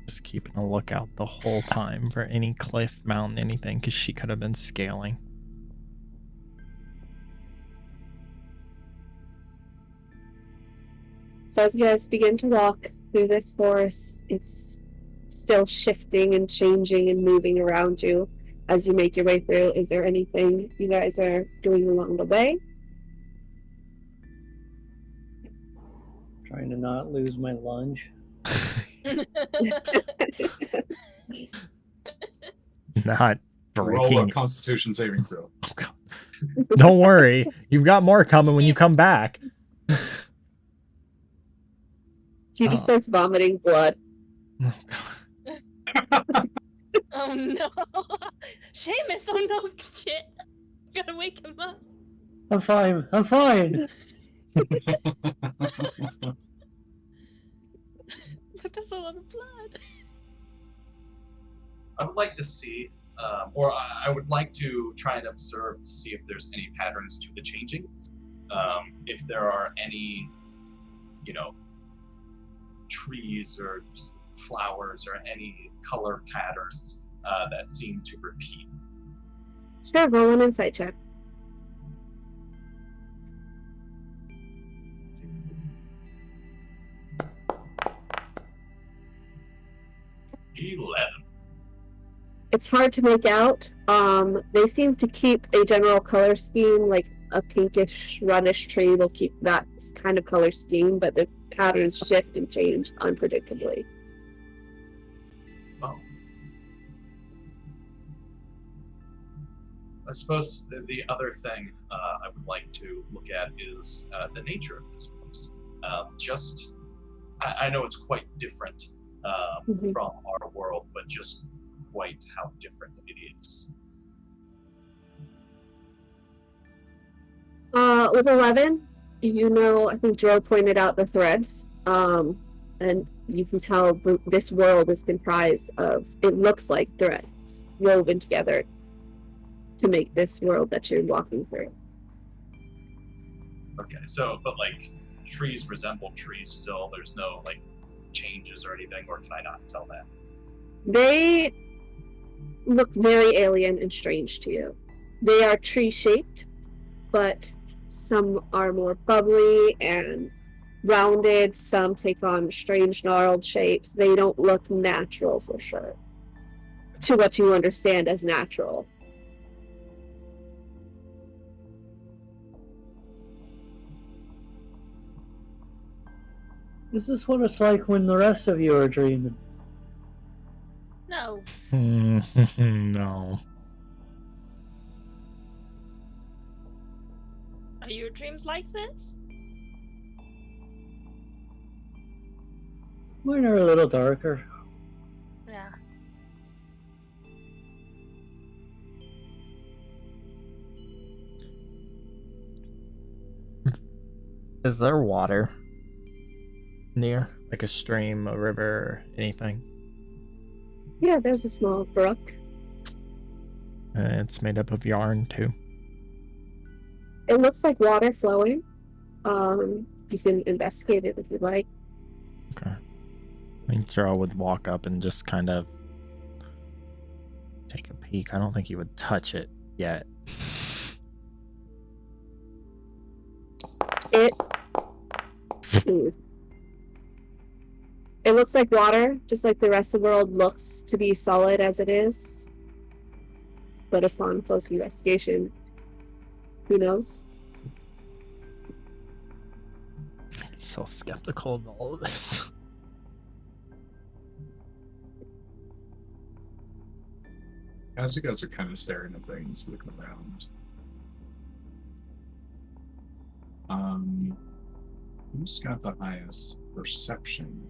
Just keeping a lookout the whole time for any cliff, mountain, anything, because she could have been scaling. So as you guys begin to walk through this forest, it's still shifting and changing and moving around you as you make your way through. Is there anything you guys are doing along the way? Trying to not lose my lunge. Not Roll a breaking. Constitution saving throw. Oh, God. Don't worry. You've got more coming when you come back. He just starts vomiting blood. Oh, God. Oh no! Seamus, oh no, shit! Gotta wake him up. I'm fine. I'm fine. But that's a lot of blood. I would like to see, or I would like to try and observe to see if there's any patterns to the changing. If there are any, trees or flowers or any color patterns that seem to repeat. Sure, roll an insight check. It's hard to make out. They seem to keep a general color scheme, like a pinkish, reddish tree will keep that kind of color scheme, but the patterns shift and change unpredictably. Oh. I suppose the other thing I would like to look at is the nature of this place. I know it's quite different from our world, but just quite how different it is. With 11, I think Joe pointed out the threads. And you can tell this world is comprised of, it looks like threads woven together to make this world that you're walking through. Okay, so, but like, trees resemble trees still. There's no, like, changes or anything, or can I not tell that? They look very alien and strange to you. They are tree-shaped, but some are more bubbly and rounded. Some take on strange gnarled shapes. They don't look natural for sure, to what you understand as natural. Is this what it's like when the rest of you are dreaming? No. No. Are your dreams like this? Mine are a little darker. Yeah. Is there water near? Like a stream, a river, anything? Yeah, there's a small brook. It's made up of yarn too. It looks like water flowing. You can investigate it if you'd like. Okay. I think Jarl would walk up and just kind of take a peek. I don't think he would touch it yet. It looks like water, just like the rest of the world looks to be solid as it is. But upon close investigation, who knows? He's so skeptical of all of this. As you guys are kind of staring at things, looking around, who's got the highest perception?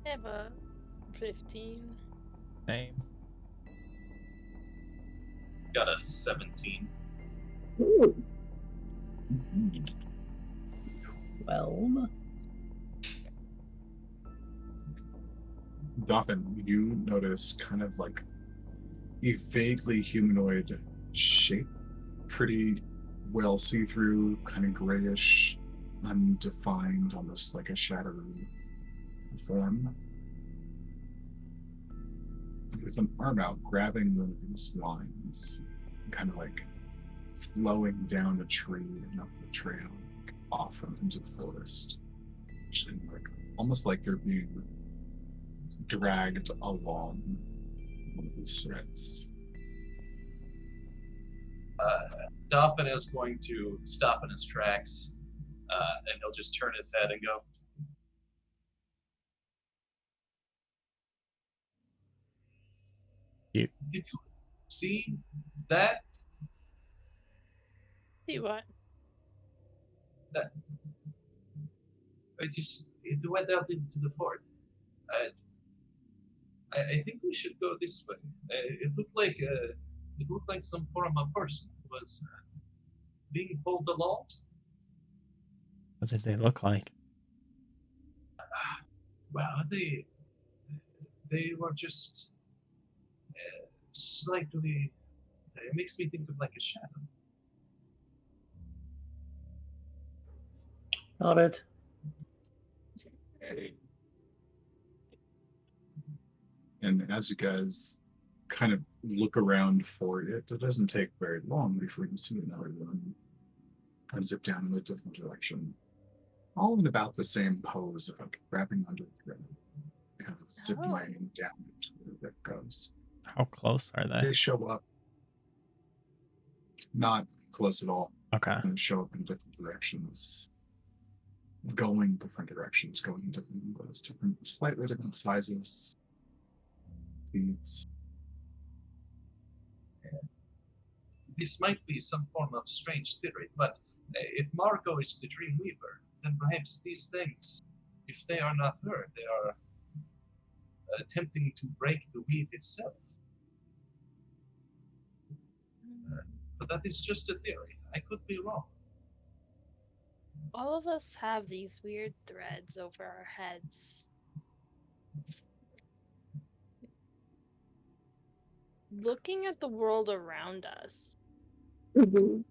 I have a 15. Same. Got a 17. Ooh. Well, Dolphin, you notice kind of like a vaguely humanoid shape, pretty well see-through, kind of grayish, undefined, almost like a shadowy form, with an arm out grabbing one of these lines, kind of like flowing down a tree and up the trail, like, off and into the forest, and like almost like they're being dragged along one of these threads. Dolphin is going to stop in his tracks, and he'll just turn his head and go, You. Did you see that? See what? It went out into the fort. I think we should go this way. It looked like some form of person was being pulled along. What did they look like? Well, they were just slightly. It makes me think of like a shadow. not it. And as you guys kind of look around for it, it doesn't take very long before you see another one zip down in a different direction. All in about the same pose of like grabbing under the thread, kind of zip lining down to where it goes. How close are They they? show up not close at all, Okay. and show up in different directions. Going different directions, going in different angles, slightly different sizes. Speeds. This might be some form of strange theory, but if Margo is the Dream Weaver, then perhaps these things, if they are not her, they are attempting to break the weave itself. but that is just a theory. I could be wrong. All of us have these weird threads over our heads. Looking at the world around us, Mhm.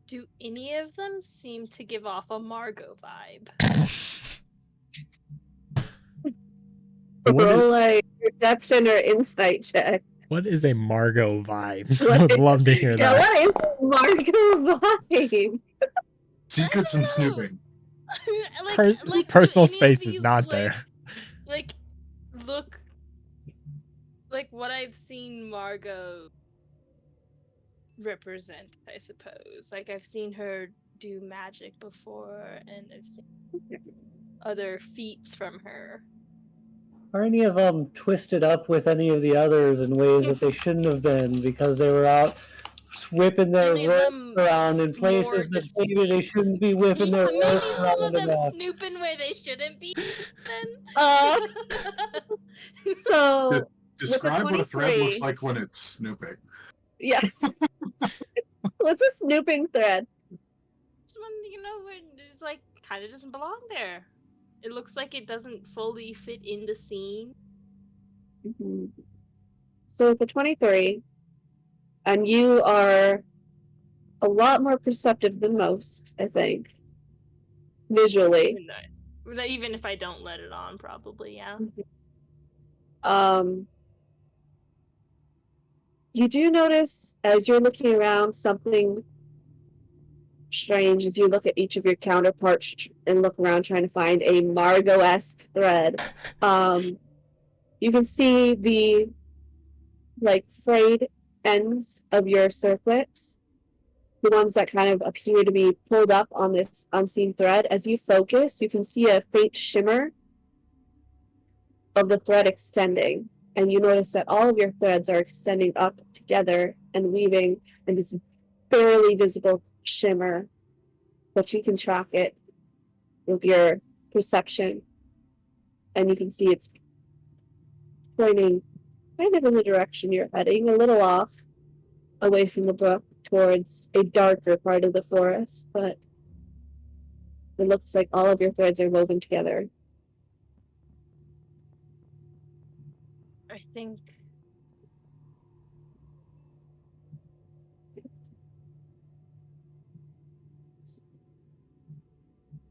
do any of them seem to give off a Margo vibe? What is, Roll a perception or insight check. what is a Margo vibe? What I would is- love to hear Yeah, that. what is Margo vibe? Secrets and know. snooping. Do Personal any of space is these, not like- there. Like, look like what I've seen Margo represent, I suppose. Like, I've seen her do magic before, and I've seen other feats from her. Are any of them twisted up with any of the others in ways that they shouldn't have been because they were out whipping their Any of ropes them around in more places that maybe they shouldn't be whipping Yeah, their maybe ropes some of around them enough? snooping where they shouldn't be. Uh, Then. so Describe what a thread 23. looks like when it's snooping. yeah. What's a snooping thread? This one, where it's like kind of doesn't belong there. It looks like it doesn't fully fit in the scene. Mhm. So with the 23, and you are a lot more perceptive than most, I think. Visually. Even if I don't let it on, probably, yeah. You do notice as you're looking around something strange as you look at each of your counterparts and look around trying to find a Margo-esque thread. You can see the frayed ends of your circlets, the ones that kind of appear to be pulled up on this unseen thread. As you focus, you can see a faint shimmer of the thread extending, and you notice that all of your threads are extending up together and weaving in this barely visible shimmer, but you can track it with your perception, and you can see it's pointing kind of in the direction you're heading, a little off away from the brook towards a darker part of the forest, but it looks like all of your threads are woven together. I think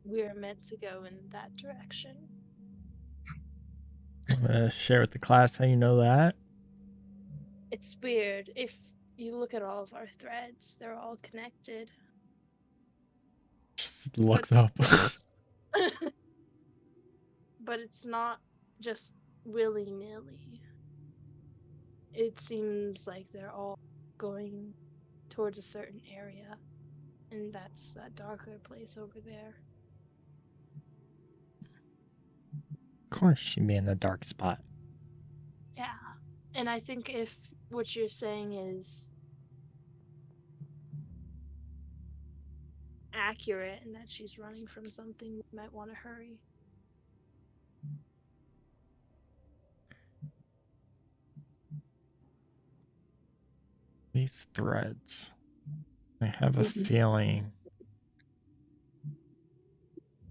we're meant to go in that direction. I'm gonna share with the class how you know that. It's weird. If you look at all of our threads, they're all connected. Just looks up. But it's not just willy-nilly. It seems like they're all going towards a certain area, and that's that darker place over there. Of course she'd be in the dark spot. Yeah, and I think if what you're saying is accurate and that she's running from something, we might want to hurry. These threads. I have a feeling.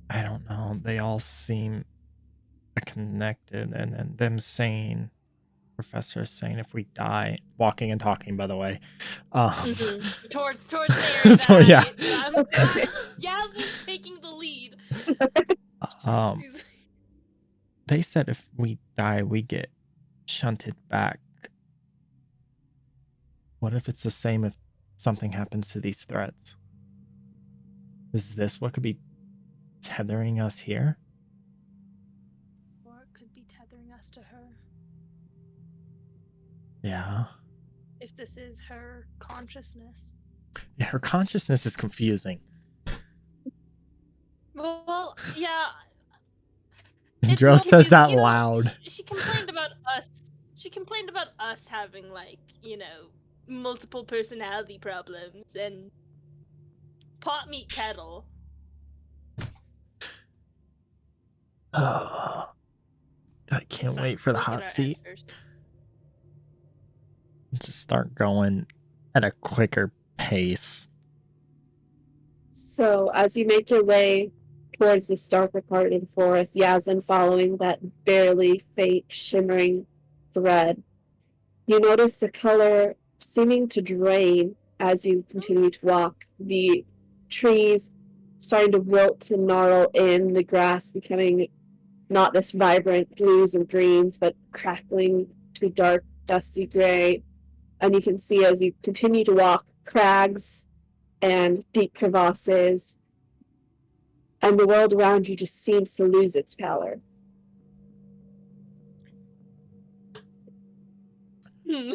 I don't know. They all seem connected, and then them saying, professor saying, if we die, walking and talking, by the way. Towards the area. So, yeah. Yasmin's taking the lead. They said if we die, we get shunted back. What if it's the same if something happens to these threads? Is this what could be tethering us here? Or it could be tethering us to her. Yeah. If this is her consciousness. Yeah, her consciousness is confusing. Well, yeah. Joe says that loud. She complained about us. She complained about us having, multiple personality problems and pot meat kettle. I can't wait for the hot seat. Answers. Just start going at a quicker pace. So as you make your way towards this darker part of the forest, Yazin following that barely faint shimmering thread, you notice the color seeming to drain as you continue to walk. The trees starting to wilt and gnarl in, the grass becoming not this vibrant blues and greens, but crackling to dark, dusty gray. And you can see as you continue to walk, crags and deep crevasses, and the world around you just seems to lose its power. Hmm.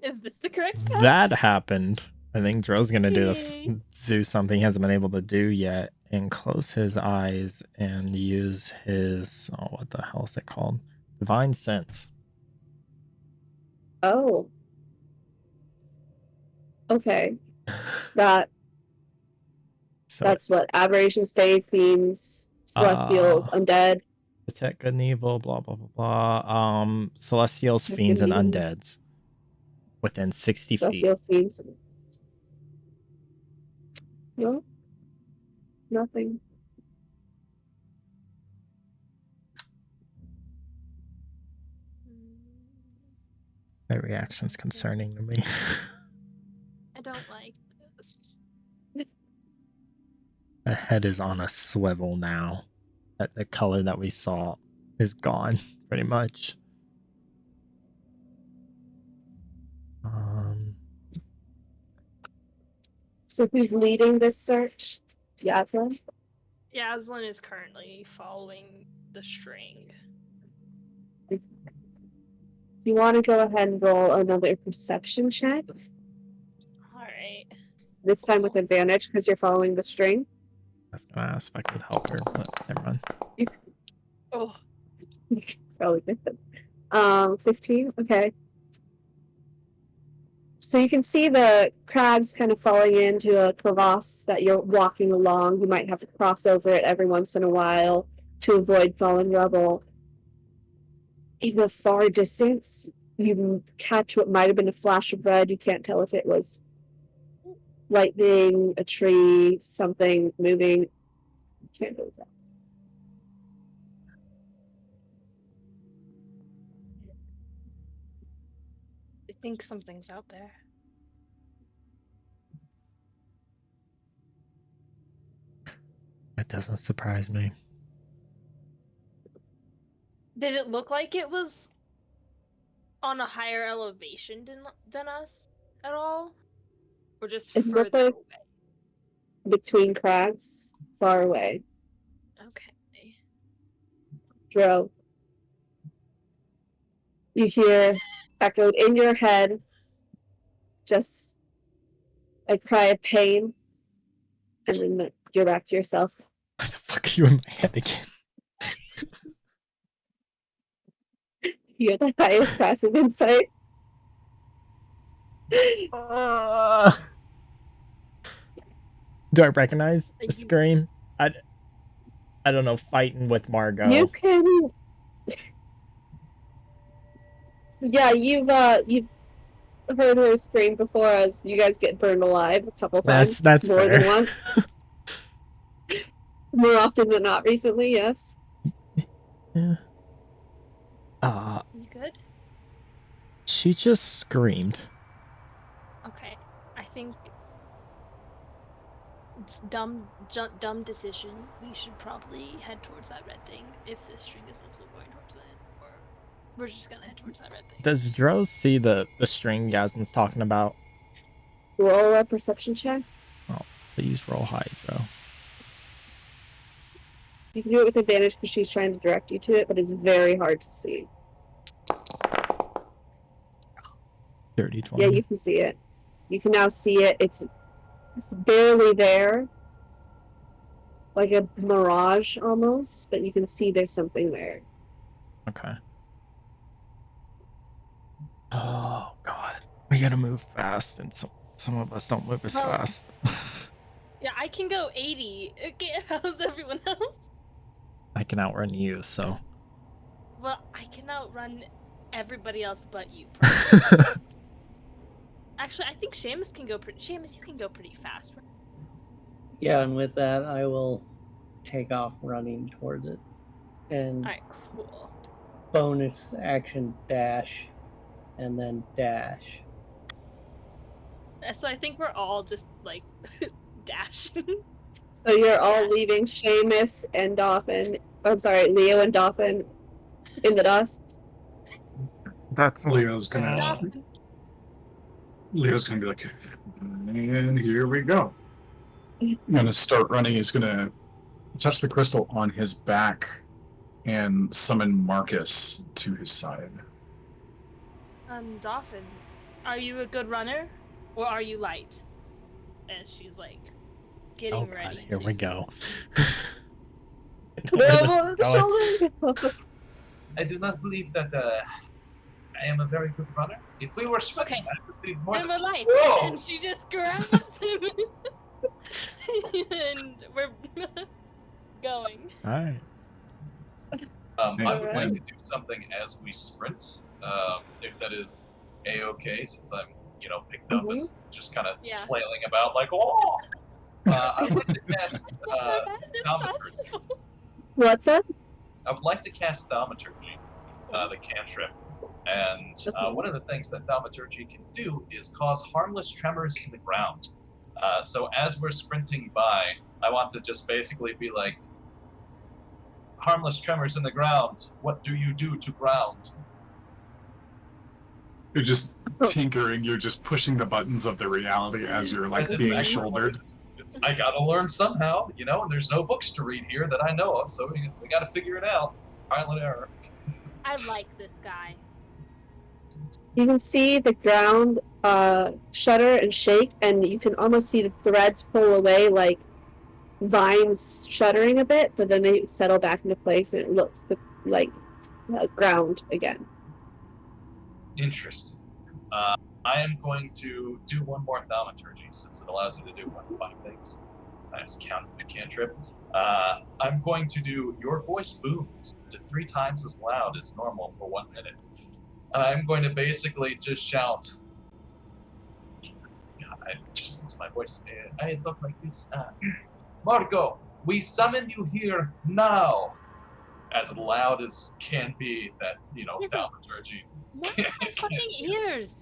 Is this the correct path? That happened. I think Dro's gonna Yay. do something he hasn't been able to do yet, and close his eyes and use his what the hell is it called? Divine sense. Oh. Okay. That's what aberrations, fey, fiends, celestials, undead. Detect good and evil, blah blah blah blah. Celestials, Detect fiends, good and and evil. undeads within 60 feet. Celestial fiends. No. Nothing. My reaction's concerning to me. I don't like this. My head is on a swivel now. That the color that we saw is gone, pretty much. So who's leading this search? Yazin? Yaslin is currently following the string. If you want to go ahead and roll another perception check, Alright. this time with advantage because you're following the string. I was gonna ask if I could help her, but never mind. Oh. Probably good. 15? Okay. So you can see the crags kind of falling into a crevasse that you're walking along. You might have to cross over it every once in a while to avoid fallen rubble. In the far distance, you catch what might have been a flash of red. You can't tell if it was lightning, a tree, something moving. Can't really tell. I think something's out there. That doesn't surprise me. Did it look like it was on a higher elevation than us at all? Or just It looked further like away? between crags, far away. Okay. Dro. You hear echoed in your head just a cry of pain, and then you're back to yourself. Why the fuck are you in my head again? You're the highest passive insight. Do I recognize the You- scream? I don't know, fighting with Margo. You can. Yeah, you've heard her scream before as you guys get burned alive a couple times. That's more fair. than once. More often than not recently, yes. Yeah. You good? She just screamed. Okay. I think it's dumb decision. We should probably head towards that red thing if this string is also going towards it. Or we're just gonna head towards that red thing. Does Dro see the string Yazin's talking about? Roll a perception check. Please roll high, Dro. You can do it with advantage because she's trying to direct you to it, but it's very hard to see. 30, 20. Yeah, you can see it. You can now see it. It's barely there. Like a mirage almost, but you can see there's something there. Okay. Oh, God. We gotta move fast, and some of us don't move as Well- fast. Yeah, I can go 80. Okay, how's everyone else? I can outrun you, so. Well, I can outrun everybody else but you. Actually, I think Seamus can go pretty. Seamus, you can go pretty fast. Right? Yeah, and with that, I will take off running towards it. And All right, cool. bonus action dash, and then dash. So I think we're all just like dashing. So you're all Yeah. leaving Seamus and Dolphin. I'm sorry, Leo and Dolphin in the dust. That's Leo's gonna be like, and here we go. I'm gonna start running. He's gonna touch the crystal on his back and summon Marcus to his side. Dolphin, are you a good runner, or are you light? And she's like getting Oh god, ready. here to... we go. I do not believe that I am a very good runner. If we were swimming, Okay. I would be more Then than... we're light, Whoa! and she just grabs him, and we're going. Alright. I would like Alright. to do something as we sprint, if that is a-okay, since I'm, picked up and just kind of Yeah. flailing about like, oh! I would like to cast That's thaumaturgy. possible. What's up? I would like to cast thaumaturgy, the cantrip. And one of the things that thaumaturgy can do is cause harmless tremors in the ground. So as we're sprinting by, I want to just basically be like, harmless tremors in the ground, what do you do to ground? You're just tinkering. You're just pushing the buttons of the reality as you're like That's being exactly what shouldered. it is. I gotta learn somehow, and there's no books to read here that I know of, so we gotta figure it out. Trial and error. I like this guy. You can see the ground shudder and shake, and you can almost see the threads pull away, like vines shuddering a bit, but then they settle back into place, and it looks like ground again. Interesting. I am going to do one more thaumaturgy, since it allows you to do 5 things. That's count a cantrip. I'm going to do your voice booms to 3 times as loud as normal for 1 minute. I'm going to basically just shout. God, I just lost my voice. I look like this. Margo, we summon you here now. As loud as can be that, thaumaturgy. Look at my fucking ears.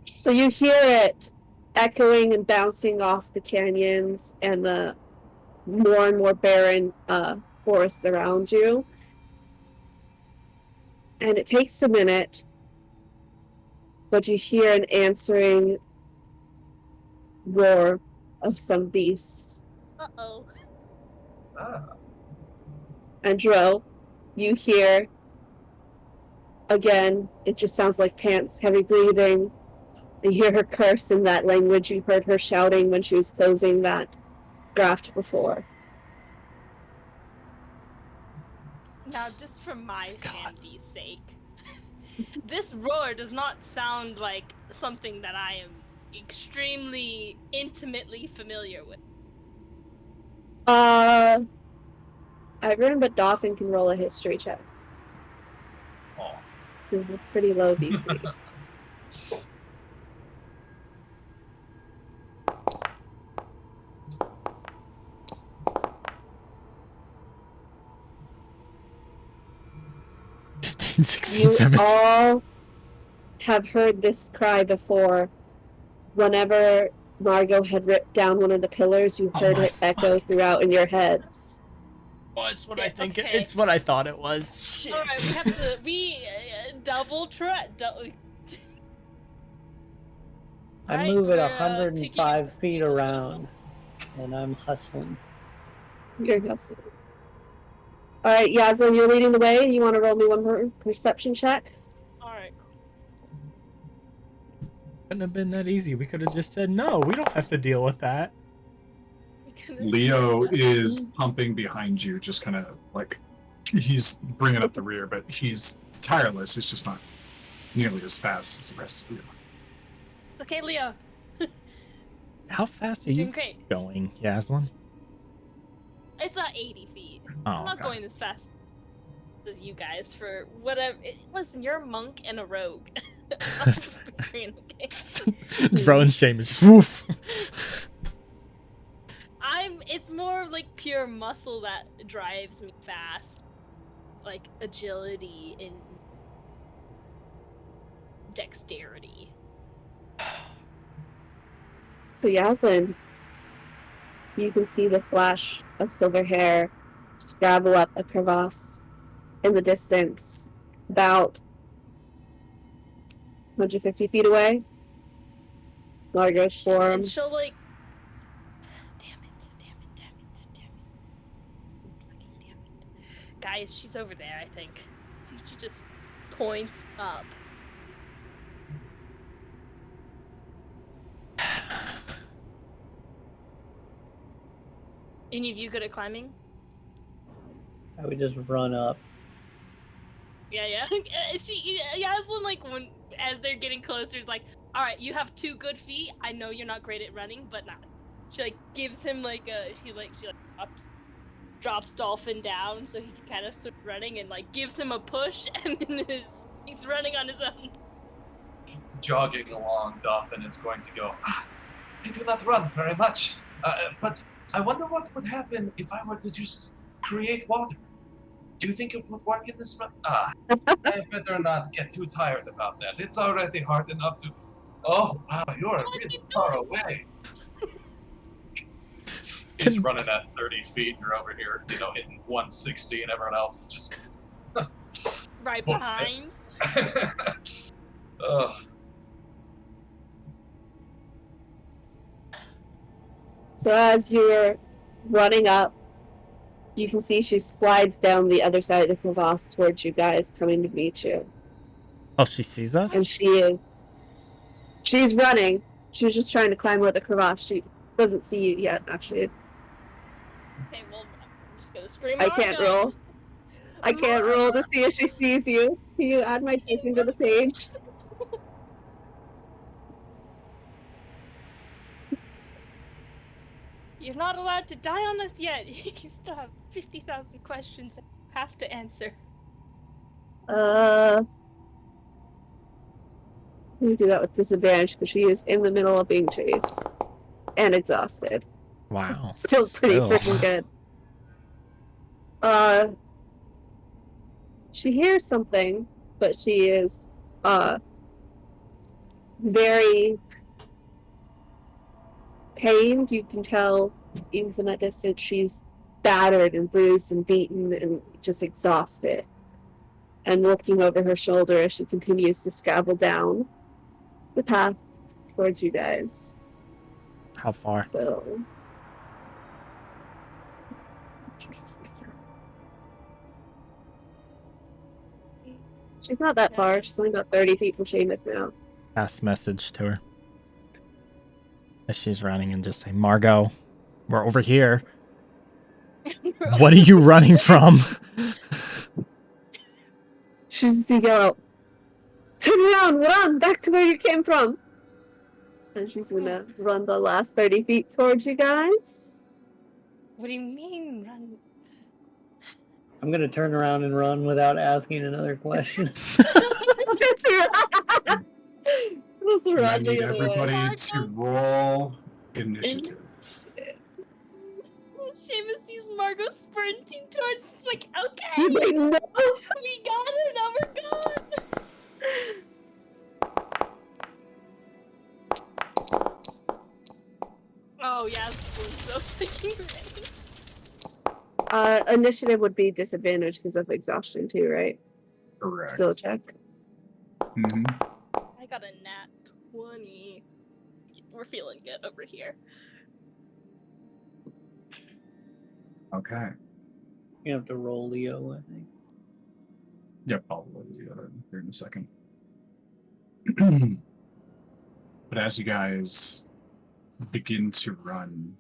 So you hear it echoing and bouncing off the canyons and the more and more barren forests around you. And it takes a minute, but you hear an answering roar of some beast. Uh-oh. And Dro, you hear again, it just sounds like pants, heavy breathing. You hear her curse in that language you heard her shouting when she was closing that graft before. Now, just for my sandy's sake, this roar does not sound like something that I am extremely intimately familiar with. Everyone but Dolphin can roll a history check. Oh. It's a pretty low DC. Fifteen, 16, You 17. all have heard this cry before. Whenever Margo had ripped down one of the pillars, you heard my it echo throughout in your heads. Oh, it's what Yeah, I think. okay. It's what I thought it was. Shit. Alright, we have to. Double try. I Alright, move it we're, 105 feet around, and I'm hustling. You're guessing. Alright, Yaslin, you're leading the way. You want to roll me one more perception check? Alright. Couldn't have been that easy. We could have just said no. We don't have to deal with that. Leo is pumping behind you, just kind of like he's bringing up the rear, but he's tireless. It's just not nearly as fast as the rest of you. Okay, Leo. How fast are You're you doing great. going, Yaslin? It's not 80 feet. Oh, I'm not okay. going as fast as you guys for whatever. Listen, you're a monk and a rogue. That's Barbarian. Bro and Seamus just woof. It's more of like pure muscle that drives me fast. Like agility and dexterity. So Yaslin, you can see the flash of silver hair scrabble up a crevasse in the distance, about 150 feet away. Margo's form. And she'll like, damn it. Fucking damn it. Guys, she's over there, I think. She just points up. Any of you good at climbing? I would just run up. Yeah. Yaslin, like, as they're getting closer, is like, alright, you have 2 good feet. I know you're not great at running, but not. She, like, gives him, like, she drops Dolphin down so he can kind of start running and, like, gives him a push, and then he's running on his own. Jogging along, Dolphin is going to go, I do not run very much, but I wonder what would happen if I were to just create water. Do you think it would work in this run? I better not get too tired about that. It's already hard enough to... Oh, wow, you're really far away. He's running at 30 feet, and you're over here, hitting 160, and everyone else is just... Right behind. Ugh. So as you're running up, you can see she slides down the other side of the crevasse towards you guys, coming to meet you. Oh, she sees us? And she's running. She's just trying to climb over the crevasse. She doesn't see you yet, actually. Okay, well, I'm just gonna scream. I can't roll. I can't roll to see if she sees you. Can you add my token to the page? You're not allowed to die on us yet. You still have 50,000 questions that you have to answer. Let me do that with disadvantage because she is in the middle of being chased and exhausted. Wow. Still pretty freaking good. She hears something, but she is very pained. You can tell even from that distance she's battered and bruised and beaten and just exhausted. And looking over her shoulder as she continues to scrabble down the path towards you guys. How far? So she's not that far. She's only about 30 feet from Seamus now. Pass message to her. As she's running and just say, Margo, we're over here. What are you running from? She's just yell out, turn around, run back to where you came from. And she's gonna run the last 30 feet towards you guys. What do you mean, run? I'm gonna turn around and run without asking another question. Just And I run need the other way. everybody to roll initiative. Seamus sees Margo sprinting towards us, like, okay, He's like, no. we got her, now we're gone. Oh, yeah, this was so freaking ready. Initiative would be disadvantage because of exhaustion too, right? Correct. Still check. Mm-hmm. I got a nat 20. We're feeling good over here. Okay. You have to roll Leo, I think. Yep, I'll roll the other here in a second. But as you guys begin to run,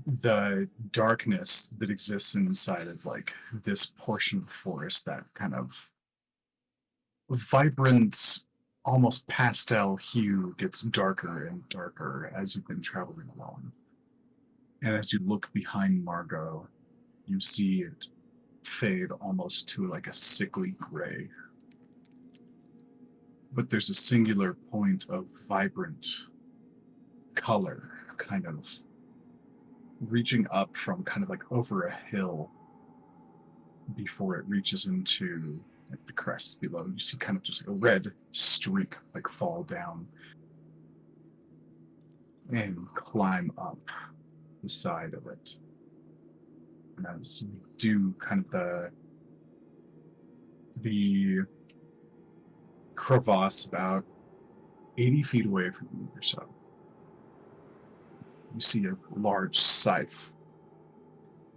the darkness that exists inside of like this portion of the forest, that kind of vibrant, almost pastel hue, gets darker and darker as you've been traveling along. And as you look behind Margo, you see it fade almost to like a sickly gray. but there's a singular point of vibrant color kind of reaching up from kind of like over a hill before it reaches into like the crests below. You see kind of just like a red streak like fall down and climb up the side of it. And as you do kind of the crevasse about 80 feet away from you or so, you see a large scythe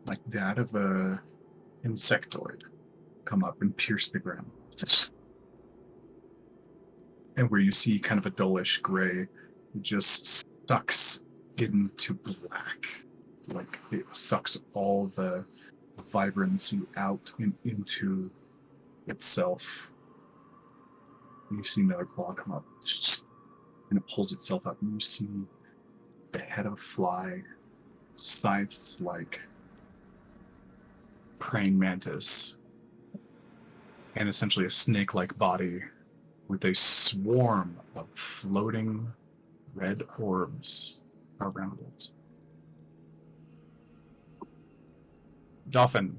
like that of a insectoid come up and pierce the ground. And where you see kind of a dullish gray, it just sucks into black. Like it sucks all the vibrancy out and into itself. And you see another claw come up, and it pulls itself up, and you see the head of a fly, scythes like praying mantis, and essentially a snake-like body with a swarm of floating red orbs around it. Dolphin,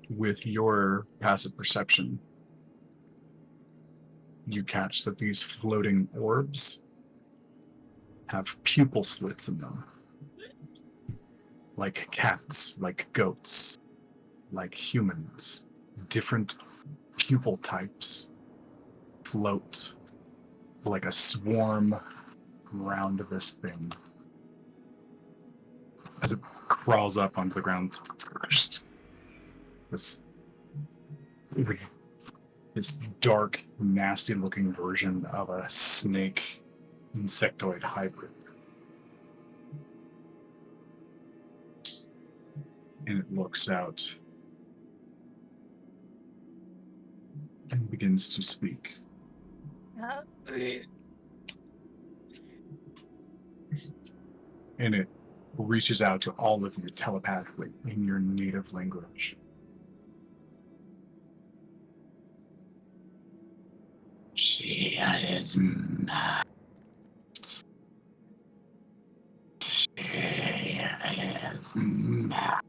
with your passive perception, you catch that these floating orbs have pupil slits in them. Like cats, like goats, like humans. Different pupil types float like a swarm around this thing as it crawls up onto the ground. This dark, nasty-looking version of a snake insectoid hybrid. And it looks out and begins to speak. And it reaches out to all of you telepathically in your native language. She is mad. She is mad.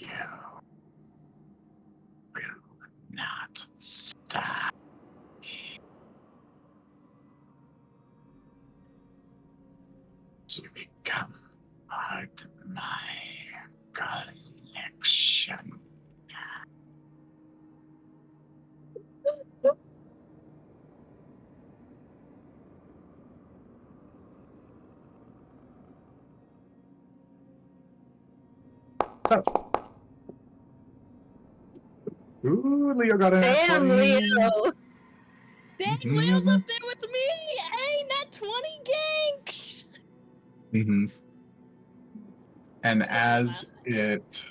You will not stop me. To become part of my collection. So, ooh, Leo got an Damn, 20. Leo! Dang, Leo's up there with me! Hey, not 20 ganks! Mm-hmm. And as it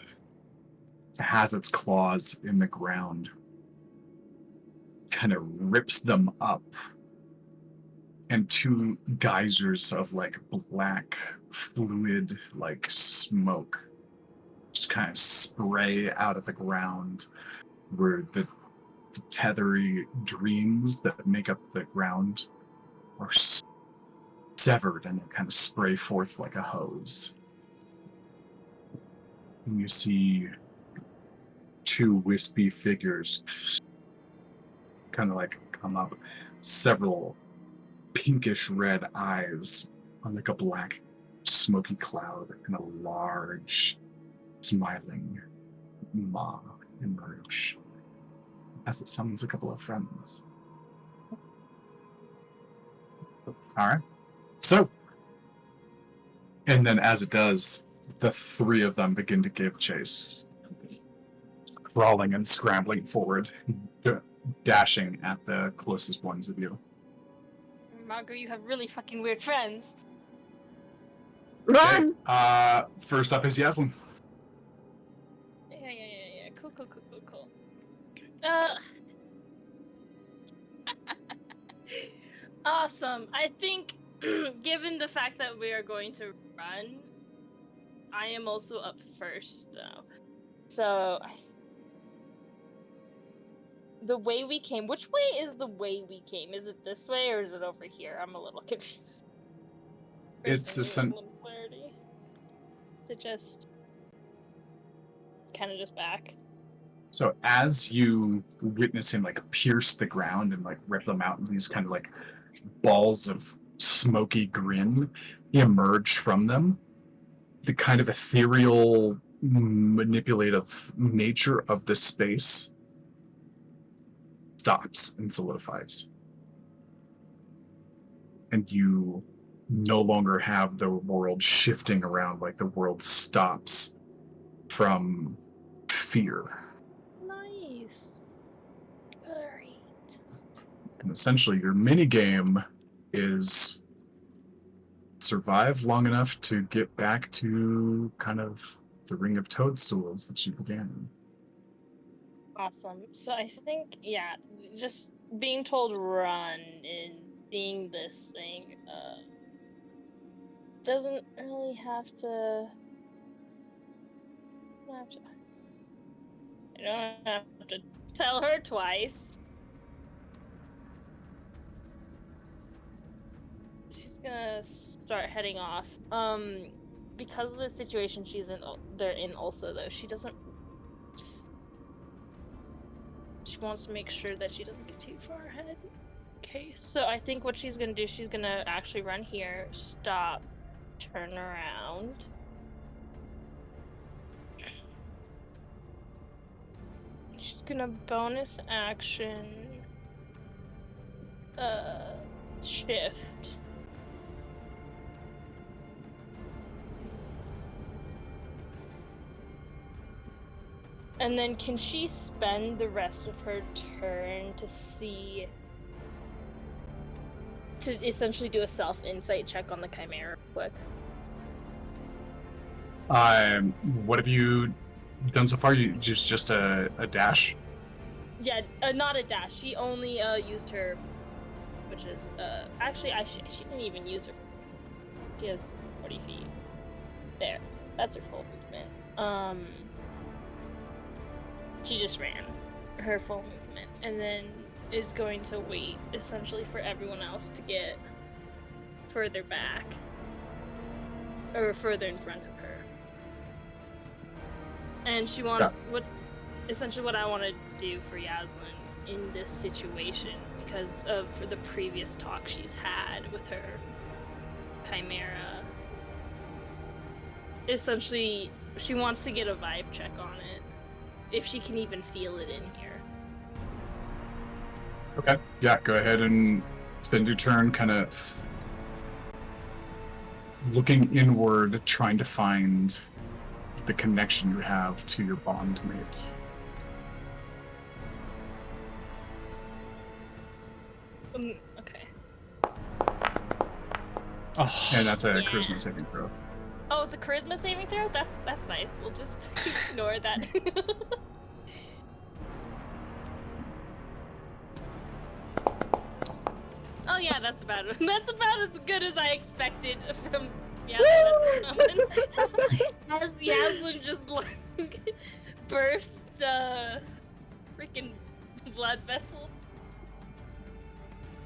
has its claws in the ground, kind of rips them up, and two geysers of like black fluid, like smoke, just kind of spray out of the ground, where the tethery dreams that make up the ground are severed, and they kind of spray forth like a hose. And you see two wispy figures kind of like come up, several pinkish red eyes on like a black smoky cloud, and a large smiling maw emerge as it summons a couple of friends. Alright. So, and then as it does, the three of them begin to give chase, crawling and scrambling forward, dashing at the closest ones of you. Margo, you have really fucking weird friends. Run! Okay, first up is Yaslin. Yeah. Cool. Awesome. I think, given the fact that we are going to run, I am also up first, though. So, the way we came. Which way is the way we came? Is it this way or is it over here? I'm a little confused. It's Personally, a with a little clarity. To just kind of just back. So as you witness him like pierce the ground and like rip them out in these kind of like balls of smoky grin emerge from them, the kind of ethereal, manipulative nature of the space stops and solidifies. And you no longer have the world shifting around, like the world stops from fear. Nice. Great. And essentially, your minigame is survive long enough to get back to kind of the ring of toadstools that you began in. Awesome. So I think, yeah, just being told run and seeing this thing doesn't really have to. I don't have to tell her twice. She's gonna start heading off. Because of the situation they're in also though, she wants to make sure that she doesn't get too far ahead. Okay, so I think what she's gonna do, she's gonna actually run here, stop, turn around. She's gonna bonus action, shift. And then can she spend the rest of her turn to essentially do a self-insight check on the Chimera quick? What have you done so far? You just a dash? Yeah, not a dash. She only used her, which is actually she didn't even use her. She has 40 feet. There, that's her full movement. She just ran her full movement, and then is going to wait essentially for everyone else to get further back or further in front of her. And she wants what I want to do for Yaslin in this situation, because of the previous talk she's had with her Chimera. Essentially, she wants to get a vibe check on it, if she can even feel it in here. Okay. Yeah, go ahead and spend your turn kind of looking inward, trying to find the connection you have to your bondmate. Okay. Oh, And that's a charisma saving throw. Oh, it's a charisma saving throw? That's nice. We'll just ignore that. Oh yeah, that's about as good as I expected from Yaslin. As Yaslin just like burst freaking blood vessel.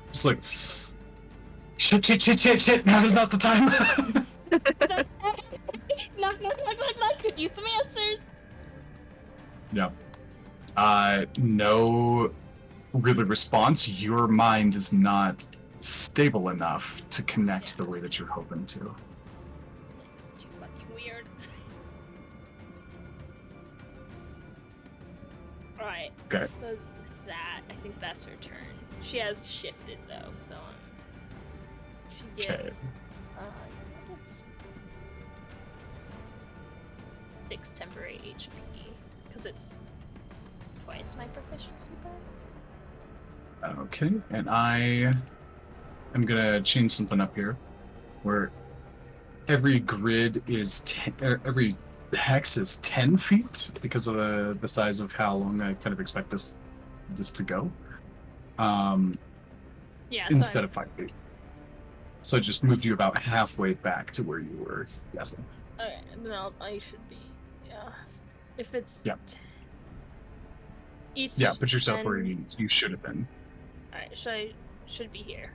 It's like, shit, now is not the time. knock, could use some answers. Yeah. No really response. Your mind is not stable enough to connect the way that you're hoping to. It's too fucking weird. Alright. Okay. So with that, I think that's her turn. She has shifted though, so she gets Okay. I think it's 6 temporary HP, because it's twice my proficiency bar. Okay, and I am gonna change something up here, where every grid is every hex is 10 feet because of the size of how long I kind of expect this to go. Yeah. Instead of 5 feet. So I just moved you about halfway back to where you were guessing. Okay, then I should be, yeah. If it's Yeah. each. Yeah, put yourself where 10 you should have been. Alright, should be here.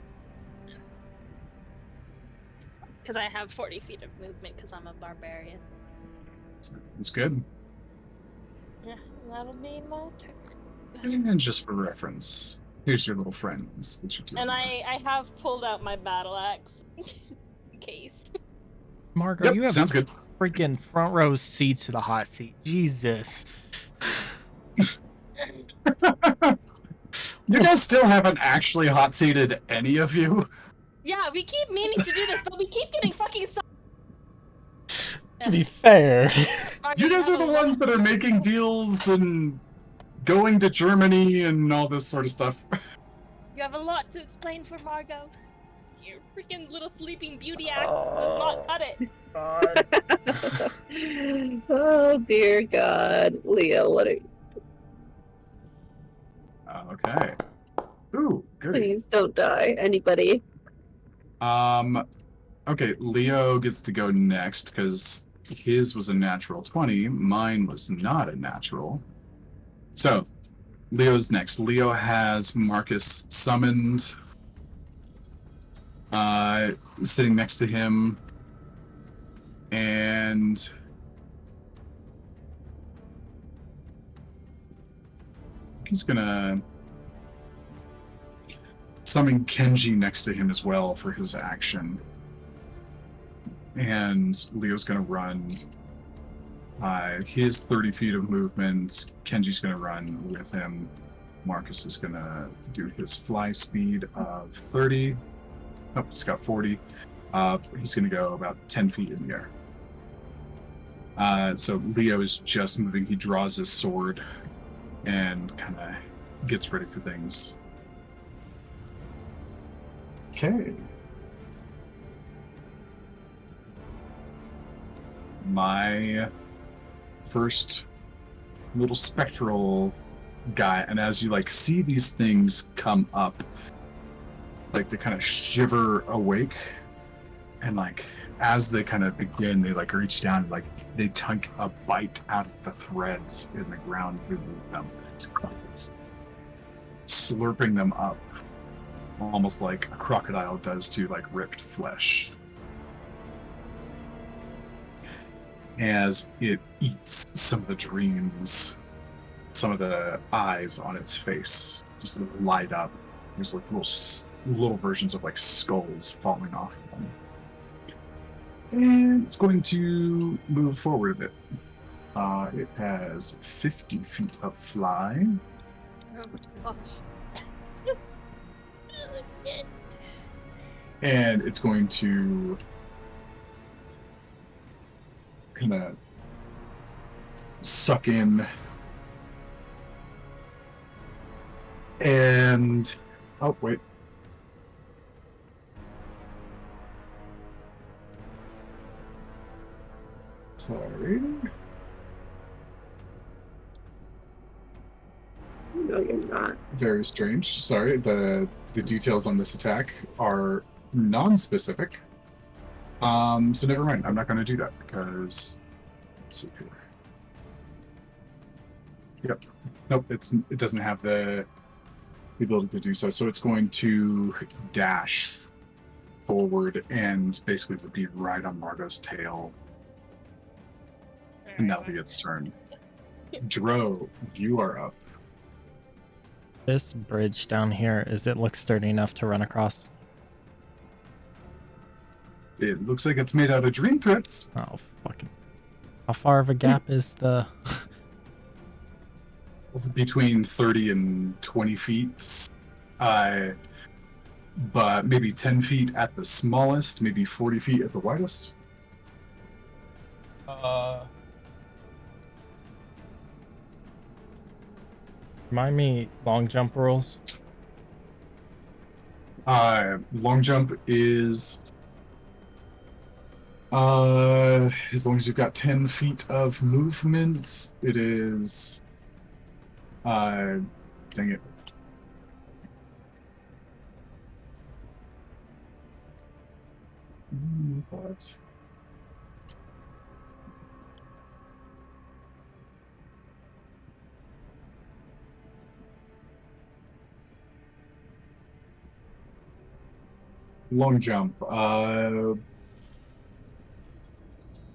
Because I have 40 feet of movement because I'm a barbarian. It's good. Yeah, that'll be my turn. And just for reference, here's your little friends that you're dealing And with. I have pulled out my battle axe in case. Margo, Yep, you have sounds good. freaking front row seats to the hot seat. Jesus. You guys still haven't actually hot seated any of you. Yeah, we keep meaning to do this, but we keep getting fucking To be fair. You guys are the ones that are making deals and going to Germany and all this sort of stuff. You have a lot to explain for Margo. Your freaking little sleeping beauty axe does not cut it. Oh dear God, Leo, what are you? Okay. Ooh, good. Please don't die, anybody. Okay, Leo gets to go next because his was a natural 20. Mine was not a natural. So, Leo's next. Leo has Marcus summoned, sitting next to him, and he's gonna summon Kenji next to him as well for his action. And Leo's gonna run his 30 feet of movement. Kenji's gonna run with him. Marcus is gonna do his fly speed of 30. Oh, he's got 40. He's gonna go about 10 feet in the air. So Leo is just moving. He draws his sword and kind of gets ready for things. Okay. My first little spectral guy, and as you like see these things come up, like they kind of shiver awake, and like as they kind of begin, they like reach down, like they take a bite out of the threads in the ground beneath them, slurping them up, almost like a crocodile does to like ripped flesh. As it eats some of the dreams, some of the eyes on its face just light up. There's like little versions of like skulls falling off of them. And it's going to move forward a bit. It has 50 feet of fly. Oh my gosh. And it's going to kind of suck in and oh wait, sorry, No, you're not. very strange. Sorry, the details on this attack are non-specific. So never mind. I'm not going to do that because let's see here. Yep. Nope. It doesn't have the ability to do so. So it's going to dash forward and basically be right on Margo's tail, and that'll be its turn. Dro, you are up. This bridge down here, is it look sturdy enough to run across? It looks like it's made out of dream threads. Oh, fucking. How far of a gap is the. Between 30 and 20 feet. But maybe 10 feet at the smallest, maybe 40 feet at the widest. Remind me long jump rules. Long jump is as long as you've got 10 feet of movement, it is dang it. But Long jump.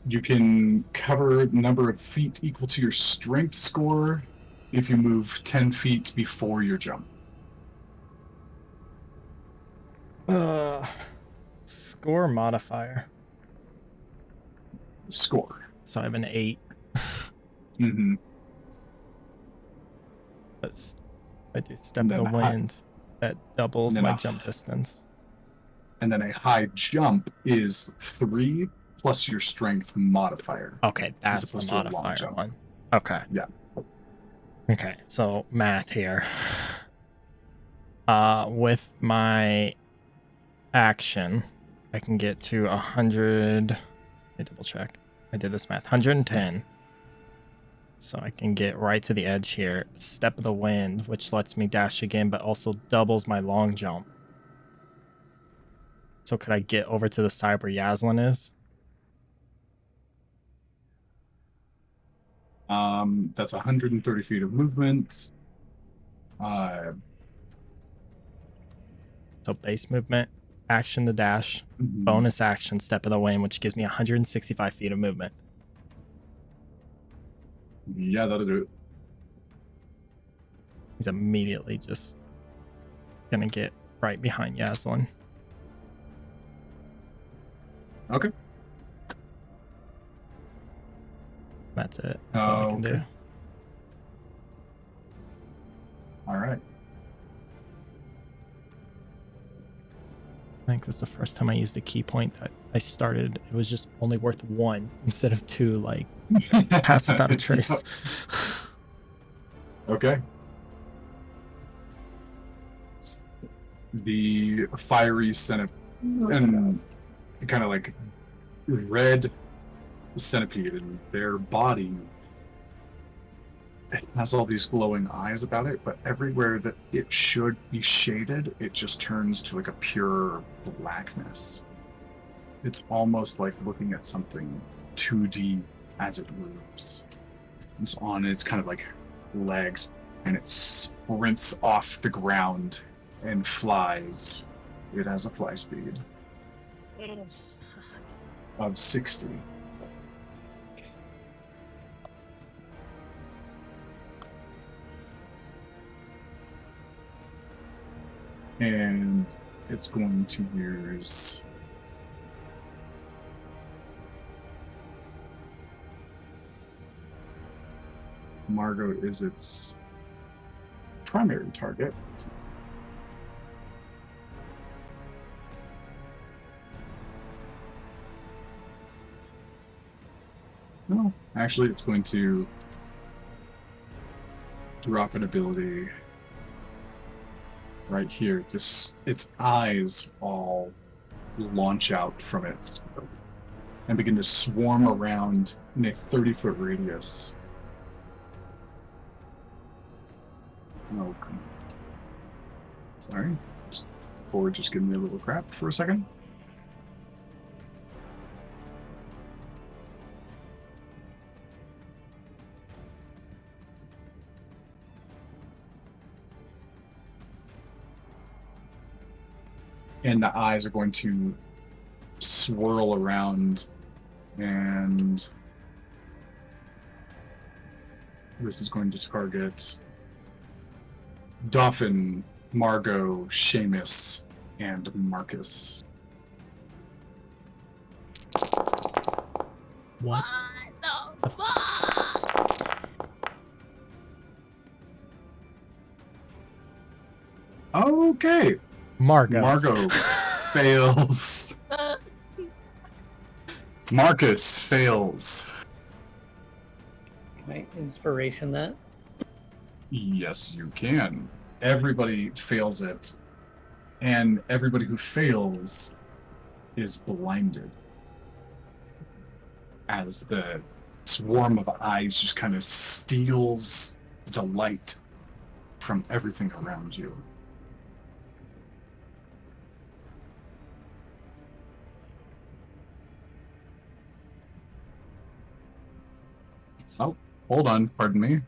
You can cover the number of feet equal to your strength score if you move 10 feet before your jump. Score modifier. Score. So I have an 8. Mm-hmm. But I do step And of the then a high- wind. That doubles and then my a- jump distance. And then a high jump is 3 plus your strength modifier. Okay, that's the opposed to a long modifier jump. one. Okay. Yeah. Okay, so math here. With my action, I can get to 100. Let me double check. I did this math. 110. So I can get right to the edge here. Step of the wind, which lets me dash again, but also doubles my long jump. So could I get over to the side where Yaslin is? That's 130 feet of movement. So base movement, action to dash, Mhm. bonus action, step of the wind, which gives me 165 feet of movement. Yeah, that'll do it. He's immediately just gonna get right behind Yaslin. Okay. That's it. That's all I can do. Okay. All right. I think this is the first time I used a key point that I started. It was just only worth 1 instead of 2, like pass without a trace. Okay. The fiery centipede and kind of like red centipede and their body has all these glowing eyes about it, but everywhere that it should be shaded, it just turns to like a pure blackness. It's almost like looking at something 2D as it moves. It's on its kind of like legs, and it sprints off the ground and flies. It has a fly speed of 60. And it's going to use Margo is its primary target. No, actually, it's going to drop an ability right here. Its eyes all launch out from it and begin to swarm around in a 30-foot radius. Oh, come on. Sorry. Forward just giving me a little crap for a second. And the eyes are going to swirl around, and this is going to target Dauphin, Margo, Seamus, and Marcus. What? the fuck? Okay. Margo. Margo fails. Marcus fails. Can I inspiration that? Yes, you can. Everybody fails it. And everybody who fails is blinded. As the swarm of eyes just kind of steals the light from everything around you. Oh, hold on, pardon me.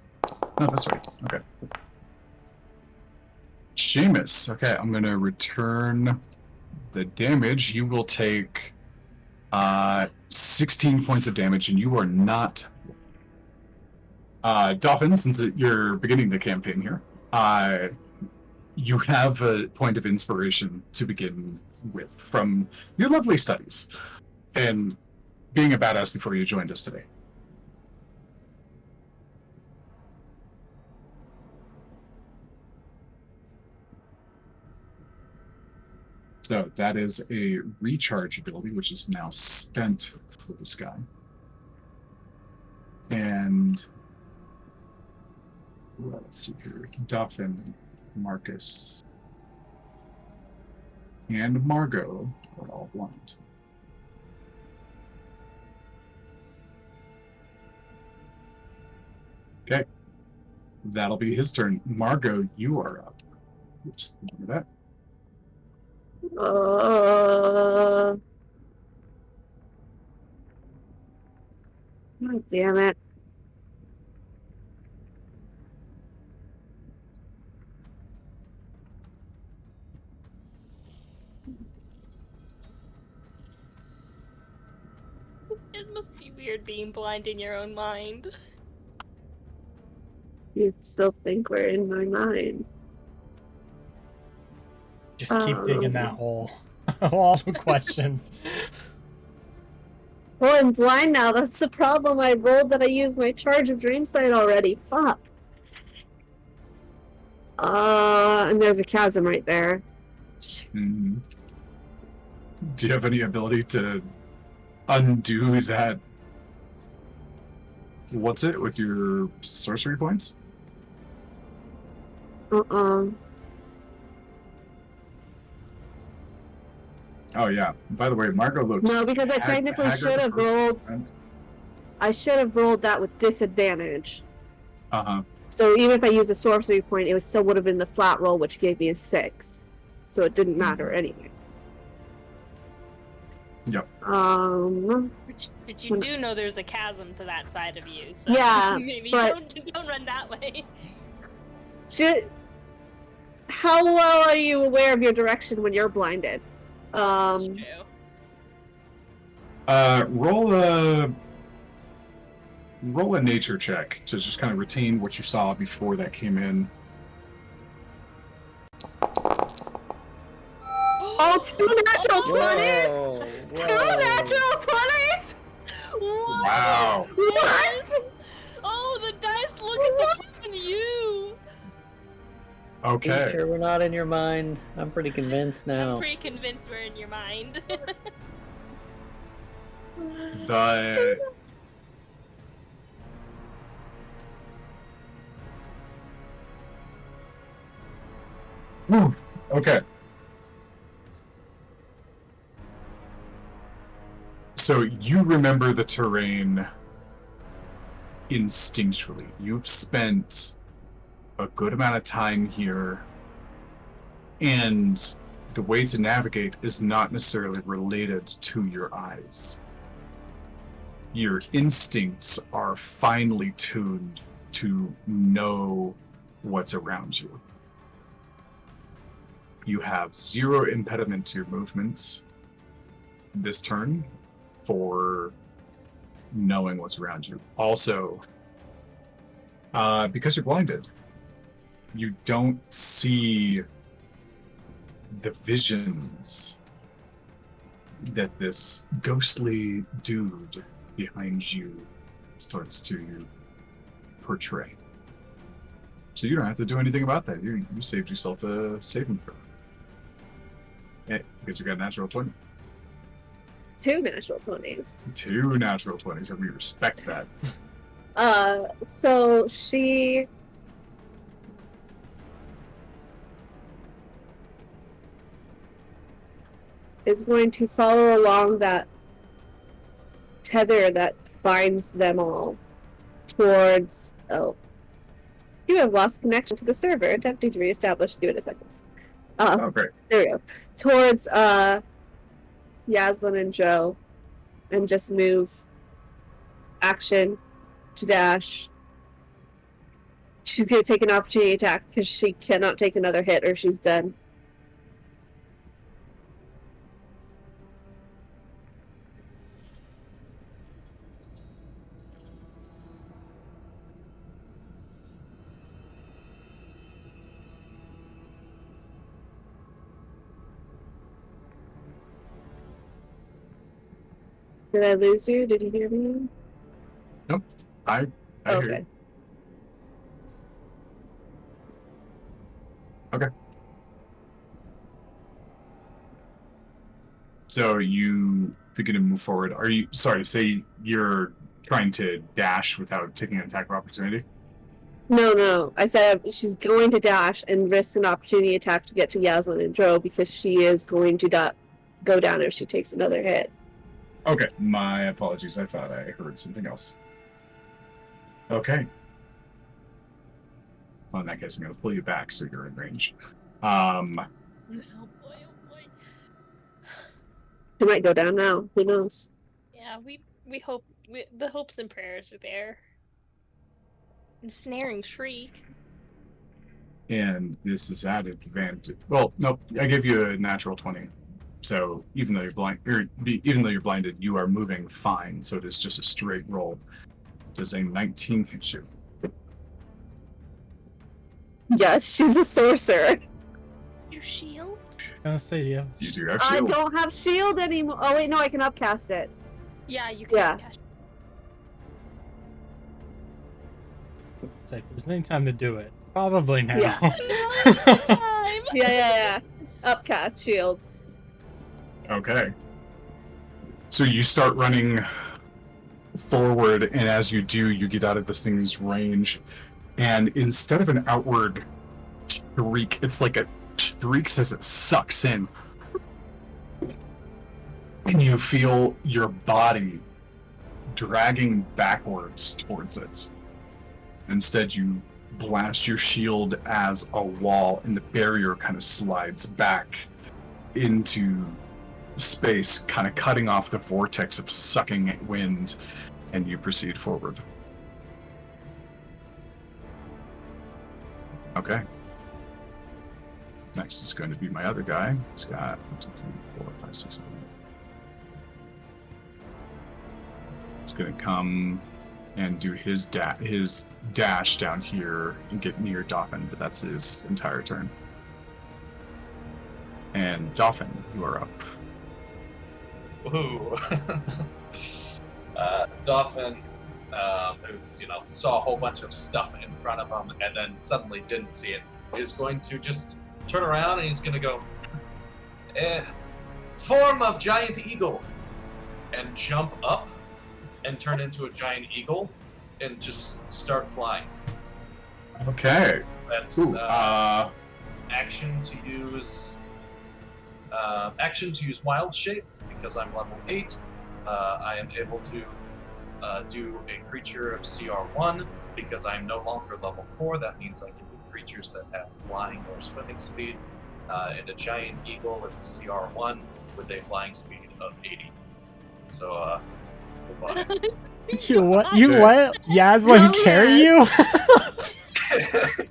No, that's right. Okay. Seamus. Okay, I'm gonna return the damage, you will take 16 points of damage, and you are not. Dolphin, since you're beginning the campaign here, you have a point of inspiration to begin with from your lovely studies and being a badass before you joined us today. So that is a recharge ability, which is now spent for this guy. And let's see here. Duffin, Marcus, and Margo are all blind. Okay. That'll be his turn. Margo, you are up. Oops, remember that. Oh, damn it. It must be weird being blind in your own mind. You still think we're in my mind. Just keep digging that hole. All the questions. Well, I'm blind now. That's the problem. I rolled that I used my charge of dream sight already. Fuck. And there's a chasm right there. Mm-hmm. Do you have any ability to undo that? What's it with your sorcery points? Oh yeah. By the way, Margo looks. No, because I technically should have rolled. I should have rolled that with disadvantage. So even if I used a sorcery point, it still would have been the flat roll, which gave me a 6. So it didn't matter anyways. Yep. But you do know there's a chasm to that side of you, so yeah, maybe but don't run that way. How well are you aware of your direction when you're blinded? That's true. Roll a nature check to just kind of retain what you saw before that came in. Oh, 2 natural 20s! Whoa, 2 natural 20s! Wow. What? Oh, the dice look at you! Okay. You sure we're not in your mind? I'm pretty convinced I'm now. pretty convinced we're in your mind. Okay. So you remember the terrain instinctually. You've spent a good amount of time here, and the way to navigate is not necessarily related to your eyes. Your instincts are finely tuned to know what's around you. You have 0 impediment to your movements this turn for knowing what's around you. Also, because you're blinded, you don't see the visions that this ghostly dude behind you starts to portray. So you don't have to do anything about that. You saved yourself a saving throw. Because you got a natural 20. 2 natural 20s. 2 natural 20s, and we respect that. So she is going to follow along that tether that binds them all towards. Oh, you have lost connection to the server. Attempting to reestablish. Do it a second. Oh, great. There we go. Towards Yaslin and Joe, and just move action to dash. She's gonna take an opportunity attack because she cannot take another hit or she's done. Did I lose you? Did you hear me? I hear Okay. you. Okay. So you thinking to move forward? Are you sorry? Say you're trying to dash without taking an attack of opportunity. No. I said she's going to dash and risk an opportunity attack to get to Yaslin and Dro because she is going to go down if she takes another hit. Okay, my apologies. I thought I heard something else. Okay. Well, in that case, I'm going to pull you back so you're in range. Oh boy, oh boy. She might go down now. Who knows? Yeah, we hope the hopes and prayers are there. Ensnaring shriek. And this is at advantage. Well, nope. I give you a natural 20. So even though you're blinded, you are moving fine. So it is just a straight roll. Does a 19 hit you? Yes, she's a sorcerer. Your shield? I was gonna say, yeah. You do have I shield. don't have shield anymore. Oh wait, no, I can upcast it. Yeah, you can. Yeah. It's like, if there's any time to do it, probably now. Yeah. Time. Yeah. Upcast shield. Okay. So you start running forward, and as you do, you get out of this thing's range. And instead of an outward shriek, it's like a shriek as it sucks in. And you feel your body dragging backwards towards it. Instead, you blast your shield as a wall, and the barrier kind of slides back into space, kind of cutting off the vortex of sucking wind, and you proceed forward. Okay. Next is going to be my other guy. He's got 1, 2, 3, 4, 5, 6, 7. He's going to come and do his dash down here and get near Dauphin, but that's his entire turn. And Dauphin, you are up. Ooh. Dauphin, who saw a whole bunch of stuff in front of him and then suddenly didn't see it, is going to just turn around and he's going to go, form of giant eagle, and jump up and turn into a giant eagle and just start flying. Okay. That's Ooh, action to use wild shape because I'm level 8. I am able to do a creature of CR1 because I'm no longer level 4. That means I can do creatures that have flying or swimming speeds. And a giant eagle is a CR1 with a flying speed of 80. So, goodbye. You let Yaslin carry you?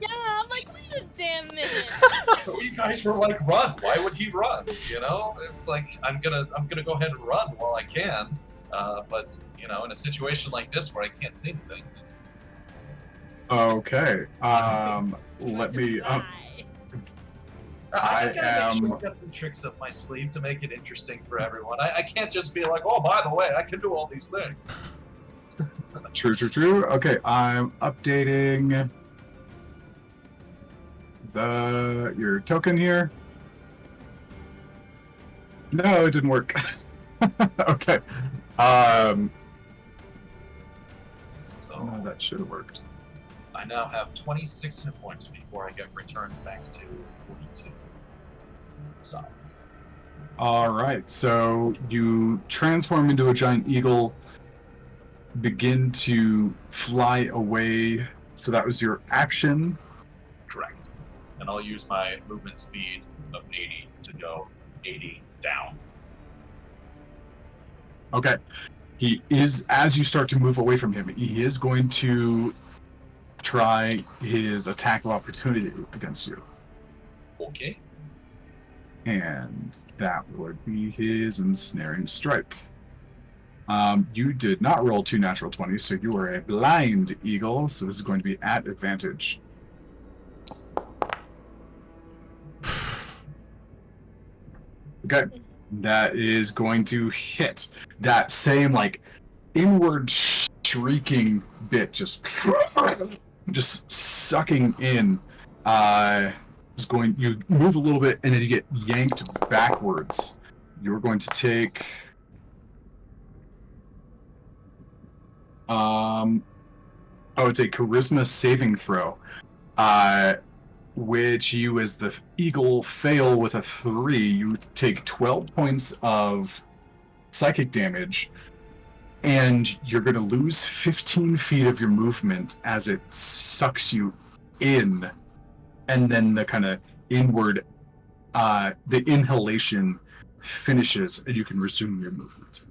Yeah, I'm like, wait a damn minute. You guys were like, run. Why would he run? It's like I'm gonna go ahead and run while I can. But in a situation like this where I can't see anything, okay. Let me. I gotta am- make sure I've got some tricks up my sleeve to make it interesting for everyone. I can't just be like, oh, by the way, I can do all these things. True. Okay, I'm updating your token here. No, it didn't work. Okay. So No, that should have worked. I now have 26 hit points before I get returned back to 42. So All right, so you transform into a giant eagle, begin to fly away. So that was your action. correct. And I'll use my movement speed of 80 to go 80 down. Okay. He is, as you start to move away from him, he is going to try his attack of opportunity against you. Okay. And that would be his ensnaring strike. You did not roll 2 natural 20s, so you are a blind eagle, so this is going to be at advantage. Okay. That is going to hit. That same like inward shrieking bit, just sucking in. Is going. You move a little bit, and then you get yanked backwards. You're going to take. It's a charisma saving throw. Which you, as the eagle, fail with a 3. You take 12 points of psychic damage, and you're going to lose 15 feet of your movement as it sucks you in, and then the kind of inward, the inhalation finishes, and you can resume your movement.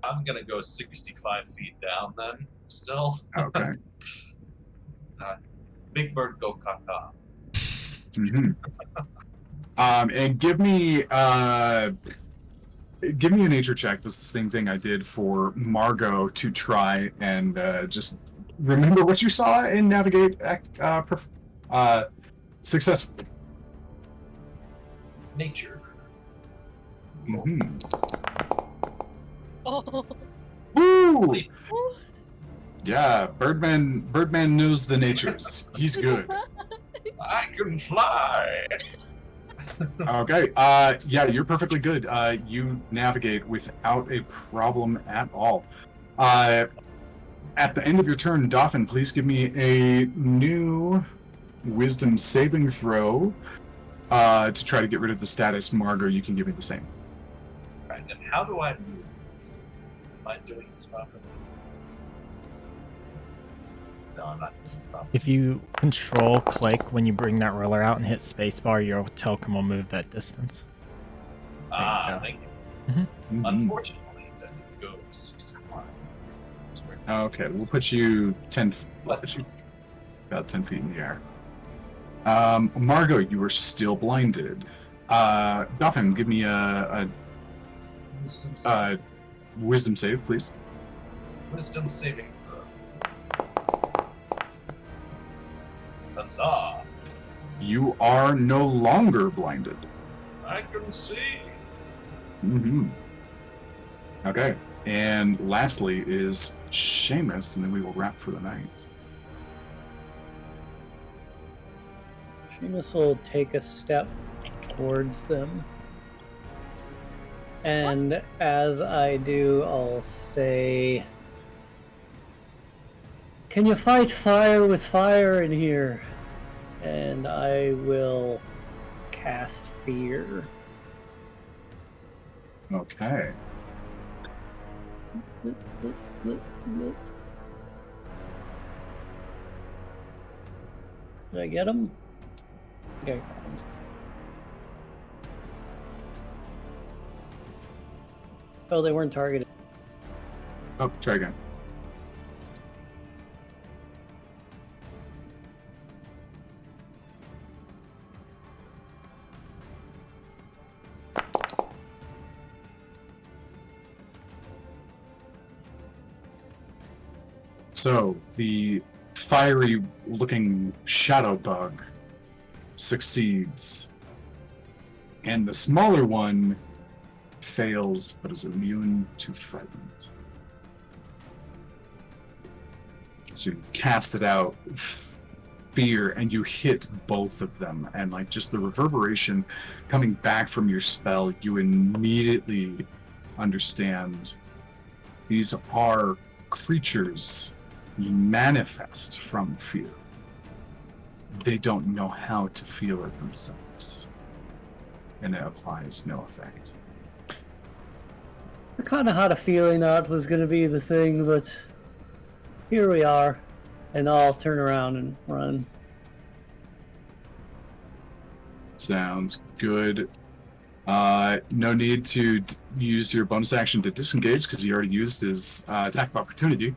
I'm gonna go 65 feet down then. Still. Okay. Big bird go caca. Mm-hmm. And give me a nature check. This is the same thing I did for Margo to try and just remember what you saw and navigate successfully. Nature. Mm-hmm. Oh. Woo! Yeah, Birdman knows the natures. He's good. I can fly. Okay. Yeah, you're perfectly good. You navigate without a problem at all. At the end of your turn, Dauphin, please give me a new wisdom saving throw to try to get rid of the status. Margo, you can give me the same. Right, and how do I move? Am I doing this properly? No, I'm not doing it properly. If you control click when you bring that ruler out and hit spacebar, your token will move that distance. Thank you. Mhm. Unfortunately, that goes 65. That's great. Okay, we'll put you 10. We'll put you about 10 feet in the air. Margo, you are still blinded. Dauphin, give me a wisdom save, please. Wisdom saving throw. Huzzah! You are no longer blinded. I can see. Mm-hmm. Okay, and lastly is Seamus, and then we will wrap for the night. Seamus will take a step towards them. And as I do, I'll say, "Can you fight fire with fire in here?" And I will cast fear. Okay. Did I get him? Okay. Oh, they weren't targeted. Oh, try again. So, the fiery-looking shadow bug succeeds, and the smaller one fails, but is immune to frightened. So you cast it out, fear, and you hit both of them, and like just the reverberation coming back from your spell, you immediately understand these are creatures manifest from fear. They don't know how to feel it themselves, and it applies no effect. I kind of had a feeling that was going to be the thing, but here we are, and I'll turn around and run. Sounds good. No need to use your bonus action to disengage because he already used his attack of opportunity.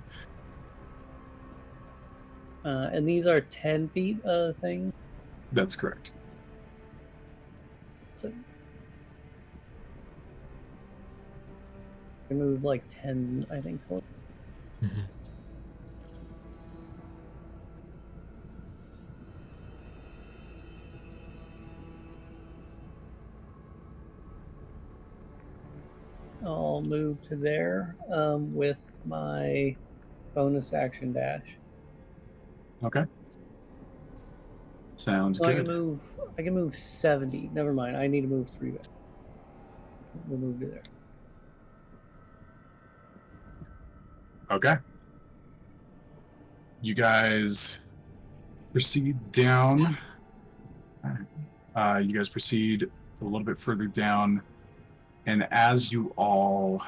And these are 10 feet thing. That's correct. So I move like 10, I think, total. Mm-hmm. I'll move to there with my bonus action dash. Okay. Sounds So good. I can move 70. Never mind. I need to move 3 back. We'll move to there. Okay. You guys proceed down. You guys proceed a little bit further down, and as you all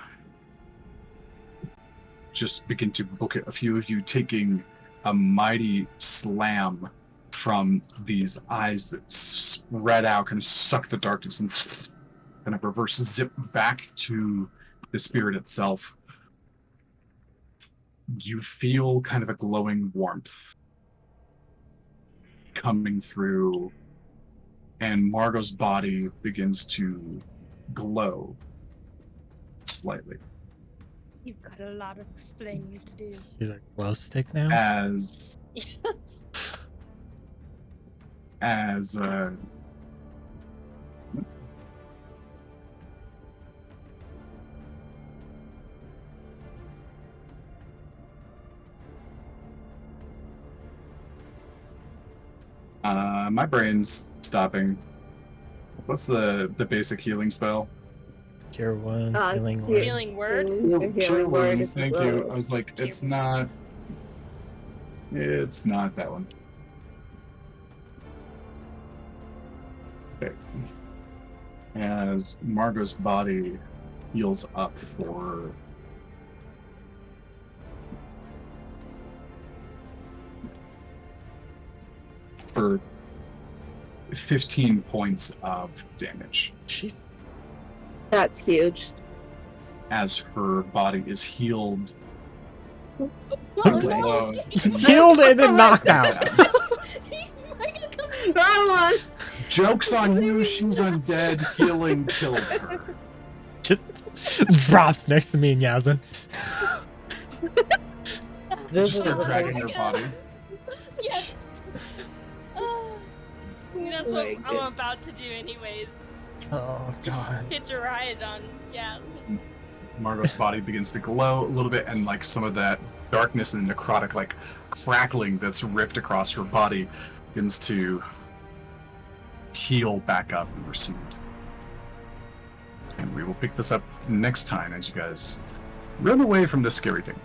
just begin to book it, a few of you taking a mighty slam from these eyes that spread out, kind of suck the darkness and kind of reverse zip back to the spirit itself. You feel kind of a glowing warmth coming through, and Margo's body begins to glow slightly You've got a lot of explaining to do. She's a glow stick now. as as my brain's stopping. What's the basic healing spell? Cure wounds, healing cure- word. Healing word. Your healing word wounds, is thank glow. you. I was like, it's not that one. Okay. As Margo's body heals up for 15 points of damage Jeez. That's huge. as her body is healed. Oh, Okay. no. Healed and then knocked out. Wrong one. Joke's on you, she's undead, healing killed her. Just drops next to me and Yasmin. This Just start is- dragging her body. Yes. That's Oh what my I'm about to do anyways. Oh god. Hitch a ride on, yeah. Margo's body begins to glow a little bit, and like some of that darkness and necrotic like crackling that's ripped across her body begins to heal back up and recede. And we will pick this up next time as you guys run away from this scary thing.